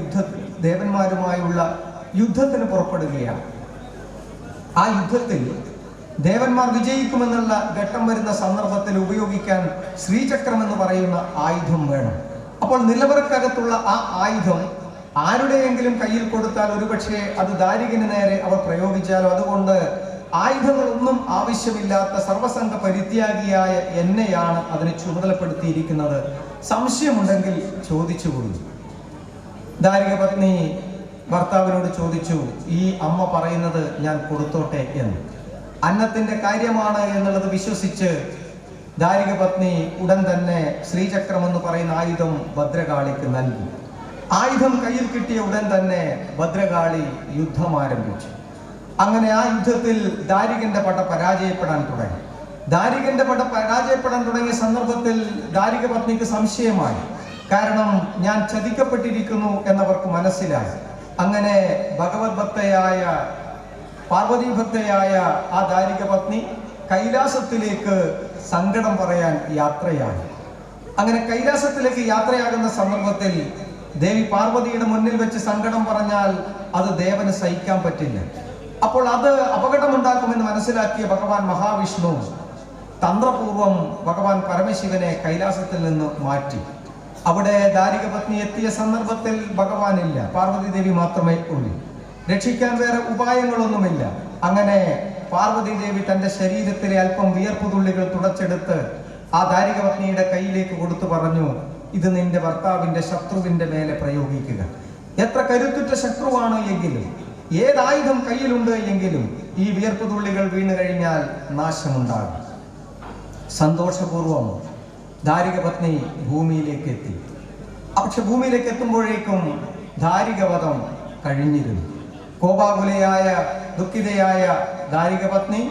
ദേവന്മാരുമായുള്ള യുദ്ധത്തിന് പുറപ്പെടുകയാണ്. ആ യുദ്ധത്തിൽ ദേവന്മാർ വിജയിക്കുമെന്നുള്ള ഘട്ടം വരുന്ന സന്ദർഭത്തിൽ ഉപയോഗിക്കാൻ ശ്രീചക്രം എന്ന് പറയുന്ന ആയുധം വേണം. അപ്പോൾ നിലവറക്കകത്തുള്ള ആ ആയുധം ആരുടെയെങ്കിലും കയ്യിൽ കൊടുത്താൽ ഒരുപക്ഷെ അത് ദാരികന് നേരെ അവർ പ്രയോഗിച്ചാലോ. അതുകൊണ്ട് ആയുധങ്ങളൊന്നും ആവശ്യമില്ലാത്ത സർവസംഘ പരിത്യാഗിയായ എന്നെയാണ് അതിന് ചുമതലപ്പെടുത്തിയിരിക്കുന്നത്. സംശയമുണ്ടെങ്കിൽ ചോദിച്ചുകൊള്ളു. ദാരിക പത്നി ഭർത്താവിനോട് ചോദിച്ചു, ഈ അമ്മ പറയുന്നത് ഞാൻ കൊടുത്തോട്ടെ എന്ന്. അന്നത്തിന്റെ കാര്യമാണ് എന്നുള്ളത് വിശ്വസിച്ച് ദാരിക പത്നി ഉടൻ തന്നെ ശ്രീചക്രം എന്ന് പറയുന്ന ആയുധം ഭദ്രകാളിക്ക് നൽകി. ആയുധം കയ്യിൽ കിട്ടിയ ഉടൻ തന്നെ ഭദ്രകാളി യുദ്ധം ആരംഭിച്ചു. അങ്ങനെ ആ യുദ്ധത്തിൽ ദാരികന്റെ പട പരാജയപ്പെടാൻ തുടങ്ങി. തുടങ്ങിയ സന്ദർഭത്തിൽ ദാരിക പത്നിക്ക് സംശയമായി. കാരണം ഞാൻ ചതിക്കപ്പെട്ടിരിക്കുന്നു എന്നവർക്ക് മനസ്സിലായി. അങ്ങനെ ഭഗവത് ഭക്തയായ, പാർവതി ഭക്തയായ ആ ദാരിക പത്നി കൈലാസത്തിലേക്ക് സങ്കടം പറയാൻ യാത്രയായി. അങ്ങനെ കൈലാസത്തിലേക്ക് യാത്രയാകുന്ന സന്ദർഭത്തിൽ ദേവി പാർവതിയുടെ മുന്നിൽ വെച്ച് സങ്കടം പറഞ്ഞാൽ അത് ദേവന് സഹിക്കാൻ പറ്റില്ല. അപ്പോൾ അത് അപകടമുണ്ടാക്കുമെന്ന് മനസ്സിലാക്കിയ ഭഗവാൻ മഹാവിഷ്ണു തന്ത്രപൂർവം ഭഗവാൻ പരമശിവനെ കൈലാസത്തിൽ നിന്ന് മാറ്റി. അവിടെ ദാരിക പത്നി എത്തിയ സന്ദർഭത്തിൽ ഭഗവാനില്ല, പാർവതി ദേവി മാത്രമേ ഉള്ളൂ. രക്ഷിക്കാൻ വേറെ ഉപായങ്ങളൊന്നുമില്ല. അങ്ങനെ പാർവതി ദേവി തന്റെ ശരീരത്തിലെ അല്പം വിയർപ്പ് തുള്ളികൾ തുടച്ചെടുത്ത് ആ ദാരിക പത്നിയുടെ കയ്യിലേക്ക് കൊടുത്തു പറഞ്ഞു, ഇത് നിന്റെ ഭർത്താവിന്റെ ശത്രുവിന്റെ മേലെ പ്രയോഗിക്കുക. എത്ര കരുത്തുറ്റ ശത്രുവാണ് എങ്കിലും, ഏതായുധം കയ്യിലുണ്ട് എങ്കിലും ഈ വിയർപ്പ് തുള്ളികൾ വീണു കഴിഞ്ഞാൽ നാശമുണ്ടാകും. സന്തോഷപൂർവം ദാരിക പത്നി ഭൂമിയിലേക്ക് എത്തി. പക്ഷെ ഭൂമിയിലേക്ക് എത്തുമ്പോഴേക്കും ദാരികവധം കഴിഞ്ഞിരുന്നു. കോപാകുലയായ, ദുഃഖിതയായ ദാരിക പത്നി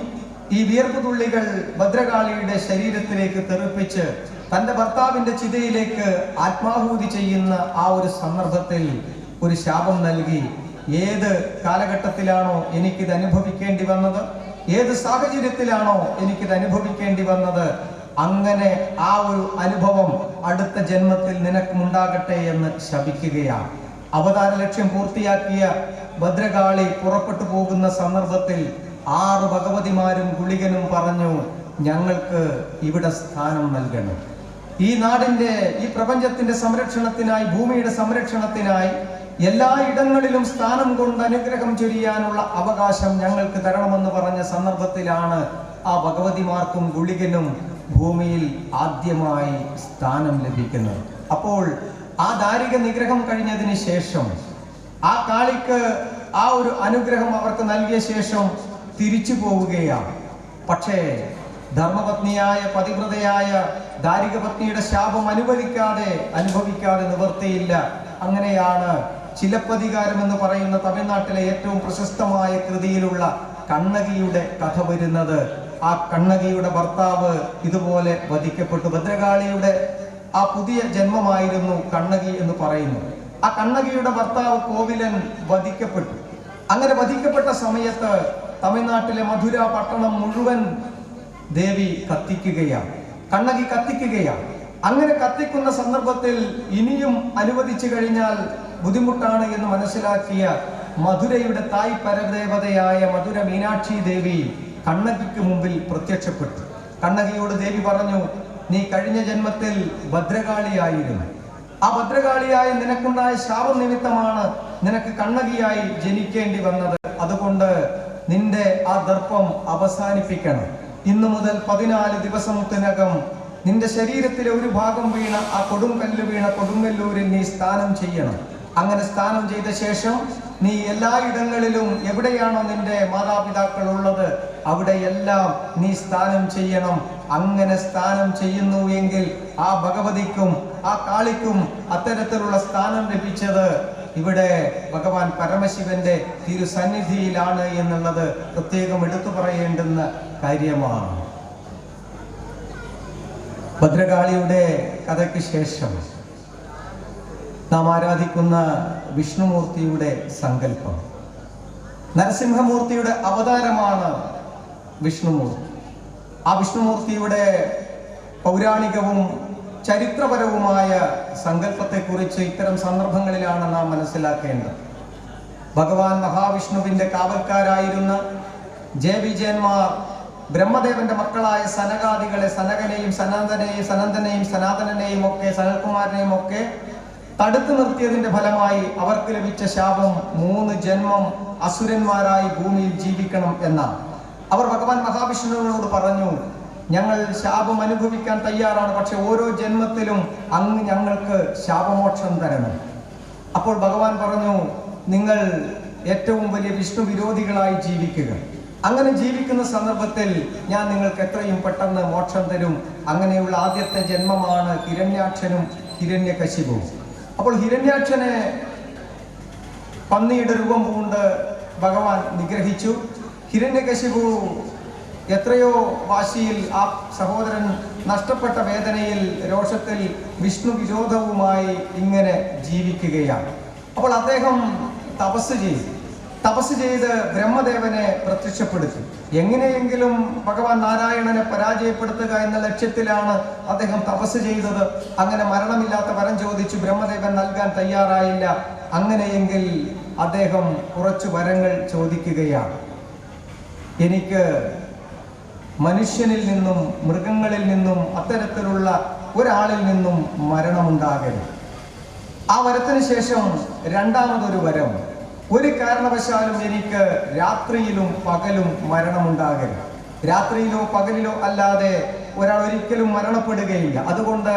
ഈ വിയർപ്പ് തുള്ളികൾ ഭദ്രകാളിയുടെ ശരീരത്തിലേക്ക് തെറിപ്പിച്ച് തന്റെ ഭർത്താവിന്റെ ചിതയിലേക്ക് ആത്മാഹൂതി ചെയ്യുന്ന ആ ഒരു സന്ദർഭത്തിൽ ഒരു ശാപം നൽകി. ഏത് കാലഘട്ടത്തിലാണോ എനിക്കിത് അനുഭവിക്കേണ്ടി വന്നത്, ഏത് സാഹചര്യത്തിലാണോ എനിക്കിത് അനുഭവിക്കേണ്ടി വന്നത്, അങ്ങനെ ആ ഒരു അനുഭവം അടുത്ത ജന്മത്തിൽ നിനക്കുമുണ്ടാകട്ടെ എന്ന് ശപിക്കുകയാണ്. അവതാര ലക്ഷ്യം പൂർത്തിയാക്കിയ ഭദ്രകാളി പുറപ്പെട്ടു പോകുന്ന സന്ദർഭത്തിൽ 6 ഭഗവതിമാരും ഗുളികനും പറഞ്ഞു, ഞങ്ങൾക്ക് ഇവിടെ സ്ഥാനം നൽകണം. ഈ നാടിന്റെ, ഈ പ്രപഞ്ചത്തിന്റെ സംരക്ഷണത്തിനായി, ഭൂമിയുടെ സംരക്ഷണത്തിനായി എല്ലാ ഇടങ്ങളിലും സ്ഥാനം കൊണ്ട് അനുഗ്രഹം ചൊരിയാനുള്ള അവകാശം ഞങ്ങൾക്ക് തരണമെന്ന് പറഞ്ഞ സന്ദർഭത്തിലാണ് ആ ഭഗവതിമാർക്കും ഗുളികനും ഭൂമിയിൽ ആദ്യമായി സ്ഥാനം ലഭിക്കുന്നത്. അപ്പോൾ ആ ദാരിക നിഗ്രഹം കഴിഞ്ഞതിന് ശേഷം ആ കാളിക്ക് ആ ഒരു അനുഗ്രഹം അവർക്ക് നൽകിയ ശേഷം തിരിച്ചു പോവുകയാണ്. പക്ഷേ ധർമ്മപത്നിയായ പതിവ്രതയായ ദാരിക പത്നിയുടെ ശാപം അനുഭവിക്കാതെ നിവർത്തിയില്ല. അങ്ങനെയാണ് ചിലപ്പതികാരം എന്ന് പറയുന്ന തമിഴ്നാട്ടിലെ ഏറ്റവും പ്രശസ്തമായ കൃതിയിലുള്ള കണ്ണകിയുടെ കഥ വരുന്നത്. ആ കണ്ണകിയുടെ ഭർത്താവ് ഇതുപോലെ വധിക്കപ്പെട്ടു. ഭദ്രകാളിയുടെ ആ പുതിയ ജന്മമായിരുന്നു കണ്ണകി എന്ന് പറയുന്നു. ആ കണ്ണകിയുടെ ഭർത്താവ് കോവിലൻ വധിക്കപ്പെട്ടു. അങ്ങനെ വധിക്കപ്പെട്ട സമയത്ത് തമിഴ്നാട്ടിലെ മധുര പട്ടണം മുഴുവൻ ദേവി കത്തിക്കുകയാണ്, കണ്ണകി കത്തിക്കുകയാണ്. അങ്ങനെ കത്തിക്കുന്ന സന്ദർഭത്തിൽ ഇനിയും അനുവദിച്ചു കഴിഞ്ഞാൽ ബുദ്ധിമുട്ടാണ് എന്ന് മനസ്സിലാക്കിയ മധുരയുടെ തായ് പരദേവതയായ മധുര മീനാക്ഷി ദേവി കണ്ണകിക്ക് മുമ്പിൽ പ്രത്യക്ഷപ്പെട്ടു. കണ്ണകിയോട് ദേവി പറഞ്ഞു, നീ കഴിഞ്ഞ ജന്മത്തിൽ ഭദ്രകാളിയായിരുന്നു. ആ ഭദ്രകാളിയായി നിനക്കുണ്ടായ ശാപം നിമിത്തമാണ് നിനക്ക് കണ്ണകിയായി ജനിക്കേണ്ടി വന്നത്. അതുകൊണ്ട് നിന്റെ ആ ദർപ്പം അവസാനിപ്പിക്കണം. ഇന്നു മുതൽ 14 ദിവസത്തിനകം നിന്റെ ശരീരത്തിലെ ഒരു ഭാഗം വീണ ആ കൊടുങ്ങല്ലൂരിൽ നീ സ്നാനം ചെയ്യണം. അങ്ങനെ സ്നാനം ചെയ്ത ശേഷം നീ എല്ലായിടങ്ങളിലും എവിടെയാണോ നിന്റെ മാതാപിതാക്കൾ ഉള്ളത് അവിടെയെല്ലാം നീ സ്നാനം ചെയ്യണം. അങ്ങനെ സ്നാനം ചെയ്യുന്നു എങ്കിൽ ആ ഭഗവതിക്കും ആ കാളിക്കും അത്തരത്തിലുള്ള സ്ഥാനം ലഭിച്ചത് ഇവിടെ ഭഗവാൻ പരമശിവന്റെ തിരുസന്നിധിയിലാണ് എന്നുള്ളത് പ്രത്യേകം എടുത്തു പറയേണ്ടുന്ന കാര്യമാണ്. ഭദ്രകാളിയുടെ കഥയ്ക്ക് ശേഷം നാം ആരാധിക്കുന്ന വിഷ്ണുമൂർത്തിയുടെ സങ്കല്പം, നരസിംഹമൂർത്തിയുടെ അവതാരമാണ് വിഷ്ണുമൂർത്തി. ആ വിഷ്ണുമൂർത്തിയുടെ പൗരാണികവും ചരിത്രപരവുമായ സങ്കല്പത്തെക്കുറിച്ച് ഇത്തരം സന്ദർഭങ്ങളിലാണ് നാം മനസ്സിലാക്കേണ്ടത്. ഭഗവാൻ മഹാവിഷ്ണുവിന്റെ കാവൽക്കാരായിരുന്ന ജയവിജയന്മാർ ബ്രഹ്മദേവന്റെ മക്കളായ സനകാദികളെ, സനകനെയും സനാതനെയും ഒക്കെ സനൽകുമാരനെയും ഒക്കെ തടുത്തു നിർത്തിയതിന്റെ ഫലമായി അവർക്ക് ലഭിച്ച ശാപം 3 ജന്മം അസുരന്മാരായി ഭൂമിയിൽ ജീവിക്കണം എന്നാണ്. അവർ ഭഗവാൻ മഹാവിഷ്ണുവിനോട് പറഞ്ഞു, ഞങ്ങൾ ശാപം അനുഭവിക്കാൻ തയ്യാറാണ്, പക്ഷെ ഓരോ ജന്മത്തിലും അങ്ങ് ഞങ്ങൾക്ക് ശാപമോക്ഷം തരണം. അപ്പോൾ ഭഗവാൻ പറഞ്ഞു, നിങ്ങൾ ഏറ്റവും വലിയ വിഷ്ണു വിരോധികളായി ജീവിക്കുക. അങ്ങനെ ജീവിക്കുന്ന സന്ദർഭത്തിൽ ഞാൻ നിങ്ങൾക്ക് എത്രയും പെട്ടെന്ന് മോക്ഷം തരും. അങ്ങനെയുള്ള ആദ്യത്തെ ജന്മമാണ് ഹിരണ്യാക്ഷനും ഹിരണ്യകശിപുവും. അപ്പോൾ ഹിരണ്യാക്ഷനെ പന്നിയുടെ രൂപം പൂണ്ട് ഭഗവാൻ നിഗ്രഹിച്ചു. ഹിരണ്യകശിപു എത്രയോ വാശിയിൽ ആ സഹോദരൻ നഷ്ടപ്പെട്ട വേദനയിൽ രോഷത്തിൽ വിഷ്ണു വിരോധവുമായി ഇങ്ങനെ ജീവിക്കുകയാണ്. അപ്പോൾ അദ്ദേഹം തപസ് ചെയ്ത് ബ്രഹ്മദേവനെ പ്രത്യക്ഷപ്പെടുത്തി. എങ്ങനെയെങ്കിലും ഭഗവാൻ നാരായണനെ പരാജയപ്പെടുത്തുക എന്ന ലക്ഷ്യത്തിലാണ് അദ്ദേഹം തപസ് ചെയ്തത്. അങ്ങനെ മരണമില്ലാത്ത വരം ചോദിച്ചു. ബ്രഹ്മദേവൻ നൽകാൻ തയ്യാറായില്ല. അങ്ങനെയെങ്കിൽ അദ്ദേഹം കുറച്ച് വരങ്ങൾ ചോദിക്കുകയാണ്. എനിക്ക് മനുഷ്യനിൽ നിന്നും മൃഗങ്ങളിൽ നിന്നും അത്തരത്തിലുള്ള ഒരാളിൽ നിന്നും മരണമുണ്ടാകരുത്. ആ വരത്തിന് ശേഷം രണ്ടാമതൊരു വരം, ഒരു കാരണവശാലും എനിക്ക് രാത്രിയിലും പകലും മരണമുണ്ടാകരുത്. രാത്രിയിലോ പകലിലോ അല്ലാതെ ഒരാൾ ഒരിക്കലും മരണപ്പെടുകയില്ല. അതുകൊണ്ട്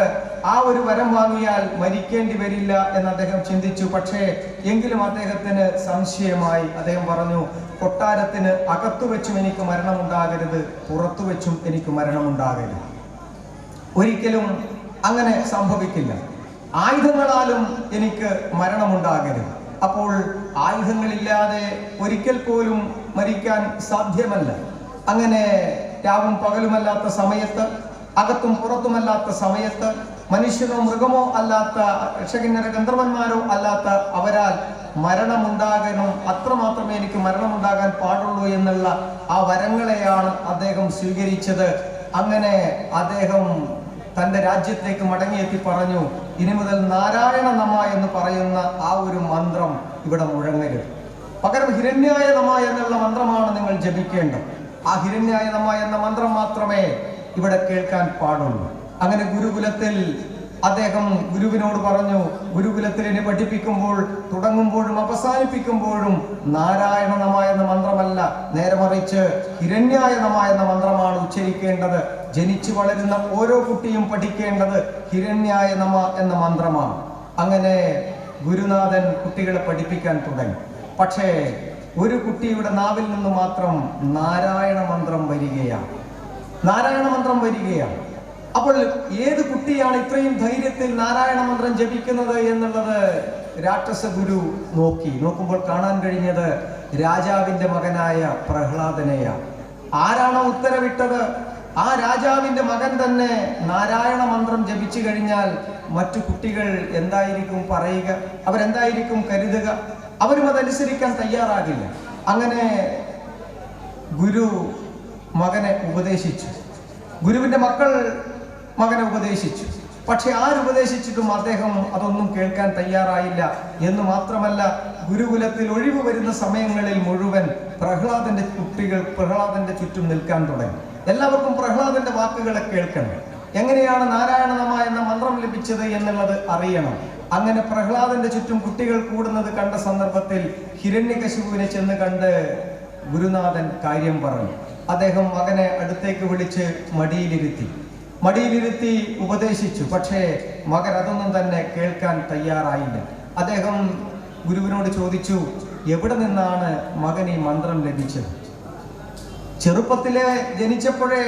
ആ ഒരു വരം വാങ്ങിയാൽ മരിക്കേണ്ടി വരില്ല എന്ന് അദ്ദേഹം ചിന്തിച്ചു. പക്ഷേ എങ്കിലും അദ്ദേഹത്തിന് സംശയമായി. അദ്ദേഹം പറഞ്ഞു, കൊട്ടാരത്തിന് അകത്തു വെച്ചും എനിക്ക് മരണമുണ്ടാകരുത്, പുറത്തു വെച്ചും എനിക്ക് മരണമുണ്ടാകരുത്. ഒരിക്കലും അങ്ങനെ സംഭവിക്കില്ല. ആയുധങ്ങളാലും എനിക്ക് മരണമുണ്ടാകരുത്. അപ്പോൾ ആയുധങ്ങളില്ലാതെ ഒരിക്കൽ പോലും മരിക്കാൻ സാധ്യമല്ല. അങ്ങനെ രാവും പകലുമല്ലാത്ത സമയത്ത്, അകത്തും പുറത്തുമല്ലാത്ത സമയത്ത്, മനുഷ്യനോ മൃഗമോ അല്ലാത്ത രക്ഷകിന്നര ഗന്ധർവന്മാരോ അല്ലാത്ത അവരാൽ മരണമുണ്ടാകണം, അത്രമാത്രമേ എനിക്ക് മരണമുണ്ടാകാൻ പാടുള്ളൂ എന്നുള്ള ആ വരങ്ങളെയാണ് അദ്ദേഹം സ്വീകരിച്ചത്. അങ്ങനെ അദ്ദേഹം തൻ്റെ രാജ്യത്തേക്ക് മടങ്ങിയെത്തി പറഞ്ഞു, ഇനി മുതൽ നാരായണ നമ എന്ന് പറയുന്ന ആ ഒരു മന്ത്രം ഇവിടെ മുഴങ്ങരുത്. പകരം ഹിരണ്യായ നമ എന്നുള്ള മന്ത്രമാണ് നിങ്ങൾ ജപിക്കേണ്ടത്. ആ ഹിരണ്യായ നമ എന്ന മന്ത്രം മാത്രമേ ഇവിടെ കേൾക്കാൻ പാടുള്ളൂ. അങ്ങനെ ഗുരുകുലത്തിൽ അദ്ദേഹം ഗുരുവിനോട് പറഞ്ഞു, ഗുരുകുലത്തിൽ എന്നെ പഠിപ്പിക്കുമ്പോൾ തുടങ്ങുമ്പോഴും അവസാനിപ്പിക്കുമ്പോഴും നാരായണ നമ എന്ന മന്ത്രമല്ല, നേരെ മറിച്ച് ഹിരണ്യായ നമ എന്ന മന്ത്രമാണ് ഉച്ചരിക്കേണ്ടത്. ജനിച്ചു വളരുന്ന ഓരോ കുട്ടിയും പഠിക്കേണ്ടത് ഹിരണ്യായ നമ എന്ന മന്ത്രമാണ്. അങ്ങനെ ഗുരുനാഥൻ കുട്ടികളെ പഠിപ്പിക്കാൻ തുടങ്ങി. പക്ഷേ ഒരു കുട്ടിയുടെ നാവിൽ നിന്ന് മാത്രം നാരായണ മന്ത്രം വരികയാണ്. നാരായണ മന്ത്രം വരികയാണ്. അപ്പോൾ ഏത് കുട്ടിയാണ് ഇത്രയും ധൈര്യത്തിൽ നാരായണ മന്ത്രം ജപിക്കുന്നത് എന്നുള്ളത് രാക്ഷസ ഗുരു നോക്കുമ്പോൾ കാണാൻ കഴിഞ്ഞത് രാജാവിന്റെ മകനായ പ്രഹ്ലാദനെയാണ്. ആരാണോ ഉത്തരവിട്ടത് ആ രാജാവിന്റെ മകൻ തന്നെ നാരായണ മന്ത്രം ജപിച്ചു കഴിഞ്ഞാൽ മറ്റു കുട്ടികൾ എന്തായിരിക്കും പറയുക, അവരെന്തായിരിക്കും കരുതുക? അവരും അതനുസരിക്കാൻ തയ്യാറാകില്ല. അങ്ങനെ ഗുരു മകനെ ഉപദേശിച്ചു, ഗുരുവിന്റെ മക്കൾ മകനെ ഉപദേശിച്ചു. പക്ഷെ ആരുപദേശിച്ചിട്ടും അദ്ദേഹം അതൊന്നും കേൾക്കാൻ തയ്യാറായില്ല. എന്ന് മാത്രമല്ല, ഗുരുകുലത്തിൽ ഒഴിവ് വരുന്ന സമയങ്ങളിൽ മുഴുവൻ പ്രഹ്ലാദന്റെ കുട്ടികൾ പ്രഹ്ലാദന്റെ ചുറ്റും നിൽക്കാൻ തുടങ്ങി. എല്ലാവർക്കും പ്രഹ്ലാദന്റെ വാക്കുകളെ കേൾക്കണം. എങ്ങനെയാണ് നാരായണ നമ എന്ന മന്ത്രം ലഭിച്ചത് എന്നുള്ളത് അറിയണം. അങ്ങനെ പ്രഹ്ലാദന്റെ ചുറ്റും കുട്ടികൾ കൂടുന്നത് കണ്ട സന്ദർഭത്തിൽ ഹിരണ്യകശിപുവിനെ ചെന്ന് കണ്ട് ഗുരുനാഥൻ കാര്യം പറഞ്ഞു. അദ്ദേഹം മകനെ അടുത്തേക്ക് വിളിച്ച് മടിയിലിരുത്തി ഉപദേശിച്ചു. പക്ഷേ മകൻ അതൊന്നും തന്നെ കേൾക്കാൻ തയ്യാറായില്ല. അദ്ദേഹം ഗുരുവിനോട് ചോദിച്ചു, എവിടെ നിന്നാണ് മകൻ ഈ മന്ത്രം ലഭിച്ചത്? ചെറുപ്പത്തിലെ ജനിച്ചപ്പോഴേ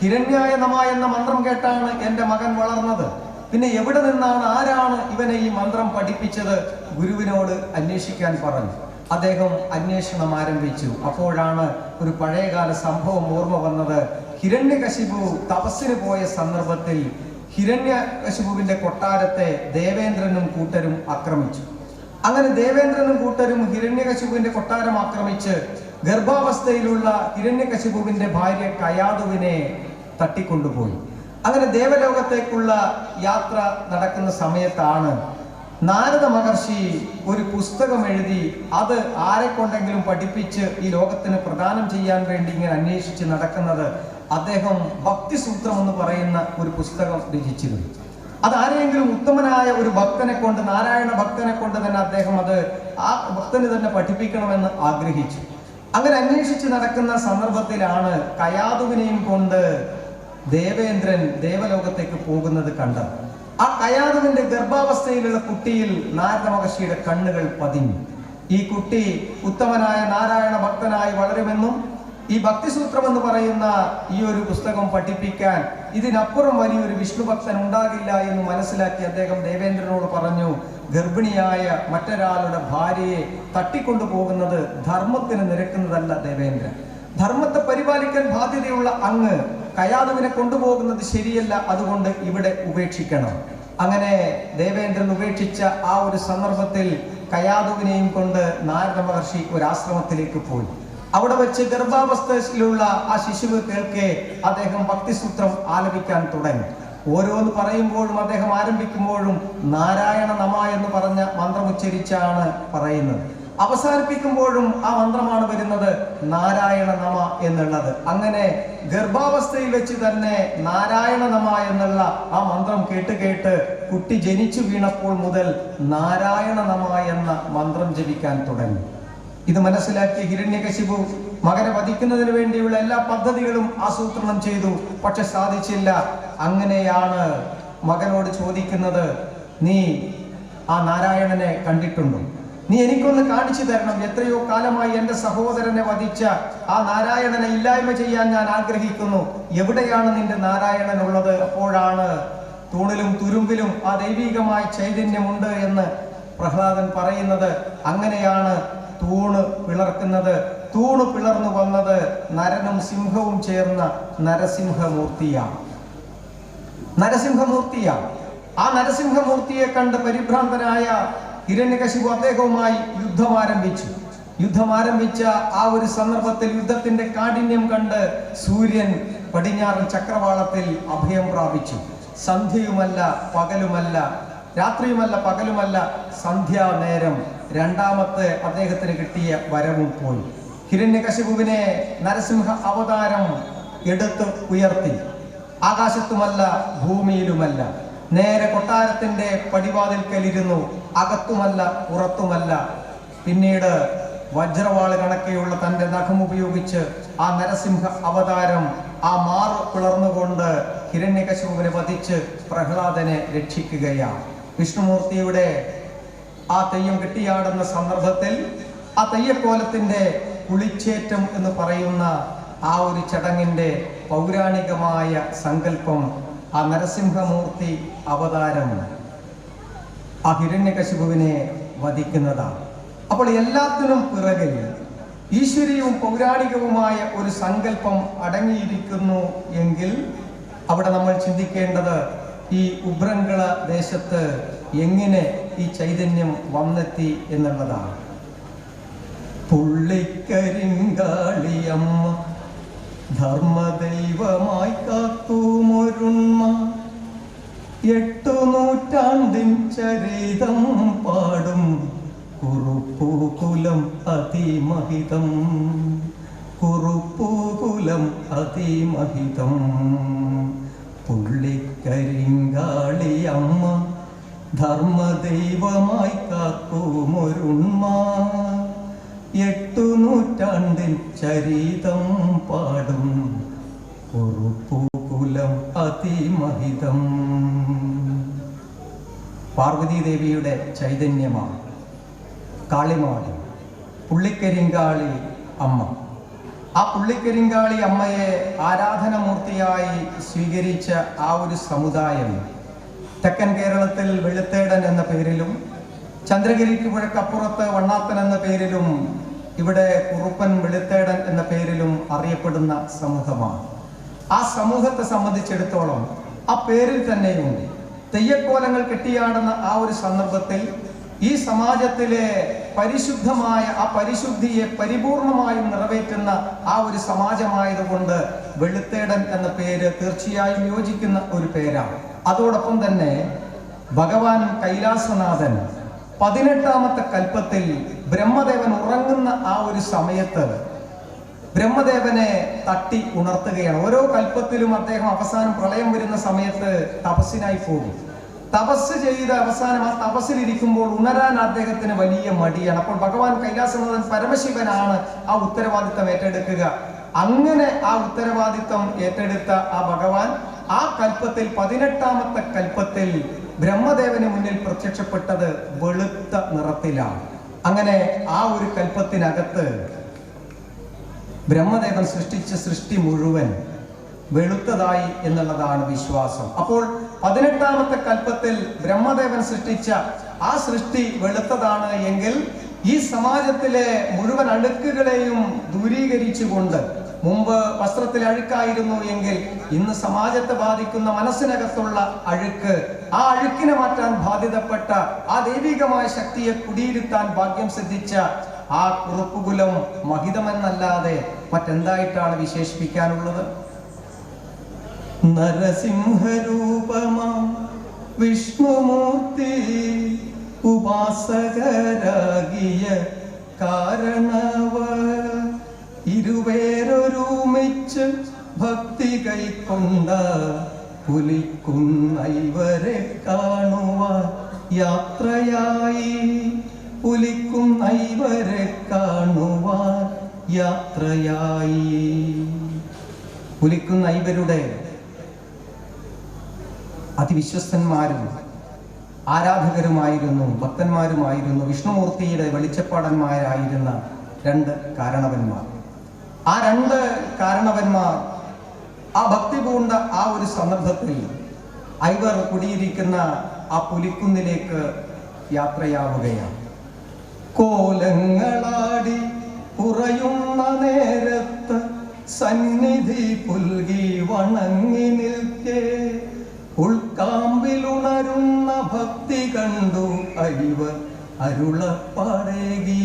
ഹിരണ്യായ നമ എന്ന മന്ത്രം കേട്ടാണ് എൻ്റെ മകൻ വളർന്നത്. പിന്നെ എവിടെ നിന്നാണ്, ആരാണ് ഇവനെ ഈ മന്ത്രം പഠിപ്പിച്ചത്? ഗുരുവിനോട് അന്വേഷിക്കാൻ പറഞ്ഞു. അദ്ദേഹം അന്വേഷണം ആരംഭിച്ചു. അപ്പോഴാണ് ഒരു പഴയകാല സംഭവം ഓർമ്മ വന്നത്. ഹിരണ്യകശിപു തപസ്സിന് പോയ സന്ദർഭത്തിൽ ഹിരണ്യകശിപുവിന്റെ കൊട്ടാരത്തെ ദേവേന്ദ്രനും കൂട്ടരും ആക്രമിച്ചു. അങ്ങനെ ദേവേന്ദ്രനും കൂട്ടരും ഹിരണ്യകശിപുവിന്റെ കൊട്ടാരം ആക്രമിച്ച് ഗർഭാവസ്ഥയിലുള്ള ഹിരണ്യകശിപുവിന്റെ ഭാര്യ കയാതുവിനെ തട്ടിക്കൊണ്ടുപോയി. അങ്ങനെ ദേവലോകത്തേക്കുള്ള യാത്ര നടക്കുന്ന സമയത്താണ് നാരദ മഹർഷി ഒരു പുസ്തകം എഴുതി അത് ആരെ കൊണ്ടെങ്കിലും പഠിപ്പിച്ച് ഈ ലോകത്തിന് പ്രദാനം ചെയ്യാൻ വേണ്ടി ഇങ്ങനെ അന്വേഷിച്ച് നടക്കുന്നത്. അദ്ദേഹം ഭക്തിസൂത്രം എന്ന് പറയുന്ന ഒരു പുസ്തകം രചിച്ചിരുന്നു. അത് ആരെയെങ്കിലും ഉത്തമനായ ഒരു ഭക്തനെ കൊണ്ട്, നാരായണ ഭക്തനെ കൊണ്ട് തന്നെ അദ്ദേഹം അത് ആ ഭക്തന് തന്നെ പഠിപ്പിക്കണമെന്ന് ആഗ്രഹിച്ചു. അങ്ങനെ അന്വേഷിച്ച് നടക്കുന്ന സന്ദർഭത്തിലാണ് കയാതുവിനെയും കൊണ്ട് ദേവേന്ദ്രൻ ദേവലോകത്തേക്ക് പോകുന്നത് കണ്ടത്. ആ കയാതുവിന്റെ ഗർഭാവസ്ഥയിലുള്ള കുട്ടിയിൽ നാരദ മഹർഷിയുടെ കണ്ണുകൾ പതിഞ്ഞു. ഈ കുട്ടി ഉത്തമനായ നാരായണ ഭക്തനായി വളരുമെന്നും ഈ ഭക്തിസൂത്രം എന്ന് പറയുന്ന ഈ ഒരു പുസ്തകം പഠിപ്പിക്കാൻ ഇതിനപ്പുറം വലിയൊരു വിഷ്ണു ഭക്തൻ ഉണ്ടാകില്ല എന്ന് മനസ്സിലാക്കി അദ്ദേഹം ദേവേന്ദ്രനോട് പറഞ്ഞു, ഗർഭിണിയായ മറ്റൊരാളുടെ ഭാര്യയെ തട്ടിക്കൊണ്ടു പോകുന്നത് ധർമ്മത്തിന് നിരക്കുന്നതല്ല ദേവേന്ദ്രൻ. ധർമ്മത്തെ പരിപാലിക്കാൻ ബാധ്യതയുള്ള അങ്ങ് കയാതുവിനെ കൊണ്ടുപോകുന്നത് ശരിയല്ല, അതുകൊണ്ട് ഇവിടെ ഉപേക്ഷിക്കണം. അങ്ങനെ ദേവേന്ദ്രൻ ഉപേക്ഷിച്ച ആ ഒരു സന്ദർഭത്തിൽ കയാതുവിനെയും കൊണ്ട് നാരദ മഹർഷി ഒരു ആശ്രമത്തിലേക്ക് പോയി. അവിടെ വെച്ച് ഗർഭാവസ്ഥയിലുള്ള ആ ശിശുവ് കേൾക്കെ അദ്ദേഹം ഭക്തിസൂത്രം ആലപിക്കാൻ തുടങ്ങി. ഓരോന്ന് പറയുമ്പോഴും അദ്ദേഹം ആരംഭിക്കുമ്പോഴും നാരായണ നമ എന്ന് പറഞ്ഞ മന്ത്രം ഉച്ചരിച്ചാണ് പറയുന്നത്. അവസാനിപ്പിക്കുമ്പോഴും ആ മന്ത്രമാണ് വരുന്നത്, നാരായണ നമ എന്നുള്ളത്. അങ്ങനെ ഗർഭാവസ്ഥയിൽ വെച്ച് തന്നെ നാരായണ നമ എന്നുള്ള ആ മന്ത്രം കേട്ട് കുട്ടി ജനിച്ചു വീണപ്പോൾ മുതൽ നാരായണ നമ എന്ന മന്ത്രം ജപിക്കാൻ തുടങ്ങി. ഇത് മനസ്സിലാക്കിയ ഹിരണ്യകശിപു മകനെ വധിക്കുന്നതിന് വേണ്ടിയുള്ള എല്ലാ പദ്ധതികളും ആസൂത്രണം ചെയ്തു. പക്ഷെ സാധിച്ചില്ല. അങ്ങനെയാണ് മകനോട് ചോദിക്കുന്നത്, നീ ആ നാരായണനെ കണ്ടിട്ടുണ്ടോ? നീ എനിക്കൊന്ന് കാണിച്ചു തരണം. എത്രയോ കാലമായി എൻ്റെ സഹോദരനെ വധിച്ച ആ നാരായണനെ ഇല്ലായ്മ ചെയ്യാൻ ഞാൻ ആഗ്രഹിക്കുന്നു. എവിടെയാണ് നിന്റെ നാരായണൻ ഉള്ളത്? അപ്പോഴാണ് തൂണിലും തുരുമ്പിലും ആ ദൈവികമായ ചൈതന്യമുണ്ട് എന്ന് പ്രഹ്ലാദൻ പറയുന്നത്. അങ്ങനെയാണ് തൂണ് പിളർക്കുന്നത്. തൂണ് പിളർന്നു വന്നത് നരനും സിംഹവും ചേർന്ന നരസിംഹമൂർത്തിയാണ്. ആ നരസിംഹമൂർത്തിയെ കണ്ട് പരിഭ്രാന്തനായ ഹിരണ്യകശിപു അദ്ദേഹവുമായി യുദ്ധം ആരംഭിച്ച ആ ഒരു സന്ദർഭത്തിൽ യുദ്ധത്തിന്റെ കാഠിന്യം കണ്ട് സൂര്യൻ പടിഞ്ഞാറൻ ചക്രവാളത്തിൽ അഭയം പ്രാപിച്ചു. സന്ധ്യയുമല്ല പകലുമല്ല, രാത്രിയുമല്ല പകലുമല്ല, സന്ധ്യാനേരം രണ്ടാമത്തെ അദ്ദേഹത്തിന് കിട്ടിയ വരവും പോയി. ഹിരണ്യകശിപുവിനെ നരസിംഹ അവതാരം എടുത്ത് ഉയർത്തി. ആകാശത്തുമല്ല ഭൂമിയിലുമല്ല, നേരെ കൊട്ടാരത്തിന്റെ പടിവാതിൽക്കലിരുന്നു. അകത്തുമല്ല പുറത്തുമല്ല. പിന്നീട് വജ്രവാള് കണക്കെയുള്ള തന്റെ നഖമുപയോഗിച്ച് ആ നരസിംഹ അവതാരം ആ മാറ് പിളർന്നുകൊണ്ട് ഹിരണ്യകശിപുവിനെ വധിച്ച് പ്രഹ്ലാദനെ രക്ഷിക്കുകയാണ്. വിഷ്ണുമൂർത്തിയുടെ ആ തെയ്യം കെട്ടിയാടുന്ന സന്ദർഭത്തിൽ ആ തെയ്യക്കോലത്തിന്റെ കുളിച്ചേറ്റം എന്ന് പറയുന്ന ആ ഒരു ചടങ്ങിന്റെ പൗരാണികമായ സങ്കല്പം ആ നരസിംഹമൂർത്തി അവതാരം ആ ഹിരണ്യകശിപുവിനെ വധിക്കുന്നതാണ്. അപ്പോൾ എല്ലാത്തിനും പിറകിൽ ഈശ്വരീയവും പൗരാണികവുമായ ഒരു സങ്കല്പം അടങ്ങിയിരിക്കുന്നു എങ്കിൽ അവിടെ നമ്മൾ ചിന്തിക്കേണ്ടത് ഈ ഉബ്രങ്കള ദേശത്ത് എങ്ങനെ ഈ ചൈതന്യം വന്നെത്തി എന്നുള്ളതാണ്. പുള്ളിക്കരിങ്കാളിയമ്മ ധർമ്മദൈവമായി കാത്തുമൊരുണ്മ 8 നൂറ്റാണ്ടിൻ ചരിതം പാടും കുറുപ്പൂകുലം അതിമഹിതം. കുറുപ്പൂകുലം അതിമഹിതം. പുള്ളിക്കരിങ്കാളിയമ്മ ധർമ്മദൈവമായി കാക്കുമൊരുണ്മ 8 നൂറ്റാണ്ടിൻ ചരിതം പാടും കുറുപ്പൂകുലം അതിമഹിതം. പാർവതീദേവിയുടെ ചൈതന്യമാണ് കാളിമാടി, പുള്ളിക്കരിങ്കാളി അമ്മ. ആ പുള്ളിക്കരിങ്കാളി അമ്മയെ ആരാധനമൂർത്തിയായി സ്വീകരിച്ച ആ ഒരു സമുദായം തെക്കൻ കേരളത്തിൽ വെളുത്തേടൻ എന്ന പേരിലും ചന്ദ്രഗിരിക്ക് പുഴക്കപ്പുറത്ത് വണ്ണാത്തൻ എന്ന പേരിലും ഇവിടെ കുറുപ്പൻ വെളുത്തേടൻ എന്ന പേരിലും അറിയപ്പെടുന്ന സമൂഹമാണ്. ആ സമൂഹത്തെ സംബന്ധിച്ചിടത്തോളം ആ പേരിൽ തന്നെയുണ്ട്. തെയ്യക്കോലങ്ങൾ കെട്ടിയാടുന്ന ആ ഒരു സന്ദർഭത്തിൽ ഈ സമാജത്തിലെ പരിശുദ്ധമായ ആ പരിശുദ്ധിയെ പരിപൂർണമായും നിറവേറ്റുന്ന ആ ഒരു സമാജമായതുകൊണ്ട് വെളുത്തേടൻ എന്ന പേര് തീർച്ചയായും യോജിക്കുന്ന ഒരു പേരാണ്. അതോടൊപ്പം തന്നെ ഭഗവാൻ കൈലാസനാഥൻ 18ാമത്തെ കൽപ്പത്തിൽ ബ്രഹ്മദേവൻ ഉറങ്ങുന്ന ആ ഒരു സമയത്ത് ബ്രഹ്മദേവനെ തട്ടി ഉണർത്തുകയാണ്. ഓരോ കൽപ്പത്തിലും അദ്ദേഹം അവസാനം പ്രളയം വരുന്ന സമയത്ത് തപസ്സിനായി പോകും. തപസ് ചെയ്ത് അവസാനം ആ തപസ്സിലിരിക്കുമ്പോൾ ഉണരാൻ അദ്ദേഹത്തിന് വലിയ മടിയാണ്. അപ്പോൾ ഭഗവാൻ കൈലാസനാഥൻ പരമശിവനാണ് ആ ഉത്തരവാദിത്തം ഏറ്റെടുക്കുക. അങ്ങനെ ആ ഉത്തരവാദിത്തം ഏറ്റെടുത്ത ആ ഭഗവാൻ ആ കൽപ്പത്തിൽ 18ാമത്തെ കൽപ്പത്തിൽ ബ്രഹ്മദേവന് മുന്നിൽ പ്രത്യക്ഷപ്പെട്ടത് വെളുത്ത നിറത്തിലാണ്. അങ്ങനെ ആ ഒരു കൽപ്പത്തിനകത്ത് ബ്രഹ്മദേവൻ സൃഷ്ടിച്ച സൃഷ്ടി മുഴുവൻ വെളുത്തതായി എന്നുള്ളതാണ് വിശ്വാസം. അപ്പോൾ 18ാമത്തെ കൽപ്പത്തിൽ ബ്രഹ്മദേവൻ സൃഷ്ടിച്ച ആ സൃഷ്ടി വെളുത്തതാണ് എങ്കിൽ ഈ സമാജത്തിലെ മുഴുവൻ അഴുക്കുകളെയും ദൂരീകരിച്ചുകൊണ്ട്, മുമ്പ് വസ്ത്രത്തിൽ അഴുക്കായിരുന്നു എങ്കിൽ ഇന്ന് സമാജത്തെ ബാധിക്കുന്ന മനസ്സിനകത്തുള്ള അഴുക്ക്, ആ അഴുക്കിനെ മാറ്റാൻ ബാധ്യതപ്പെട്ട ആ ദൈവികമായ ശക്തിയെ കുടിയിരുത്താൻ ഭാഗ്യം സിദ്ധിച്ച ആ കുറുപ്പുകുലം മഹിതമെന്നല്ലാതെ മറ്റെന്തായിട്ടാണ് വിശേഷിപ്പിക്കാനുള്ളത്? നരസിംഹരൂപമാം വിഷ്ണുമൂർത്തി ഉപാസകരാകിയ കാരണവ ഇരുവേരൊരുമിച്ച് ഭക്തി കൈക്കൊണ്ട പുലിക്കുന്നൈവരെ കാണുവാൻ യാത്രയായി. പുലിക്കുന്നൈവരെ കാണുവാൻ യാത്രയായി. പുലിക്കുന്നൈവരുടെ അതിവിശ്വസ്തന്മാരും ആരാധകരുമായിരുന്നു, ഭക്തന്മാരുമായിരുന്നു വിഷ്ണുമൂർത്തിയുടെ വെളിച്ചപ്പാടന്മാരായിരുന്ന 2 കാരണവന്മാർ. ആ 2 കാരണവന്മാർ ആ ഭക്തി പൂണ്ട ആ ഒരു സന്ദർഭത്തിൽ ഐവർ കുടിയിരിക്കുന്ന ആ പുലിക്കുന്നിലേക്ക് യാത്രയാവുകയാണ്. കോലങ്ങളാടി ഉറയുന്ന നേരത്ത് സന്നിധി പുൽകി വണങ്ങി നിൽക്കേ ഉൾക്കാമ്പിലുണരുന്ന ഭക്തി കണ്ടു ഐവർ അരുളപ്പാടേകി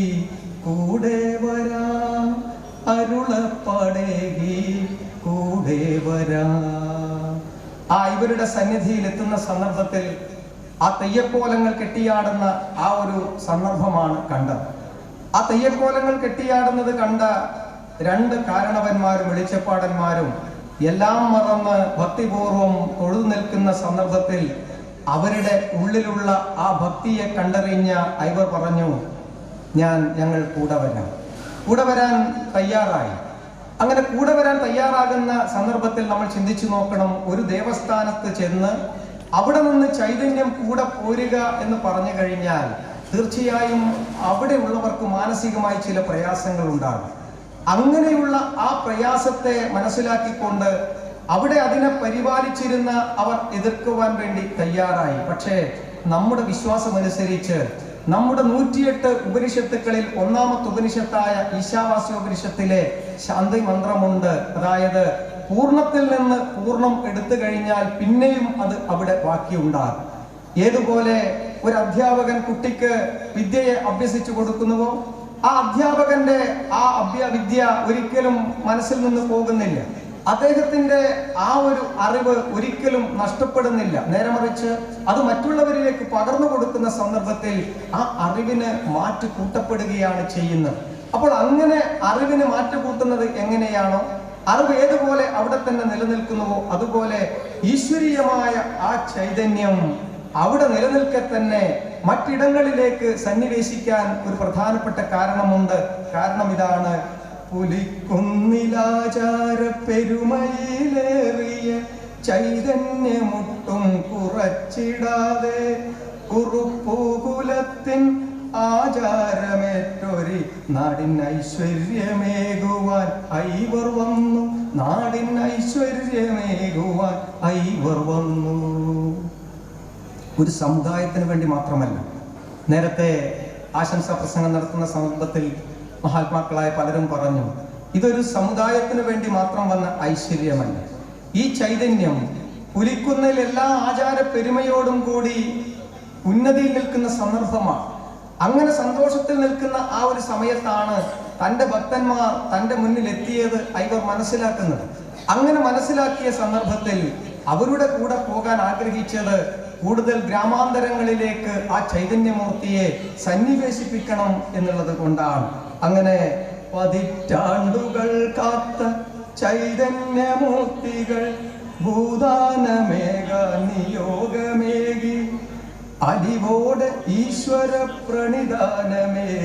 കൂടെ വരാം. അരുളപ്പാടേകി കൂടെ വരാം. ആ ഇവരുടെ സന്നിധിയിൽ എത്തുന്ന സന്ദർഭത്തിൽ ആ തെയ്യക്കോലങ്ങൾ കെട്ടിയാടുന്ന ആ ഒരു സന്ദർഭമാണ് കണ്ടത്. ആ തെയ്യക്കോലങ്ങൾ കെട്ടിയാടുന്നത് കണ്ട 2 കാരണവന്മാരും വെളിച്ചപ്പാടന്മാരും എല്ലാം മറന്ന് ഭക്തിപൂർവം തൊഴുതു നിൽക്കുന്ന സന്ദർഭത്തിൽ അവരുടെ ഉള്ളിലുള്ള ആ ഭക്തിയെ കണ്ടറിഞ്ഞ ഐവർ പറഞ്ഞു, ഞങ്ങൾ കൂടെ വരാൻ തയ്യാറായി. അങ്ങനെ കൂടെ വരാൻ തയ്യാറാകുന്ന സന്ദർഭത്തിൽ നമ്മൾ ചിന്തിച്ചു നോക്കണം, ഒരു ദേവസ്ഥാനത്ത് ചെന്ന് അവിടെ നിന്ന് ചൈതന്യം കൂടെ പോരുക എന്ന് പറഞ്ഞു കഴിഞ്ഞാൽ തീർച്ചയായും അവിടെ ഉള്ളവർക്ക് മാനസികമായി ചില പ്രയാസങ്ങൾ ഉണ്ടാകും. അങ്ങനെയുള്ള ആ പ്രയാസത്തെ മനസ്സിലാക്കിക്കൊണ്ട് അവിടെ അതിനെ പരിപാലിച്ചിരുന്ന അവർ എതിർക്കുവാൻ വേണ്ടി തയ്യാറായി. പക്ഷേ നമ്മുടെ വിശ്വാസമനുസരിച്ച് നമ്മുടെ 108 ഉപനിഷത്തുക്കളിൽ ഒന്നാമത്തെ ഉപനിഷത്തായ ഈശാവാസ്യ ഉപനിഷത്തിലെ ശാന്തി മന്ത്രമുണ്ട്. അതായത് പൂർണ്ണത്തിൽ നിന്ന് പൂർണ്ണം എടുത്തു കഴിഞ്ഞാൽ പിന്നെയും അത് അവിടെ ബാക്കിയുണ്ടാകും. ഏതുപോലെ ഒരു അധ്യാപകൻ കുട്ടിക്ക് വിദ്യയെ അഭ്യസിച്ചു കൊടുക്കുന്നുവോ, ആ അധ്യാപകന്റെ ആ വിദ്യ ഒരിക്കലും മനസ്സിൽ നിന്ന് പോകുന്നില്ല. അദ്ദേഹത്തിന്റെ ആ ഒരു അറിവ് ഒരിക്കലും നഷ്ടപ്പെടുന്നില്ല. നേരെ മറിച്ച് അത് മറ്റുള്ളവരിലേക്ക് പകർന്നു കൊടുക്കുന്ന സന്ദർഭത്തിൽ ആ അറിവിന് മാറ്റി കൂട്ടപ്പെടുകയാണ് ചെയ്യുന്നത്. അപ്പോൾ അങ്ങനെ അറിവിന് മാറ്റി കൂട്ടുന്നത് എങ്ങനെയാണോ, അറിവ് ഏതുപോലെ അവിടെ തന്നെ നിലനിൽക്കുന്നുവോ അതുപോലെ ഈശ്വരീയമായ ആ ചൈതന്യം അവിടെ നിലനിൽക്കെ തന്നെ മറ്റിടങ്ങളിലേക്ക് സന്നിവേശിക്കാൻ ഒരു പ്രധാനപ്പെട്ട കാരണമുണ്ട്. കാരണം ഇതാണ്, പുലിക്കുന്നിലാചാര പെരുമയിലേറിയ ചൈതന്യമൊട്ടും കുറച്ചിടാതെ കുറുപ്പുകുലത്തിൻ ആചാരമേറ്റൊരു നാടിൻ ഐശ്വര്യമേകുവാൻ ഐവർ വന്നു, നാടിൻ ഐശ്വര്യമേകുവാൻ ഐവർ വന്നു. ഒരു സമുദായത്തിന് വേണ്ടി മാത്രമല്ല. നേരത്തെ ആശംസാ പ്രസംഗം നടത്തുന്ന സന്ദർഭത്തിൽ മഹാത്മാക്കളായ പലരും പറഞ്ഞു, ഇതൊരു സമുദായത്തിന് വേണ്ടി മാത്രം വന്ന ഐശ്വര്യമല്ല. ഈ ചൈതന്യം പുലിക്കുന്നിൽ എല്ലാ ആചാര പെരുമയോടും കൂടി ഉന്നതിയിൽ നിൽക്കുന്ന സന്ദർഭമാണ്. അങ്ങനെ സന്തോഷത്തിൽ നിൽക്കുന്ന ആ ഒരു സമയത്താണ് തൻ്റെ ഭക്തന്മാർ തൻ്റെ മുന്നിൽ എത്തിയത് ഐവർ മനസ്സിലാക്കുന്നത്. അങ്ങനെ മനസ്സിലാക്കിയ സന്ദർഭത്തിൽ അവരുടെ കൂടെ പോകാൻ ആഗ്രഹിച്ചത് കൂടുതൽ ഗ്രാമാന്തരങ്ങളിലേക്ക് ആ ചൈതന്യമൂർത്തിയെ സന്നിവേശിപ്പിക്കണം എന്നുള്ളത് കൊണ്ടാണ്. അങ്ങനെ പതിറ്റാണ്ടുകൾ കാത്ത ചൈതന്യമൂർത്തികൾ ഭൂതാനമേഘ നിയോഗമേകി അലിവോടെ ഈശ്വര പ്രണിധാനമേകുവാൻ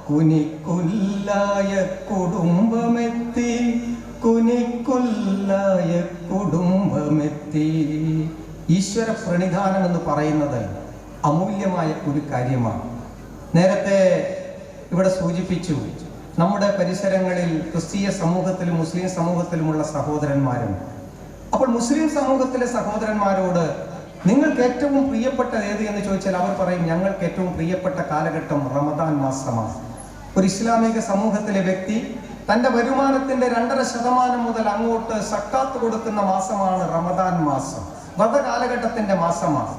കുനിക്കുല്ലായ കുടുംബമെത്തി, കുനിക്കുല്ലായ കുടുംബമെത്തി. ഈശ്വര പ്രണിധാനം എന്ന് പറയുന്നത് അമൂല്യമായ ഒരു കാര്യമാണ്. നേരത്തെ ഇവിടെ സൂചിപ്പിച്ചു, നമ്മുടെ പരിസരങ്ങളിൽ ക്രിസ്തീയ സമൂഹത്തിലും മുസ്ലിം സമൂഹത്തിലുമുള്ള സഹോദരന്മാരുണ്ട്. അപ്പോൾ മുസ്ലിം സമൂഹത്തിലെ സഹോദരന്മാരോട് നിങ്ങൾക്ക് ഏറ്റവും പ്രിയപ്പെട്ട ഏത് എന്ന് ചോദിച്ചാൽ അവർ പറയും, ഞങ്ങൾക്ക് ഏറ്റവും പ്രിയപ്പെട്ട കാലഘട്ടം റമദാൻ മാസമാണ്. ഒരു ഇസ്ലാമിക സമൂഹത്തിലെ വ്യക്തി തൻ്റെ വരുമാനത്തിന്റെ 2.5% മുതൽ അങ്ങോട്ട് സക്കാത്ത് കൊടുക്കുന്ന മാസമാണ് റമദാൻ മാസം. വ്രതകാലഘട്ടത്തിന്റെ മാസമാണ്.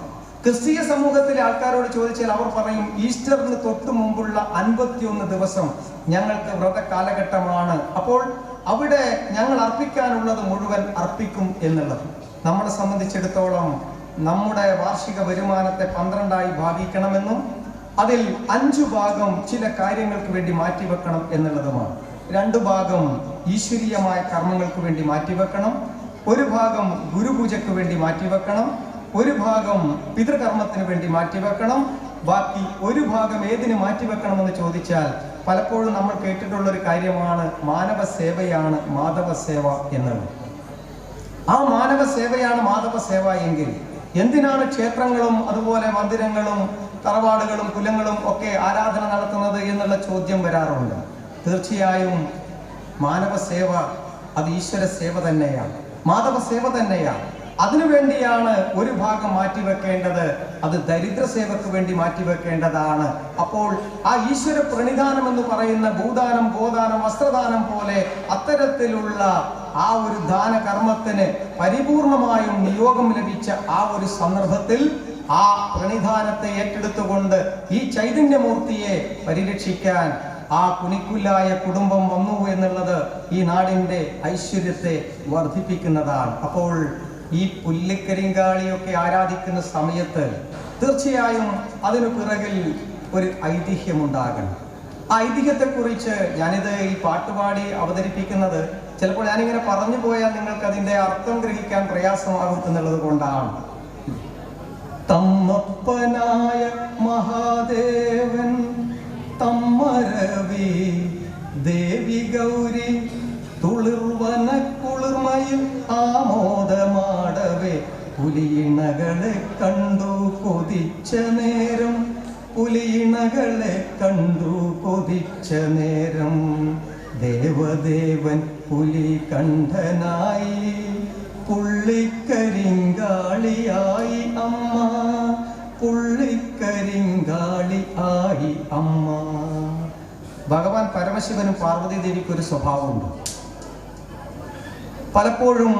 ക്രിസ്തീയ സമൂഹത്തിലെ ആൾക്കാരോട് ചോദിച്ചാൽ അവർ പറയും, ഈസ്റ്ററിന് തൊട്ട് മുമ്പുള്ള 51 ദിവസം ഞങ്ങൾക്ക് വ്രത കാലഘട്ടമാണ്. അപ്പോൾ അവിടെ ഞങ്ങൾ അർപ്പിക്കാനുള്ളത് മുഴുവൻ അർപ്പിക്കും എന്നുള്ളത്. നമ്മളെ സംബന്ധിച്ചിടത്തോളം നമ്മുടെ വാർഷിക വരുമാനത്തെ 12ആയി ഭാഗിക്കണമെന്നും അതിൽ 5 ഭാഗം ചില കാര്യങ്ങൾക്ക് വേണ്ടി മാറ്റിവെക്കണം എന്നുള്ളതുമാണ്. 2 ഭാഗം ഈശ്വരീയമായ കർമ്മങ്ങൾക്ക് വേണ്ടി മാറ്റിവെക്കണം, 1 ഭാഗം ഗുരുപൂജയ്ക്ക് വേണ്ടി മാറ്റിവെക്കണം, 1 ഭാഗം പിതൃകർമ്മത്തിന് വേണ്ടി മാറ്റിവെക്കണം. ബാക്കി 1 ഭാഗം ഏതിന് മാറ്റിവെക്കണമെന്ന് ചോദിച്ചാൽ പലപ്പോഴും നമ്മൾ കേട്ടിട്ടുള്ള ഒരു കാര്യമാണ് മാനവ സേവയാണ് മാധവ സേവ എന്നുള്ളത്. ആ മാനവ സേവയാണ് മാധവ സേവ എങ്കിൽ എന്തിനാണ് ക്ഷേത്രങ്ങളും അതുപോലെ മന്ദിരങ്ങളും തറവാടുകളും കുലങ്ങളും ഒക്കെ ആരാധന നടത്തുന്നത് എന്നുള്ള ചോദ്യം വരാറുണ്ട്. തീർച്ചയായും മാനവ സേവ അത് ഈശ്വര സേവ തന്നെയാണ്, മാധവ സേവ തന്നെയാണ്. അതിനുവേണ്ടിയാണ് 1 ഭാഗം മാറ്റിവെക്കേണ്ടത്, അത് ദരിദ്ര സേവക്ക് വേണ്ടി മാറ്റിവെക്കേണ്ടതാണ്. അപ്പോൾ ആ ഈശ്വര പ്രണിധാനം എന്ന് പറയുന്ന ഭൂദാനം, ഗോദാനം, വസ്ത്രദാനം പോലെ അത്തരത്തിലുള്ള ആ ഒരു ദാനകർമ്മത്തിന് പരിപൂർണമായും നിയോഗം ലഭിച്ച ആ ഒരു സന്ദർഭത്തിൽ ആ പ്രണിധാനത്തെ ഏറ്റെടുത്തുകൊണ്ട് ഈ ചൈതന്യമൂർത്തിയെ പരിരക്ഷിക്കാൻ ആ കുനിക്കുല്ലായ കുടുംബം വന്നു എന്നുള്ളത് ഈ നാടിന്റെ ഐശ്വര്യത്തെ വർദ്ധിപ്പിക്കുന്നതാണ്. അപ്പോൾ ഈ പുല്ലിക്കരിങ്കാളിയൊക്കെ ആരാധിക്കുന്ന സമയത്ത് തീർച്ചയായും അതിനു പിറകിൽ ഒരു ഐതിഹ്യമുണ്ടാകണം. ആ ഐതിഹ്യത്തെക്കുറിച്ച് ഞാനിത് ഈ പാട്ടുപാടി അവതരിപ്പിക്കുന്നത് ചിലപ്പോൾ ഞാനിങ്ങനെ പറഞ്ഞു പോയാൽ നിങ്ങൾക്ക് അതിൻ്റെ അർത്ഥം ഗ്രഹിക്കാൻ പ്രയാസമാകും എന്നുള്ളത് കൊണ്ടാണ്. തമ്മപ്പനായ മഹാദേവൻ തമ്മരവി ദേവി ഗൗരി തുളിർവന കുളിർമയിൽ ആമോദമാടവേ പുലിയിണകളെ കണ്ടു കൊതിച്ച നേരം പുലിയിണകളെ കണ്ടു കൊതിച്ച നേരം ദേവദേവൻ പുലി കണ്ഠനായി പുള്ളിക്കരിങ്കാളിയായി അമ്മ പുള്ളിക്കരിങ്കാളി ആയി അമ്മ. ഭഗവാൻ പരമശിവനും പാർവതി ദേവിക്ക് ഒരു സ്വഭാവമുണ്ട്. പലപ്പോഴും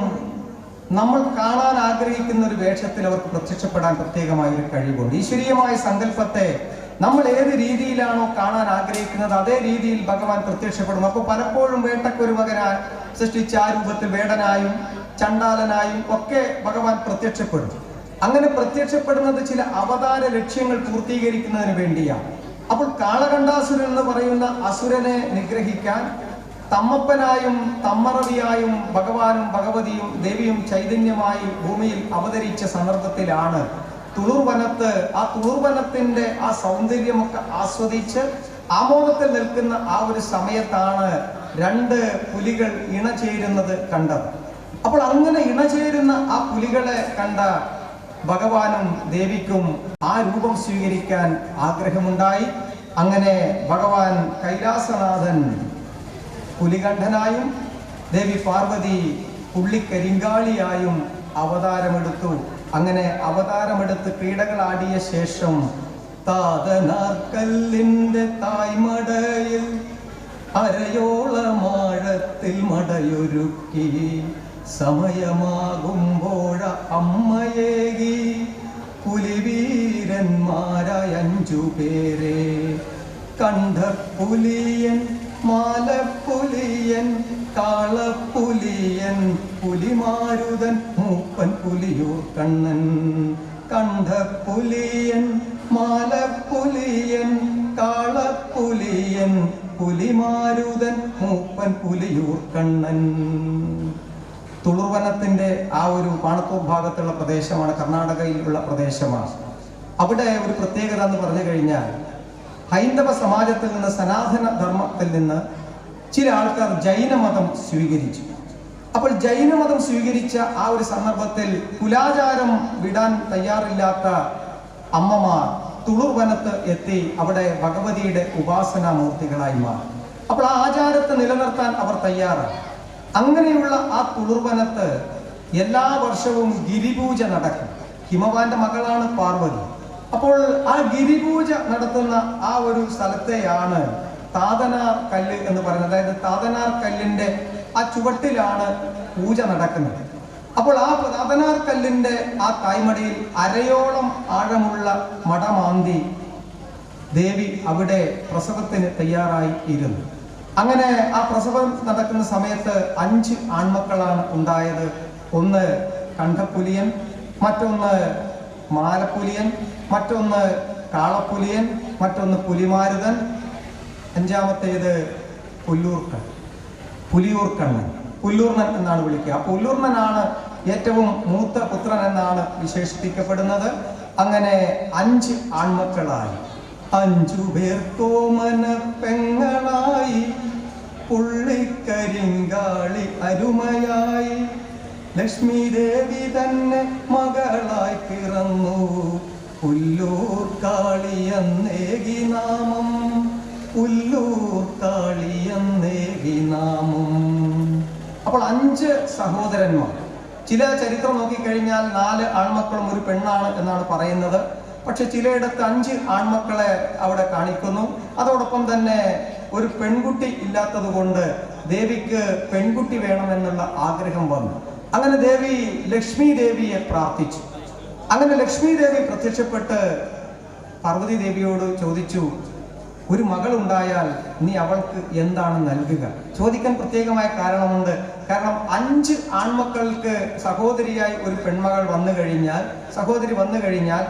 നമ്മൾ കാണാൻ ആഗ്രഹിക്കുന്ന ഒരു വേഷത്തിൽ അവർക്ക് പ്രത്യക്ഷപ്പെടാൻ പ്രത്യേകമായ ഒരു കഴിവുണ്ട്. ഈശ്വരീയമായ സങ്കല്പത്തെ നമ്മൾ ഏത് രീതിയിലാണോ കാണാൻ ആഗ്രഹിക്കുന്നത് അതേ രീതിയിൽ ഭഗവാൻ പ്രത്യക്ഷപ്പെടും. അപ്പോൾ പലപ്പോഴും വേട്ടക്കൊരു മകനായി സൃഷ്ടിച്ച ആ രൂപത്തിൽ വേടനായും ചണ്ടാലനായും ഒക്കെ ഭഗവാൻ പ്രത്യക്ഷപ്പെടും. അങ്ങനെ പ്രത്യക്ഷപ്പെടുന്നത് ചില അവതാര ലക്ഷ്യങ്ങൾ പൂർത്തീകരിക്കുന്നതിന് വേണ്ടിയാണ്. അപ്പോൾ കാളകണ്ഠാസുരൻ എന്ന് പറയുന്ന അസുരനെ നിഗ്രഹിക്കാൻ തമ്മപ്പനായും തമ്മറവിയായും ഭഗവാനും ഭഗവതിയും ദേവിയും ചൈതന്യമായി ഭൂമിയിൽ അവതരിച്ച സന്ദർഭത്തിലാണ് ആ തുളൂർവനത്തിന്റെ ആ സൗന്ദര്യമൊക്കെ ആസ്വദിച്ച് ആമോദത്തിൽ നിൽക്കുന്ന ആ ഒരു സമയത്താണ് രണ്ട് പുലികൾ ഇണചേരുന്നത് കണ്ടത്. അപ്പോൾ അങ്ങനെ ഇണചേരുന്ന ആ പുലികളെ കണ്ട ഭഗവാനും ദേവിക്കും ആ രൂപം സ്വീകരിക്കാൻ ആഗ്രഹമുണ്ടായി. അങ്ങനെ ഭഗവാൻ കൈലാസനാഥൻ പുലികണ്ഠനായും ദേവി പാർവതി പുള്ളിക്കരിങ്കാളിയായും അവതാരമെടുത്തു. അങ്ങനെ അവതാരമെടുത്ത് ക്രീഡകളാടിയ ശേഷം താതനാർക്കല്ലിന്റെ തായ്മടയിൽ അരയോളമാഴത്തിൽ മടയൊരുക്കി സമയമാകുമ്പോഴ അമ്മയേകി പുലിവീരന്മാരായ 5 പേരെ കണ്ഠപ്പുലിയൻ മാലപ്പുലിയൻ കാളപ്പുലിയൻ പുലിമാരുതൻ മൂപ്പൻ പുലിയൂർ കണ്ണൻ. കണ്ഠപ്പുലിയൻ മാലപ്പുലിയൻ കാളപ്പുലിയൻ പുലിമാരുതൻ മൂപ്പൻ പുലിയൂർ കണ്ണൻ. തുളുർവനത്തിന്റെ ആ ഒരു പാണത്തൂർ ഭാഗത്തുള്ള പ്രദേശമാണ്, കർണാടകയിലുള്ള പ്രദേശമാണ്. അവിടെ ഒരു പ്രത്യേകത എന്ന് പറഞ്ഞു കഴിഞ്ഞാൽ ഹൈന്ദവ സമാജത്തിൽ നിന്ന്, സനാതന ധർമ്മത്തിൽ നിന്ന് ചില ആൾക്കാർ ജൈനമതം സ്വീകരിച്ചു. അപ്പോൾ ജൈനമതം സ്വീകരിച്ച ആ ഒരു സന്ദർഭത്തിൽ കുലാചാരം വിടാൻ തയ്യാറില്ലാത്ത അമ്മമാർ തുളുർവനത്ത് എത്തി അവിടെ ഭഗവതിയുടെ ഉപാസനാമൂർത്തികളായി മാറി. അപ്പോൾ ആ ആചാരത്തെ നിലനിർത്താൻ അവർ തയ്യാറാണ്. അങ്ങനെയുള്ള ആ തുളുർവനത്ത് എല്ലാ വർഷവും ഗിരിപൂജ നടക്കും. ഹിമവാന്റെ മകളാണ് പാർവതി. അപ്പോൾ ആ ഗിരിപൂജ നടത്തുന്ന ആ ഒരു സ്ഥലത്തെയാണ് താതനാർ കല്ല് എന്ന് പറയുന്നത്. അതായത് താതനാർ കല്ലിന്റെ ആ ചുവട്ടിലാണ് പൂജ നടക്കുന്നത്. അപ്പോൾ ആ താതനാർ കല്ലിന്റെ ആ തായ്മടിയിൽ അരയോളം ആഴമുള്ള മടമാന്തി ദേവി അവിടെ പ്രസവത്തിന് തയ്യാറായി ഇരുന്നു. അങ്ങനെ ആ പ്രസവം നടക്കുന്ന സമയത്ത് 5 ആൺമക്കളാണ് ഉണ്ടായത്. ഒന്ന് കണ്ഠപ്പുലിയൻ, മറ്റൊന്ന് മാലപ്പുലിയൻ, മറ്റൊന്ന് കാളപ്പുലിയൻ, മറ്റൊന്ന് പുലിമാരുതൻ, 5ാമത്തേത് പുലിയൂർക്കണ്ണൻ. പുല്ലൂർണൻ എന്നാണ് വിളിക്കുക. ആ പുല്ലൂർണനാണ് ഏറ്റവും മൂത്ത പുത്രൻ എന്നാണ് വിശേഷിപ്പിക്കപ്പെടുന്നത്. അങ്ങനെ 5 ആൺമക്കളായി. 5 പേർക്കോമന പെങ്ങളായി പുള്ളിക്കരിങ്കാളി അരുമയായി ലക്ഷ്മി ദേവി തന്നെ മകളായി പിറന്നു. പുല്ലൂർ കാളിയെന്നേകി നാമം, പുല്ലൂർ കാളിയെന്നേകി നാമം. അപ്പോൾ 5 സഹോദരന്മാർ. ചില ചരിത്രം നോക്കിക്കഴിഞ്ഞാൽ 4 ആൺമക്കളും ഒരു പെണ്ണാണ് എന്നാണ് പറയുന്നത്. പക്ഷെ ചിലയിടത്ത് 5 ആൺമക്കളെ അവിടെ കാണിക്കുന്നു. അതോടൊപ്പം തന്നെ ഒരു പെൺകുട്ടി ഇല്ലാത്തത് കൊണ്ട് ദേവിക്ക് പെൺകുട്ടി വേണമെന്നുള്ള ആഗ്രഹം വന്നു. അങ്ങനെ ദേവി ലക്ഷ്മി ദേവിയെ പ്രാർത്ഥിച്ചു. അങ്ങനെ ലക്ഷ്മി ദേവി പ്രത്യക്ഷപ്പെട്ട് പാർവതി ദേവിയോട് ചോദിച്ചു, ഒരു മകളുണ്ടായാൽ നീ അവൾക്ക് എന്താണ് നൽകുക? ചോദിക്കാൻ പ്രത്യേകമായ കാരണമുണ്ട്. കാരണം 5 ആൺമക്കൾക്ക് സഹോദരി വന്നു കഴിഞ്ഞാൽ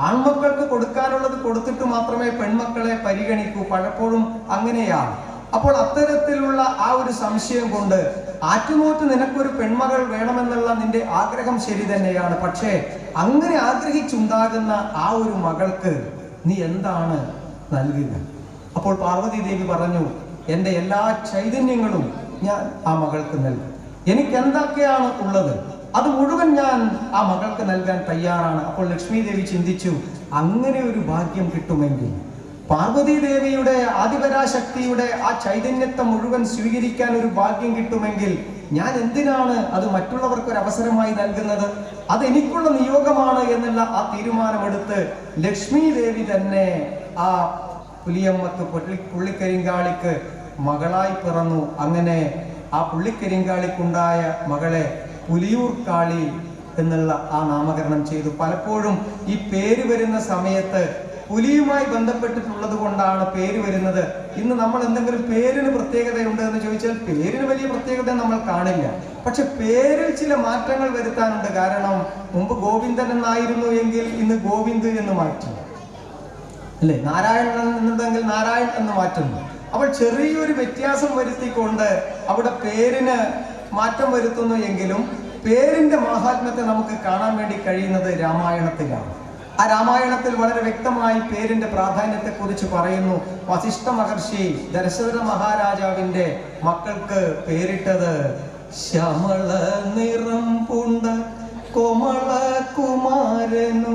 ആൺമക്കൾക്ക് കൊടുക്കാനുള്ളത് കൊടുത്തിട്ട് മാത്രമേ പെൺമക്കളെ പരിഗണിക്കൂ. പലപ്പോഴും അങ്ങനെയാണ്. അപ്പോൾ അത്തരത്തിലുള്ള ആ ഒരു സംശയം കൊണ്ട് ആറ്റുനോറ്റ് നിനക്കൊരു പെൺമകൾ വേണമെന്നുള്ള നിന്റെ ആഗ്രഹം ശരി തന്നെയാണ്. പക്ഷേ അങ്ങനെ ആഗ്രഹിച്ചുണ്ടാകുന്ന ആ ഒരു മകൾക്ക് നീ എന്താണ് നൽകുക? അപ്പോൾ പാർവതി ദേവി പറഞ്ഞു, എൻ്റെ എല്ലാ ചൈതന്യങ്ങളും ഞാൻ ആ മകൾക്ക് നൽകും. എനിക്ക് എന്തൊക്കെയാണ് ഉള്ളത് അത് മുഴുവൻ ഞാൻ ആ മകൾക്ക് നൽകാൻ തയ്യാറാണ്. അപ്പോൾ ലക്ഷ്മി ദേവി ചിന്തിച്ചു, അങ്ങനെ ഒരു ഭാഗ്യം കിട്ടുമെങ്കിൽ, പാർവതി ദേവിയുടെ ആദിപരാശക്തിയുടെ ആ ചൈതന്യത്തെ മുഴുവൻ സ്വീകരിക്കാൻ ഒരു ഭാഗ്യം കിട്ടുമെങ്കിൽ ഞാൻ എന്തിനാണ് അത് മറ്റുള്ളവർക്ക് ഒരു അവസരമായി നൽകുന്നത്? അത് എനിക്കുള്ള നിയോഗമാണ് എന്നുള്ള ആ തീരുമാനമെടുത്ത് ലക്ഷ്മി ദേവി തന്നെ ആ പുലിയമ്മക്ക് പുള്ളിക്കരിങ്കാളിക്ക് മകളായി പിറന്നു. അങ്ങനെ ആ പുള്ളിക്കരിങ്കാളിക്കുണ്ടായ മകളെ പുലിയൂർ കാളി എന്നുള്ള ആ നാമകരണം ചെയ്തു. പലപ്പോഴും ഈ പേര് വരുന്ന സമയത്ത് പുലിയുമായി ബന്ധപ്പെട്ടിട്ടുള്ളത് കൊണ്ടാണ് പേര് വരുന്നത്. ഇന്ന് നമ്മൾ എന്തെങ്കിലും പേരിന് പ്രത്യേകതയുണ്ട് എന്ന് ചോദിച്ചാൽ പേരിന് വലിയ പ്രത്യേകത നമ്മൾ കാണില്ല. പക്ഷെ പേരിൽ ചില മാറ്റങ്ങൾ വരുത്താനുണ്ട്. കാരണം മുമ്പ് ഗോവിന്ദൻ എന്നായിരുന്നു എങ്കിൽ ഇന്ന് ഗോവിന്ദ് എന്ന് മാറ്റി, അല്ലേ? നാരായണൻ എന്നുണ്ടെങ്കിൽ നാരായൺ എന്ന് മാറ്റുന്നു. അപ്പോൾ ചെറിയൊരു വ്യത്യാസം വരുത്തിക്കൊണ്ട് അവിടെ പേരിന് മാറ്റം വരുത്തുന്നു എങ്കിലും പേരിന്റെ മാഹാത്മ്യത്തെ നമുക്ക് കാണാൻ വേണ്ടി കഴിയുന്നത് രാമായണത്തിലാണ്. ആ രാമായണത്തിൽ വളരെ വ്യക്തമായി പേരിന്റെ പ്രാധാന്യത്തെ കുറിച്ച് പറയുന്നു. വസിഷ്ഠ മഹർഷി ദശരഥ മഹാരാജാവിന്റെ മക്കൾക്ക് പേരിട്ടത് ശ്യാമള നിറം പൂണ്ട കോമള കുമാരനു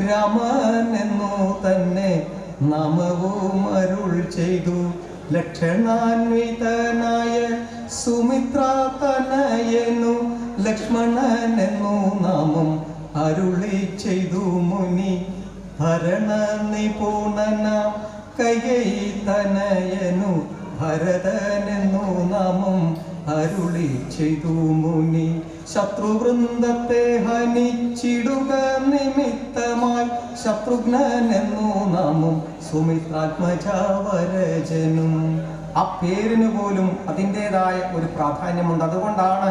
രാമനെന്നു തന്നെ നാമവും അരുൾ ചെയ്തു. ലക്ഷണാന്വിതനായ സുമിത്രാതനയനു ലക്ഷ്മണനെന്നു നാമം അരുളി ചെയ്തു മുനി. ഭരണ നിപുണന കൈകേയി തനയനു ഭരതനെന്നു നാമം അരുളി ചെയ്തു മുനി. ശത്രുവൃന്ദത്തെ ഹനിച്ചിടുക നിമിത്തമായി ശത്രുഘ്നെന്നു നാമം സുമിത്രാത്മജാവരജനും. ആ പേരിന് പോലും അതിൻ്റെതായ ഒരു പ്രാധാന്യമുണ്ട്. അതുകൊണ്ടാണ്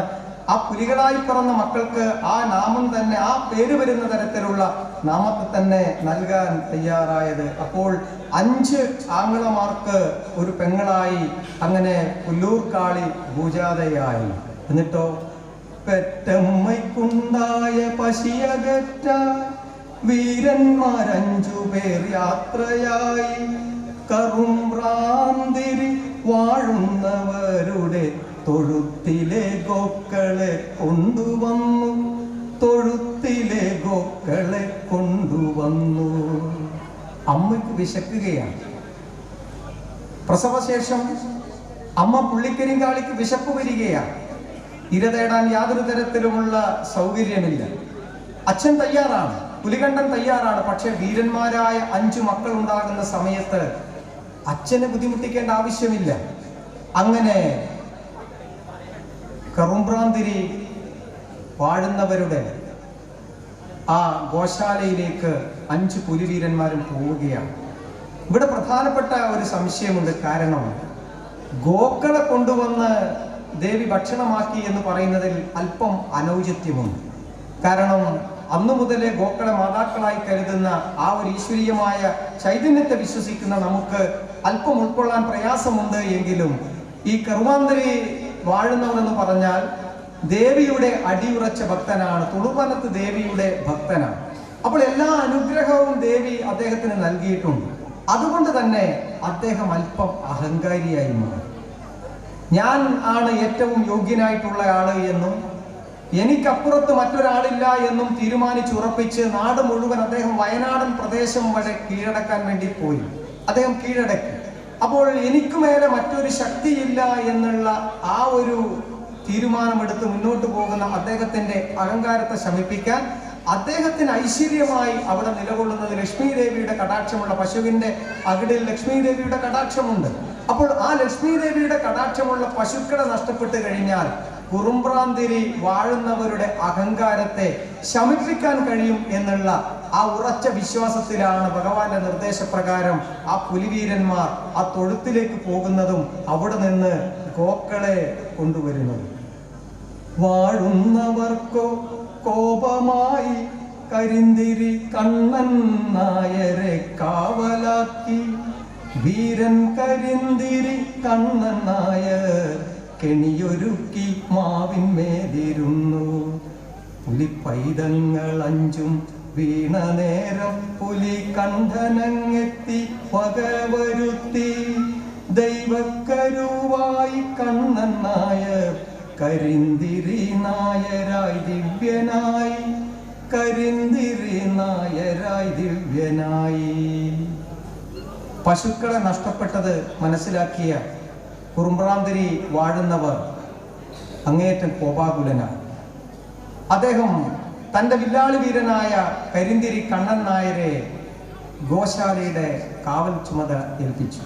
ആ പുലികളായി പിറന്ന മക്കൾക്ക് ആ നാമം തന്നെ, ആ പേര് വരുന്ന തരത്തിലുള്ള നാമത്തെ തന്നെ നൽകാൻ തയ്യാറായത്. അപ്പോൾ 5 ആങ്ങളമാർക്ക് ഒരു പെങ്ങളായി അങ്ങനെ പുല്ലൂർ കാളി ഭൂജാതയായി. എന്നിട്ടോ പെറ്റമ്മയ്ക്കുണ്ടായ പശിയകറ്റ വീരന്മാർ 5 പേർ യാത്രയായി. കറുംറാന്തിരി വാഴുന്നവരുടെ തൊഴുത്തിലെ ഗോക്കളെ കൊണ്ടുവന്നു, തൊഴുത്തിലെ ഗോക്കളെ കൊണ്ടുവന്നു. അമ്മയ്ക്ക് വിശക്കുകയാണ്. പ്രസവശേഷം അമ്മ പുള്ളിക്കരിങ്കാളിക്ക് വിശപ്പ് വരികയാണ്. ഇര തേടാൻ യാതൊരു തരത്തിലുമുള്ള സൗകര്യമില്ല. അച്ഛൻ തയ്യാറാണ്, പുലികണ്ഠൻ തയ്യാറാണ്. പക്ഷെ വീരന്മാരായ 5 മക്കൾ ഉണ്ടാകുന്ന സമയത്ത് അച്ഛനെ ബുദ്ധിമുട്ടിക്കേണ്ട ആവശ്യമില്ല. അങ്ങനെ കറുംപ്രാന്തിരി വാഴുന്നവരുടെ ആ ഗോശാലയിലേക്ക് 5 പുലിവീരന്മാരും പോവുകയാണ്. ഇവിടെ പ്രധാനപ്പെട്ട ഒരു സംശയമുണ്ട്. കാരണം ഗോക്കളെ കൊണ്ടുവന്ന് ദേവി ഭക്ഷണമാക്കി എന്ന് പറയുന്നതിൽ അല്പം അനൗചിത്യമുണ്ട്. കാരണം അന്നു മുതലേ ഗോക്കളെ മാതാക്കളായി കരുതുന്ന ആ ഒരു ഈശ്വരീയമായ ചൈതന്യത്തെ വിശ്വസിക്കുന്ന നമുക്ക് അല്പം ഉൾക്കൊള്ളാൻ പ്രയാസമുണ്ട്. എങ്കിലും ഈ കറുവാന്തരി വാഴുന്നവരെന്ന് പറഞ്ഞാൽ ദേവിയുടെ അടിയുറച്ച ഭക്തനാണ്, തുളുവനത്ത് ദേവിയുടെ ഭക്തനാണ്. അപ്പോൾ എല്ലാ അനുഗ്രഹവും ദേവി അദ്ദേഹത്തിന് നൽകിയിട്ടുണ്ട്. അതുകൊണ്ട് തന്നെ അദ്ദേഹം അല്പം അഹങ്കാരിയായി മാറി. ഞാൻ ആണ് ഏറ്റവും യോഗ്യനായിട്ടുള്ള ആള് എന്നും എനിക്കപ്പുറത്ത് മറ്റൊരാളില്ല എന്നും തീരുമാനിച്ചുറപ്പിച്ച് നാട് മുഴുവൻ അദ്ദേഹം വയനാടൻ പ്രദേശം വരെ കീഴടക്കാൻ വേണ്ടി പോയി. അദ്ദേഹം കീഴടക്കി. അപ്പോൾ എനിക്ക് മേലെ മറ്റൊരു ശക്തിയില്ല എന്നുള്ള ആ ഒരു തീരുമാനമെടുത്ത് മുന്നോട്ട് പോകുന്ന അദ്ദേഹത്തിന്റെ അഹങ്കാരത്തെ ശമിപ്പിക്കാൻ അദ്ദേഹത്തിന് ഐശ്വര്യമായി അവിടെ നിലകൊള്ളുന്നത് ലക്ഷ്മി ദേവിയുടെ കടാക്ഷമുള്ള പശുവിന്റെ അകിടിൽ ലക്ഷ്മി ദേവിയുടെ കടാക്ഷമുണ്ട്. അപ്പോൾ ആ ലക്ഷ്മി ദേവിയുടെ കടാക്ഷമുള്ള പശുക്കളെ നഷ്ടപ്പെട്ട് കഴിഞ്ഞാൽ കുറുമ്പ്രാന്തിരി വാഴുന്നവരുടെ അഹങ്കാരത്തെ ശമിപ്പിക്കാൻ കഴിയും എന്നുള്ള ആ ഉറച്ച വിശ്വാസത്തിലാണ് ഭഗവാന്റെ നിർദ്ദേശപ്രകാരം ആ പുലിവീരന്മാർ ആ തൊഴുത്തിലേക്ക് പോകുന്നതും അവിടെ നിന്ന് ഗോക്കളെ കൊണ്ടുവരുന്നതും. വാഴുന്നവർക്കോ കോപമായി കരിന്തിരി കണ്ണൻ നായരെ കാവലാക്കി. വീരൻ കരിന്തിരി കണ്ണൻ നായർ കെണിയൊരുക്കി മാവിന്മേലിരുന്നു. പുലിപ്പൈതങ്ങൾ 5 വീണ നേരം പുലി കണ്ഠനങ്ങെത്തി വകവരുത്തി. ദൈവക്കരുവായി കണ്ണൻ നായർ കരിന്തിരി നായരായി ദിവ്യനായി, കരിന്തിരി നായരായി ദിവ്യനായി. പശുക്കളെ നഷ്ടപ്പെട്ടത് മനസ്സിലാക്കിയ കുറുമ്പ്രാന്തിരി വാഴുന്നവർ അങ്ങേയറ്റം കോപാകുലനായി. അദ്ദേഹം തൻ്റെ വില്ലാളി വീരനായ കരിന്തിരി കണ്ണൻ നായരെ ഗോശാലയുടെ കാവൽ ചുമതല ഏൽപ്പിച്ചു.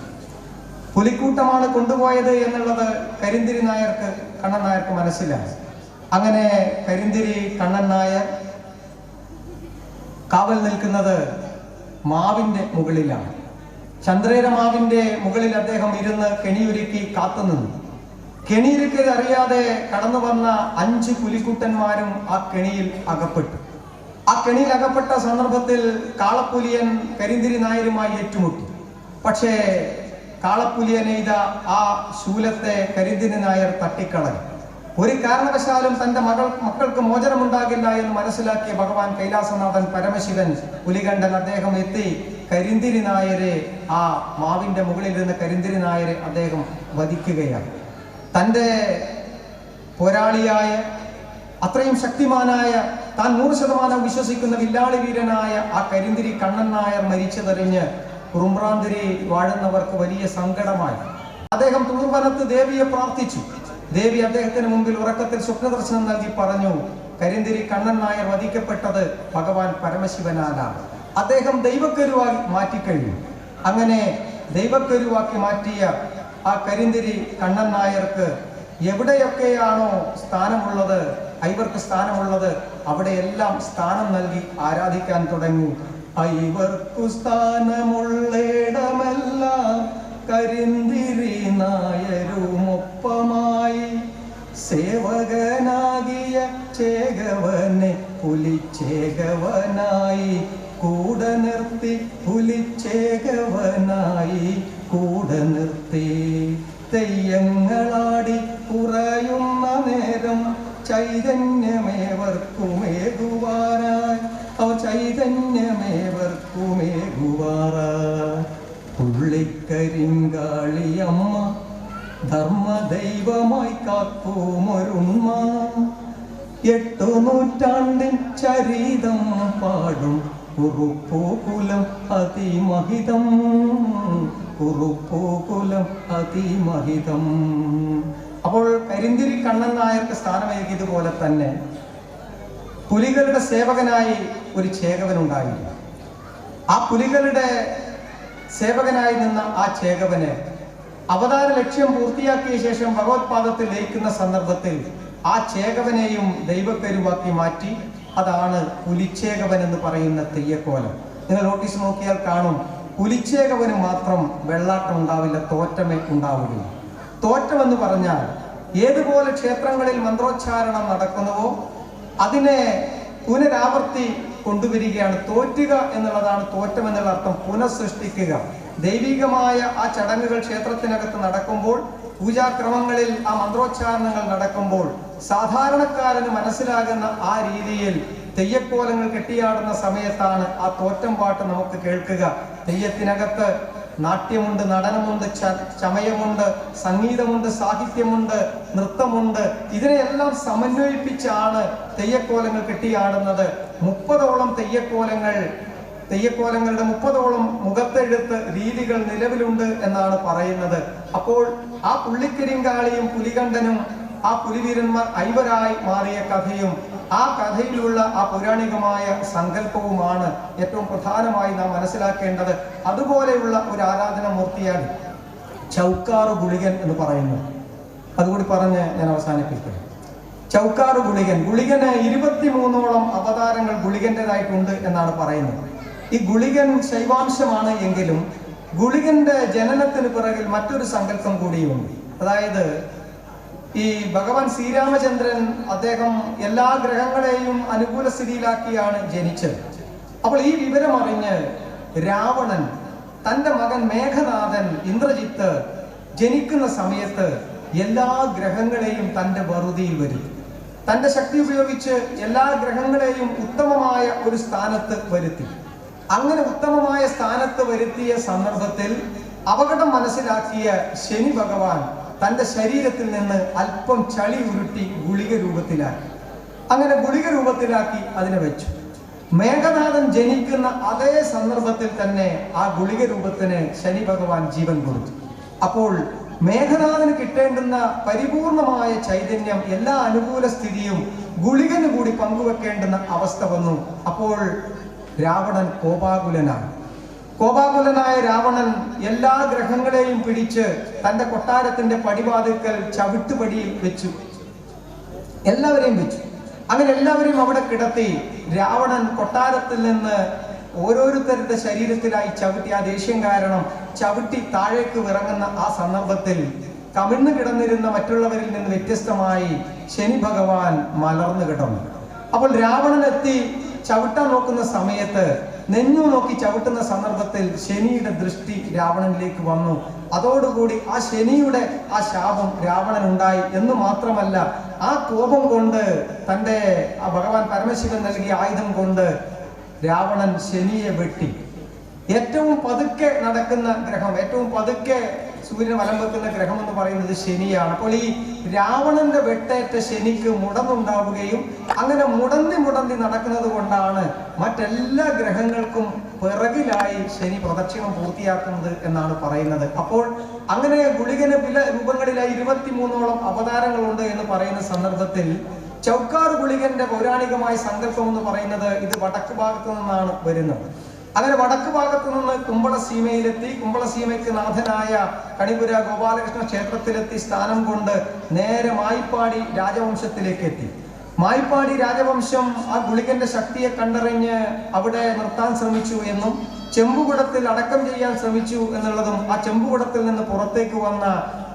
പുലിക്കൂട്ടമാണ് കൊണ്ടുപോയത് എന്നുള്ളത് കരിന്തിരി നായർക്ക് കണ്ണൻ നായർക്ക് മനസ്സിലായി. അങ്ങനെ കരിന്തിരി കണ്ണൻ നായർ കാവൽ നിൽക്കുന്നത് മാവിൻ്റെ മുകളിലാണ്. ചന്ദ്രേര മാവിൻ്റെ മുകളിൽ അദ്ദേഹം ഇരുന്ന് കെണിയൊരുക്കി കാത്തുനിന്നു. കെണിയൊരുക്കിയത് അറിയാതെ കടന്നു വന്ന 5 പുലിക്കുട്ടന്മാരും ആ കെണിയിൽ അകപ്പെട്ടു. ആ കെണിയിൽ അകപ്പെട്ട സന്ദർഭത്തിൽ കാളപ്പുലിയൻ കരിന്തിരി നായരുമായി ഏറ്റുമുട്ടി. പക്ഷേ കാളപ്പുലിയൻ എയ്ത ആ ശൂലത്തെ കരിന്തിരി നായർ തട്ടിക്കളഞ്ഞു. ഒരു കാരണവശാലും തൻ്റെ മക്കൾക്ക് മോചനമുണ്ടാകില്ല എന്ന് മനസ്സിലാക്കിയ ഭഗവാൻ കൈലാസനാഥൻ പരമശിവൻ പുലികണ്ഠൻ അദ്ദേഹം എത്തി കരിന്തിരി നായരെ, ആ മാവിൻ്റെ മുകളിലിരുന്ന കരിന്തിരി നായരെ അദ്ദേഹം വധിക്കുകയാണ്. തൻ്റെ പോരാളിയായ, അത്രയും ശക്തിമാനായ, താൻ 100% വിശ്വസിക്കുന്ന വില്ലാളി വീരനായ ആ കരിന്തിരി കണ്ണൻ നായർ മരിച്ചതറിഞ്ഞ് കുറുമ്പ്രാന്തിരി വാഴുന്നവർക്ക് വലിയ സങ്കടമായി. അദ്ദേഹം തുളുവനത്ത് ദേവിയെ പ്രാർത്ഥിച്ചു. ദേവി അദ്ദേഹത്തിന് മുമ്പിൽ ഉറക്കത്തിൽ സ്വപ്നദർശനം നൽകി പറഞ്ഞു, കരിന്തിരി കണ്ണൻ നായർ വധിക്കപ്പെട്ടത് ഭഗവാൻ പരമശിവനാലാണ്. അദ്ദേഹം ദൈവക്കരുവായി മാറ്റിക്കഴിഞ്ഞു. അങ്ങനെ ദൈവക്കരുവാക്കി മാറ്റിയ ആ കരിന്തിരി കണ്ണൻ നായർക്ക് എവിടെയൊക്കെയാണോ സ്ഥാനമുള്ളത്, ഐവർക്ക് സ്ഥാനമുള്ളത്, അവിടെയെല്ലാം സ്ഥാനം നൽകി ആരാധിക്കാൻ തുടങ്ങി. ഐവർക്കു സ്ഥാനമുള്ളിടമെല്ലാം കരിന്തിരി നായരുമൊപ്പമായി, സേവകനാകിയ ചേകവനെ പുലിച്ചേകവനായി കൂടെ നിർത്തി, പുലിച്ചേകവനായി കൂടെ നിർത്തി. തെയ്യങ്ങളാടി കുറയുന്ന നേരം ചൈതന്യമേവർക്കുമേകുവാനായി, ചൈതന്യമേവർക്കുമേകുവാറായി. പുള്ളിക്കരിങ്കാളിയമ്മ ധർമ്മദൈവമായി കാക്കുമൊരുണ്മ, 8 നൂറ്റാണ്ടിൻ ചരിതം പാടും കുറുപ്പൂകുലം അതിമഹിതം, കുറുപ്പൂകുലം അതിമഹിതം. അപ്പോൾ കരിന്തിരി കണ്ണൻ നായർക്ക് സ്ഥാനമേകിയതുപോലെ തന്നെ പുലികളുടെ സേവകനായി ഒരു ചേകവനുണ്ടായി. ആ പുലികളുടെ സേവകനായി നിന്ന ആ ചേകവന് അവതാര ലക്ഷ്യം പൂർത്തിയാക്കിയ ശേഷം ഭഗവത്പാദത്തിൽ ലയിക്കുന്ന സന്ദർഭത്തിൽ ആ ചേകവനെയും ദൈവക്കരുവാക്കി മാറ്റി. അതാണ് പുലിച്ചേകവൻ എന്ന് പറയുന്ന തെയ്യക്കോലം. നിങ്ങൾ നോട്ടീസ് നോക്കിയാൽ കാണും, പുലിച്ചേകവന് മാത്രം വെള്ളാട്ടം ഉണ്ടാവില്ല, തോറ്റമേ ഉണ്ടാവുകയും. തോറ്റമെന്ന് പറഞ്ഞാൽ ഏതുപോലെ ക്ഷേത്രങ്ങളിൽ മന്ത്രോച്ചാരണം നടക്കുന്നുവോ അതിനെ പുനരാവർത്തി കൊണ്ടുവരികയാണ്. തോറ്റുക എന്നുള്ളതാണ് തോറ്റം എന്നുള്ള അർത്ഥം, പുനഃസൃഷ്ടിക്കുക. ദൈവികമായ ആ ചടങ്ങുകൾ ക്ഷേത്രത്തിനകത്ത് നടക്കുമ്പോൾ, പൂജാക്രമങ്ങളിൽ ആ മന്ത്രോച്ചാരണങ്ങൾ നടക്കുമ്പോൾ സാധാരണക്കാരന് മനസ്സിലാകുന്ന ആ രീതിയിൽ തെയ്യക്കോലങ്ങൾ കെട്ടിയാടുന്ന സമയത്താണ് ആ തോറ്റം പാട്ട് നമുക്ക് കേൾക്കുക. തെയ്യത്തിനകത്ത് നാട്യമുണ്ട്, നടനമുണ്ട്, ചമയമുണ്ട്, സംഗീതമുണ്ട്, സാഹിത്യമുണ്ട്, നൃത്തമുണ്ട്. ഇതിനെയെല്ലാം സമന്വയിപ്പിച്ചാണ് തെയ്യക്കോലങ്ങൾ കെട്ടിയാടുന്നത്. 30ഓളം തെയ്യക്കോലങ്ങളുടെ 30ഓളം മുഖത്തെഴുത്ത് രീതികൾ നിലവിലുണ്ട് എന്നാണ് പറയുന്നത്. അപ്പോൾ ആ പുള്ളിക്കരിങ്കാളിയും പുലികണ്ഠനും ആ പുലിവീരന്മാർ ഐവരായി മാറിയ കഥയും ആ കഥയിലുള്ള ആ പൗരാണികമായ സങ്കല്പവുമാണ് ഏറ്റവും പ്രധാനമായി നാം മനസ്സിലാക്കേണ്ടത്. അതുപോലെയുള്ള ഒരു ആരാധനാമൂർത്തിയാണ് ചൗക്കാറ് ഗുളികൻ എന്ന് പറയുന്നത്. അതുകൂടി പറഞ്ഞ് ഞാൻ അവസാനിപ്പിക്കുന്നു. ചൗക്കാറ് ഗുളികൻ, ഗുളികന് 23ഓളം അവതാരങ്ങൾ ഗുളികൻ്റെതായിട്ടുണ്ട് എന്നാണ് പറയുന്നത്. ഈ ഗുളികൻ ശൈവാംശമാണ് എങ്കിലും ഗുളികന്റെ ജനനത്തിന് പിറകിൽ മറ്റൊരു സങ്കല്പം കൂടിയുണ്ട്. അതായത് ഈ ഭഗവാൻ ശ്രീരാമചന്ദ്രൻ അദ്ദേഹം എല്ലാ ഗ്രഹങ്ങളെയും അനുകൂല സ്ഥിതിയിലാക്കിയാണ് ജനിച്ചത്. അപ്പോൾ ഈ വിവരം അറിഞ്ഞ് രാവണൻ തൻ്റെ മകൻ മേഘനാഥൻ ഇന്ദ്രജിത്ത് ജനിക്കുന്ന സമയത്ത് എല്ലാ ഗ്രഹങ്ങളെയും തൻ്റെ വറുതിയിൽ വരുത്തി. തൻ്റെ ശക്തി ഉപയോഗിച്ച് എല്ലാ ഗ്രഹങ്ങളെയും ഉത്തമമായ ഒരു സ്ഥാനത്ത് വരുത്തി. അങ്ങനെ ഉത്തമമായ സ്ഥാനത്ത് വരുത്തിയ സന്ദർഭത്തിൽ അപകടം മനസ്സിലാക്കിയ ശനി ഭഗവാൻ തൻ്റെ ശരീരത്തിൽ നിന്ന് അല്പം ചളി ഉരുട്ടി ഗുളിക രൂപത്തിലാക്കി. അങ്ങനെ ഗുളിക രൂപത്തിലാക്കി അതിനെ വെച്ചു. മേഘനാഥൻ ജനിക്കുന്ന അതേ സന്ദർഭത്തിൽ തന്നെ ആ ഗുളിക രൂപത്തിന് ശനി ഭഗവാൻ ജീവൻ കൊടുത്തു. അപ്പോൾ മേഘനാഥന് കിട്ടേണ്ടുന്ന പരിപൂർണമായ ചൈതന്യം, എല്ലാ അനുകൂല സ്ഥിതിയും ഗുളികന് കൂടി പങ്കുവെക്കേണ്ടുന്ന അവസ്ഥ വന്നു. അപ്പോൾ രാവണൻ കോപാകുലനായ രാവണൻ എല്ലാ ഗ്രഹങ്ങളെയും പിടിച്ച് തന്റെ കൊട്ടാരത്തിന്റെ പടിവാതിൽക്കൽ ചവിട്ടുപടിയിൽ വെച്ചു. എല്ലാവരെയും വെച്ചു. അങ്ങനെ എല്ലാവരെയും അവിടെ കിടത്തി രാവണൻ കൊട്ടാരത്തിൽ നിന്ന് ഓരോരുത്തരുടെ ശരീരത്തിലായി ചവിട്ടി, ആ ദേഷ്യം കാരണം ചവിട്ടി താഴേക്ക് ഇറങ്ങുന്ന ആ സന്ദർഭത്തിൽ കമിഴ്ന്നു കിടന്നിരുന്ന മറ്റുള്ളവരിൽ നിന്ന് വ്യത്യസ്തമായി ശനി ഭഗവാൻ മലർന്നു കിടന്നു. അപ്പോൾ രാവണൻ എത്തി ചവിട്ടാൻ നോക്കുന്ന സമയത്ത്, നെഞ്ഞു നോക്കി ചവിട്ടുന്ന സന്ദർഭത്തിൽ ശനിയുടെ ദൃഷ്ടി രാവണനിലേക്ക് വന്നു. അതോടുകൂടി ആ ശനിയുടെ ആ ശാപം രാവണനുണ്ടായി എന്ന് മാത്രമല്ല, ആ കോപം കൊണ്ട് തൻ്റെ ആ ഭഗവാൻ പരമശിവൻ നൽകിയ ആയുധം കൊണ്ട് രാവണൻ ശനിയെ വെട്ടി. ഏറ്റവും പതുക്കെ നടക്കുന്ന ഗ്രഹം, ഏറ്റവും പതുക്കെ സൂര്യനെ വലം വെക്കുന്ന ഗ്രഹം എന്ന് പറയുന്നത് ശനിയാണ്. അപ്പോൾ ഈ രാവണന്റെ വെട്ടേറ്റ ശനിക്ക് മുടന്നുണ്ടാവുകയും അങ്ങനെ മുടന്തി നടക്കുന്നത് കൊണ്ടാണ് മറ്റെല്ലാ ഗ്രഹങ്ങൾക്കും പിറകിലായി ശനി പ്രദക്ഷിണം പൂർത്തിയാക്കുന്നത് എന്നാണ് പറയുന്നത്. അപ്പോൾ അങ്ങനെ ഗുളികന് പല രൂപങ്ങളിലായി 23ഓളം അവതാരങ്ങളുണ്ട് എന്ന് പറയുന്ന സന്ദർഭത്തിൽ ചൗക്കാർ ഗുളികന്റെ പൗരാണികമായ സങ്കല്പം എന്ന് പറയുന്നത് ഇത് വടക്ക് ഭാഗത്തു നിന്നാണ് വരുന്നത്. അങ്ങനെ വടക്ക് ഭാഗത്തു നിന്ന് കുമ്പളസീമയിലെത്തി, കുമ്പളസീമയ്ക്ക് നാഥനായ കണിപുര ഗോപാലകൃഷ്ണ ക്ഷേത്രത്തിലെത്തി സ്ഥാനം കൊണ്ട് നേരെ മായിപ്പാടി രാജവംശത്തിലേക്ക് എത്തി. മായിപ്പാടി രാജവംശം ആ ഗുളികന്റെ ശക്തിയെ കണ്ടറിഞ്ഞ് അവിടെ നിർത്താൻ ശ്രമിച്ചു എന്നും ചെമ്പുകുടത്തിൽ അടക്കം ചെയ്യാൻ ശ്രമിച്ചു എന്നുള്ളതും, ആ ചെമ്പുകുടത്തിൽ നിന്ന് പുറത്തേക്ക് വന്ന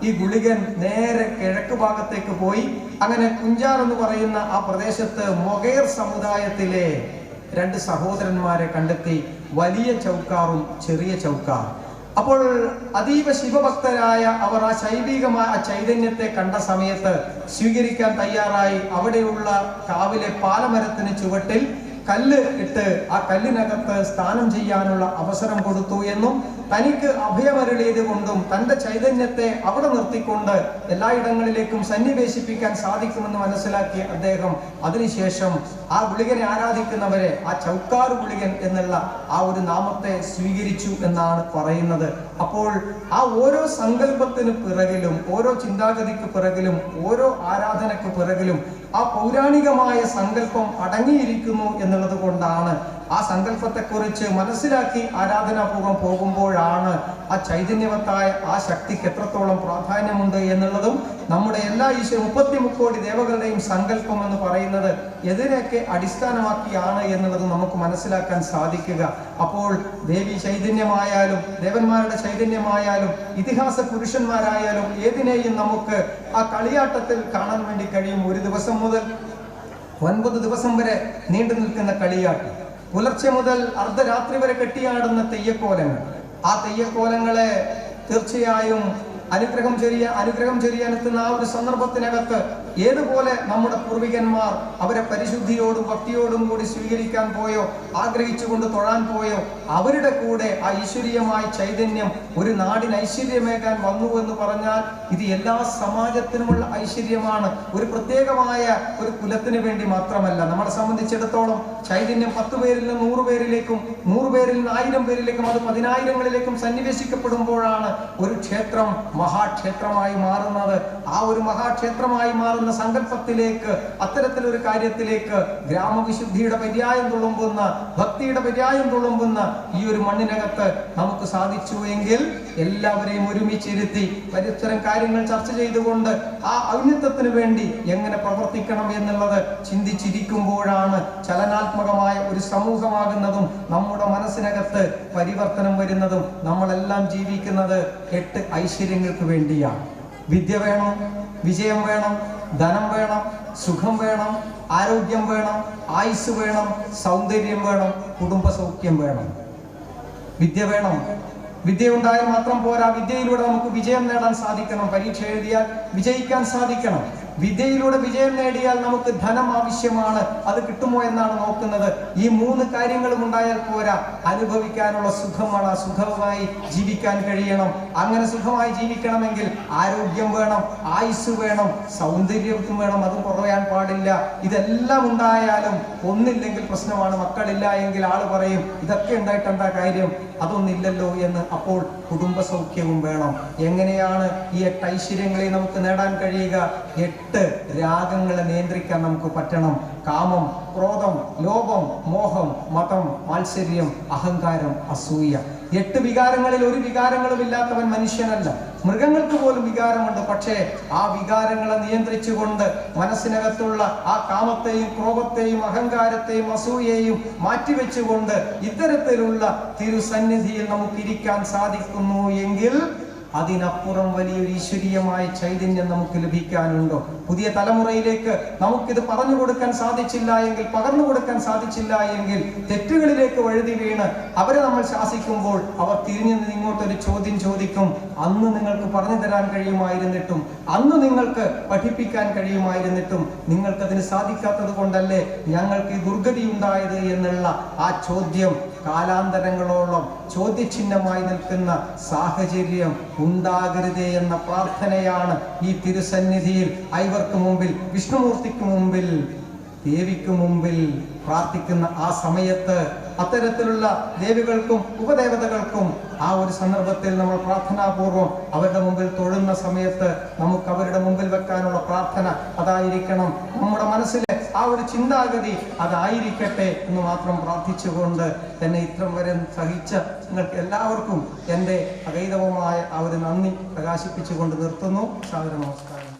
ഈ ഗുളികൻ നേരെ കിഴക്ക് ഭാഗത്തേക്ക് പോയി. അങ്ങനെ കുഞ്ചാർ എന്ന് പറയുന്ന ആ പ്രദേശത്ത് മൊഗേർ സമുദായത്തിലെ 2 സഹോദരന്മാരെ കണ്ടെത്തി, വലിയ ചൗക്കാറും ചെറിയ ചൗക്കാർ. അപ്പോൾ അതീവ ശിവഭക്തരായ അവർ ആ ശൈവികമായ ചൈതന്യത്തെ കണ്ട സമയത്ത് സ്വീകരിക്കാൻ തയ്യാറായി അവിടെയുള്ള കാവിലെ പാലമരത്തിന് ചുവട്ടിൽ കല്ല് ഇട്ട് ആ കല്ലിനകത്ത് സ്നാനം ചെയ്യാനുള്ള അവസരം കൊടുത്തു എന്നും തനിക്ക് അഭയമരുളിയത് കൊണ്ടും തന്റെ ചൈതന്യത്തെ അവിടെ നിർത്തിക്കൊണ്ട് എല്ലായിടങ്ങളിലേക്കും സന്നിവേശിപ്പിക്കാൻ സാധിക്കുമെന്ന് മനസ്സിലാക്കിയ അദ്ദേഹം അതിനുശേഷം ആ ഗുളികനെ ആരാധിക്കുന്നവരെ ആ ചൗക്കാർ ഗുളികൻ എന്നുള്ള ആ ഒരു നാമത്തെ സ്വീകരിച്ചു എന്നാണ് പറയുന്നത്. അപ്പോൾ ആ ഓരോ സങ്കല്പത്തിന് പിറകിലും, ഓരോ ചിന്താഗതിക്ക് പിറകിലും, ഓരോ ആരാധനക്ക് പിറകിലും ആ പൗരാണികമായ സങ്കല്പം അടങ്ങിയിരിക്കുന്നു എന്നുള്ളത് കൊണ്ടാണ് ആ സങ്കല്പത്തെക്കുറിച്ച് മനസ്സിലാക്കി ആരാധനാപൂർവ്വം പോകുമ്പോഴാണ് ആ ചൈതന്യവത്തായ ആ ശക്തിക്ക് എത്രത്തോളം പ്രാധാന്യമുണ്ട് എന്നുള്ളതും നമ്മുടെ എല്ലാ 33 കോടി ദേവകളുടെയും സങ്കല്പം എന്ന് പറയുന്നത് എതിനൊക്കെ അടിസ്ഥാനമാക്കിയാണ് എന്നുള്ളത് നമുക്ക് മനസ്സിലാക്കാൻ സാധിക്കുക. അപ്പോൾ ദേവി ചൈതന്യമായാലും ദേവന്മാരുടെ ചൈതന്യമായാലും ഇതിഹാസ പുരുഷന്മാരായാലും ഏതിനെയും നമുക്ക് ആ കളിയാട്ടത്തിൽ കാണാൻ വേണ്ടി കഴിയും. ഒരു ദിവസം മുതൽ 9 ദിവസം വരെ നീണ്ടു നിൽക്കുന്ന കളിയാട്ടം, പുലർച്ചെ മുതൽ അർദ്ധരാത്രി വരെ കെട്ടിയാടുന്ന തെയ്യക്കോലങ്ങൾ, ആ തെയ്യക്കോലങ്ങളെ തീർച്ചയായും അനുഗ്രഹം ചൊരിയാനെത്തുന്ന ആ ഒരു സന്ദർഭത്തിനകത്ത് ഏതുപോലെ നമ്മുടെ പൂർവികന്മാർ അവരെ പരിശുദ്ധിയോടും ഭക്തിയോടും കൂടി സ്വീകരിക്കാൻ പോയോ, ആഗ്രഹിച്ചുകൊണ്ട് തൊഴാൻ പോയോ, അവരുടെ കൂടെ ആ ഈശ്വരീയമായ ചൈതന്യം ഒരു നാടിന് ഐശ്വര്യമേകാൻ വന്നു എന്ന് പറഞ്ഞാൽ ഇത് എല്ലാ സമാജത്തിനുമുള്ള ഐശ്വര്യമാണ്. ഒരു പ്രത്യേകമായ ഒരു കുലത്തിന് വേണ്ടി മാത്രമല്ല. നമ്മളെ സംബന്ധിച്ചിടത്തോളം ചൈതന്യം 10 പേരിൽ നിന്ന് 100 പേരിലേക്കും 100 പേരിൽ നിന്ന് 1000 പേരിലേക്കും അത് 10,000ങ്ങളിലേക്കും സന്നിവേശിക്കപ്പെടുമ്പോഴാണ് ഒരു ക്ഷേത്രം മഹാക്ഷേത്രമായി മാറുന്നത്. ആ ഒരു മഹാക്ഷേത്രമായി മാറുന്ന സങ്കല്പത്തിലേക്ക്, അത്തരത്തിലൊരു കാര്യത്തിലേക്ക് ഗ്രാമവിശുദ്ധിയുടെ പര്യായം തുളുമ്പുന്ന, ഭക്തിയുടെ പര്യായം തുളുമ്പുന്ന ഈ ഒരു മണ്ണിനകത്ത് നമുക്ക് സാധിച്ചു എങ്കിൽ എല്ലാവരെയും ഒരുമിച്ചിരുത്തി പരസ്പരം കാര്യങ്ങൾ ചർച്ച ചെയ്തുകൊണ്ട് ആ ഔന്നത്യത്തിന് വേണ്ടി എങ്ങനെ പ്രവർത്തിക്കണം എന്നുള്ളത് ചിന്തിച്ചിരിക്കുമ്പോഴാണ് ചലനാത്മകമായ ഒരു സമൂഹമാകുന്നതും നമ്മുടെ മനസ്സിനകത്ത് പരിവർത്തനം വരുന്നതും. നമ്മളെല്ലാം ജീവിക്കുന്നത് 8 ഐശ്വര്യങ്ങൾക്ക് വേണ്ടിയാണ്. വിദ്യ വേണം, വിജയം വേണം, ധനം വേണം, സുഖം വേണം, ആരോഗ്യം വേണം, ആയുസ് വേണം, സൗന്ദര്യം വേണം, കുടുംബ സൗഖ്യം വേണം. വിദ്യ വേണം, വിദ്യ ഉണ്ടായാൽ മാത്രം പോരാ, വിദ്യയിലൂടെ നമുക്ക് വിജയം നേടാൻ സാധിക്കണം. പരീക്ഷ എഴുതിയാൽ വിജയിക്കാൻ സാധിക്കണം. വിദ്യയിലൂടെ വിജയം നേടിയാൽ നമുക്ക് ധനം ആവശ്യമാണ്, അത് കിട്ടുമോ എന്നാണ് നോക്കുന്നത്. ഈ 3 കാര്യങ്ങളും ഉണ്ടായാൽ പോരാ, അനുഭവിക്കാനുള്ള സുഖമാണ്. ആ സുഖമായി ജീവിക്കാൻ കഴിയണം. അങ്ങനെ സുഖമായി ജീവിക്കണമെങ്കിൽ ആരോഗ്യം വേണം, ആയുസ് വേണം, സൗന്ദര്യം വേണം, അത് കുറയാൻ പാടില്ല. ഇതെല്ലാം ഉണ്ടായാലും ഒന്നില്ലെങ്കിൽ പ്രശ്നമാണ്. മക്കളില്ല എങ്കിൽ ആള് പറയും ഇതൊക്കെ ഉണ്ടായിട്ട് എന്താ കാര്യം, അതൊന്നില്ലല്ലോ എന്ന്. അപ്പോൾ കുടുംബ സൗഖ്യവും വേണം. എങ്ങനെയാണ് ഈ 8 ഐശ്വര്യങ്ങളെ നമുക്ക് നേടാൻ കഴിയുക? 8 രാഗങ്ങളെ നിയന്ത്രിക്കാൻ നമുക്ക് പറ്റണം. കാമം, ക്രോധം, ലോഭം, മോഹം, മതം, മാത്സര്യം, അഹങ്കാരം, അസൂയ. 8 വികാരങ്ങളിൽ ഒരു വികാരങ്ങളും ഇല്ലാത്തവൻ മനുഷ്യനല്ല. മൃഗങ്ങൾക്ക് പോലും വികാരമുണ്ട്. പക്ഷേ ആ വികാരങ്ങളെ നിയന്ത്രിച്ചുകൊണ്ട് മനസ്സിനകത്തുള്ള ആ കാമത്തെയും ക്രോധത്തെയും അഹങ്കാരത്തെയും അസൂയയെയും മാറ്റിവെച്ചുകൊണ്ട് ഇത്തരത്തിലുള്ള തിരുസന്നിധിയിൽ നമുക്കിരിക്കാൻ സാധിക്കുന്നു എങ്കിൽ അതിനപ്പുറം വലിയൊരു ഈശ്വരീയമായ ചൈതന്യം നമുക്ക് ലഭിക്കാനുണ്ടോ? പുതിയ തലമുറയിലേക്ക് നമുക്കിത് പറഞ്ഞു കൊടുക്കാൻ സാധിച്ചില്ല എങ്കിൽ, പകർന്നു കൊടുക്കാൻ സാധിച്ചില്ല എങ്കിൽ, തെറ്റുകളിലേക്ക് വഴുതി വീണ് അവരെ നമ്മൾ ശാസിക്കുമ്പോൾ അവർ തിരിഞ്ഞു നിന്ന് ഇങ്ങോട്ടൊരു ചോദ്യം ചോദിക്കും. അന്ന് നിങ്ങൾക്ക് പറഞ്ഞു തരാൻ കഴിയുമായിരുന്നിട്ടും, അന്ന് നിങ്ങൾക്ക് പഠിപ്പിക്കാൻ കഴിയുമായിരുന്നിട്ടും നിങ്ങൾക്കതിന് സാധിക്കാത്തത് കൊണ്ടല്ലേ ഞങ്ങൾക്ക് ഈ ദുർഗതി ഉണ്ടായത് എന്നുള്ള ആ ചോദ്യം കാലാന്തരങ്ങളോളം ചോദ്യചിഹ്നമായി നിൽക്കുന്ന സാഹചര്യം ഉണ്ടാകരുതേ എന്ന പ്രാർത്ഥനയാണ് ഈ തിരുസന്നിധിയിൽ ഐവർക്ക് മുമ്പിൽ, വിഷ്ണുമൂർത്തിക്ക് മുമ്പിൽ, ദേവിക്ക് മുമ്പിൽ പ്രാർത്ഥിക്കുന്ന ആ സമയത്ത്. അത്തരത്തിലുള്ള ദേവികൾക്കും ഉപദേവതകൾക്കും ആ ഒരു സന്ദർഭത്തിൽ നമ്മൾ പ്രാർത്ഥനാപൂർവം അവരുടെ മുമ്പിൽ തൊഴുന്ന സമയത്ത് നമുക്ക് അവരുടെ മുമ്പിൽ വെക്കാനുള്ള പ്രാർത്ഥന അതായിരിക്കണം. നമ്മുടെ മനസ്സിലെ ആ ഒരു ചിന്താഗതി അതായിരിക്കട്ടെ എന്ന് മാത്രം പ്രാർത്ഥിച്ചുകൊണ്ട് തന്നെ ഇത്രയും വരെ സഹിച്ച നിങ്ങൾക്ക് എല്ലാവർക്കും എൻ്റെ അഗൈതവമായ ആ ഒരു നന്ദി പ്രകാശിപ്പിച്ചുകൊണ്ട് നിർത്തുന്നു. സാദര നമസ്കാരം.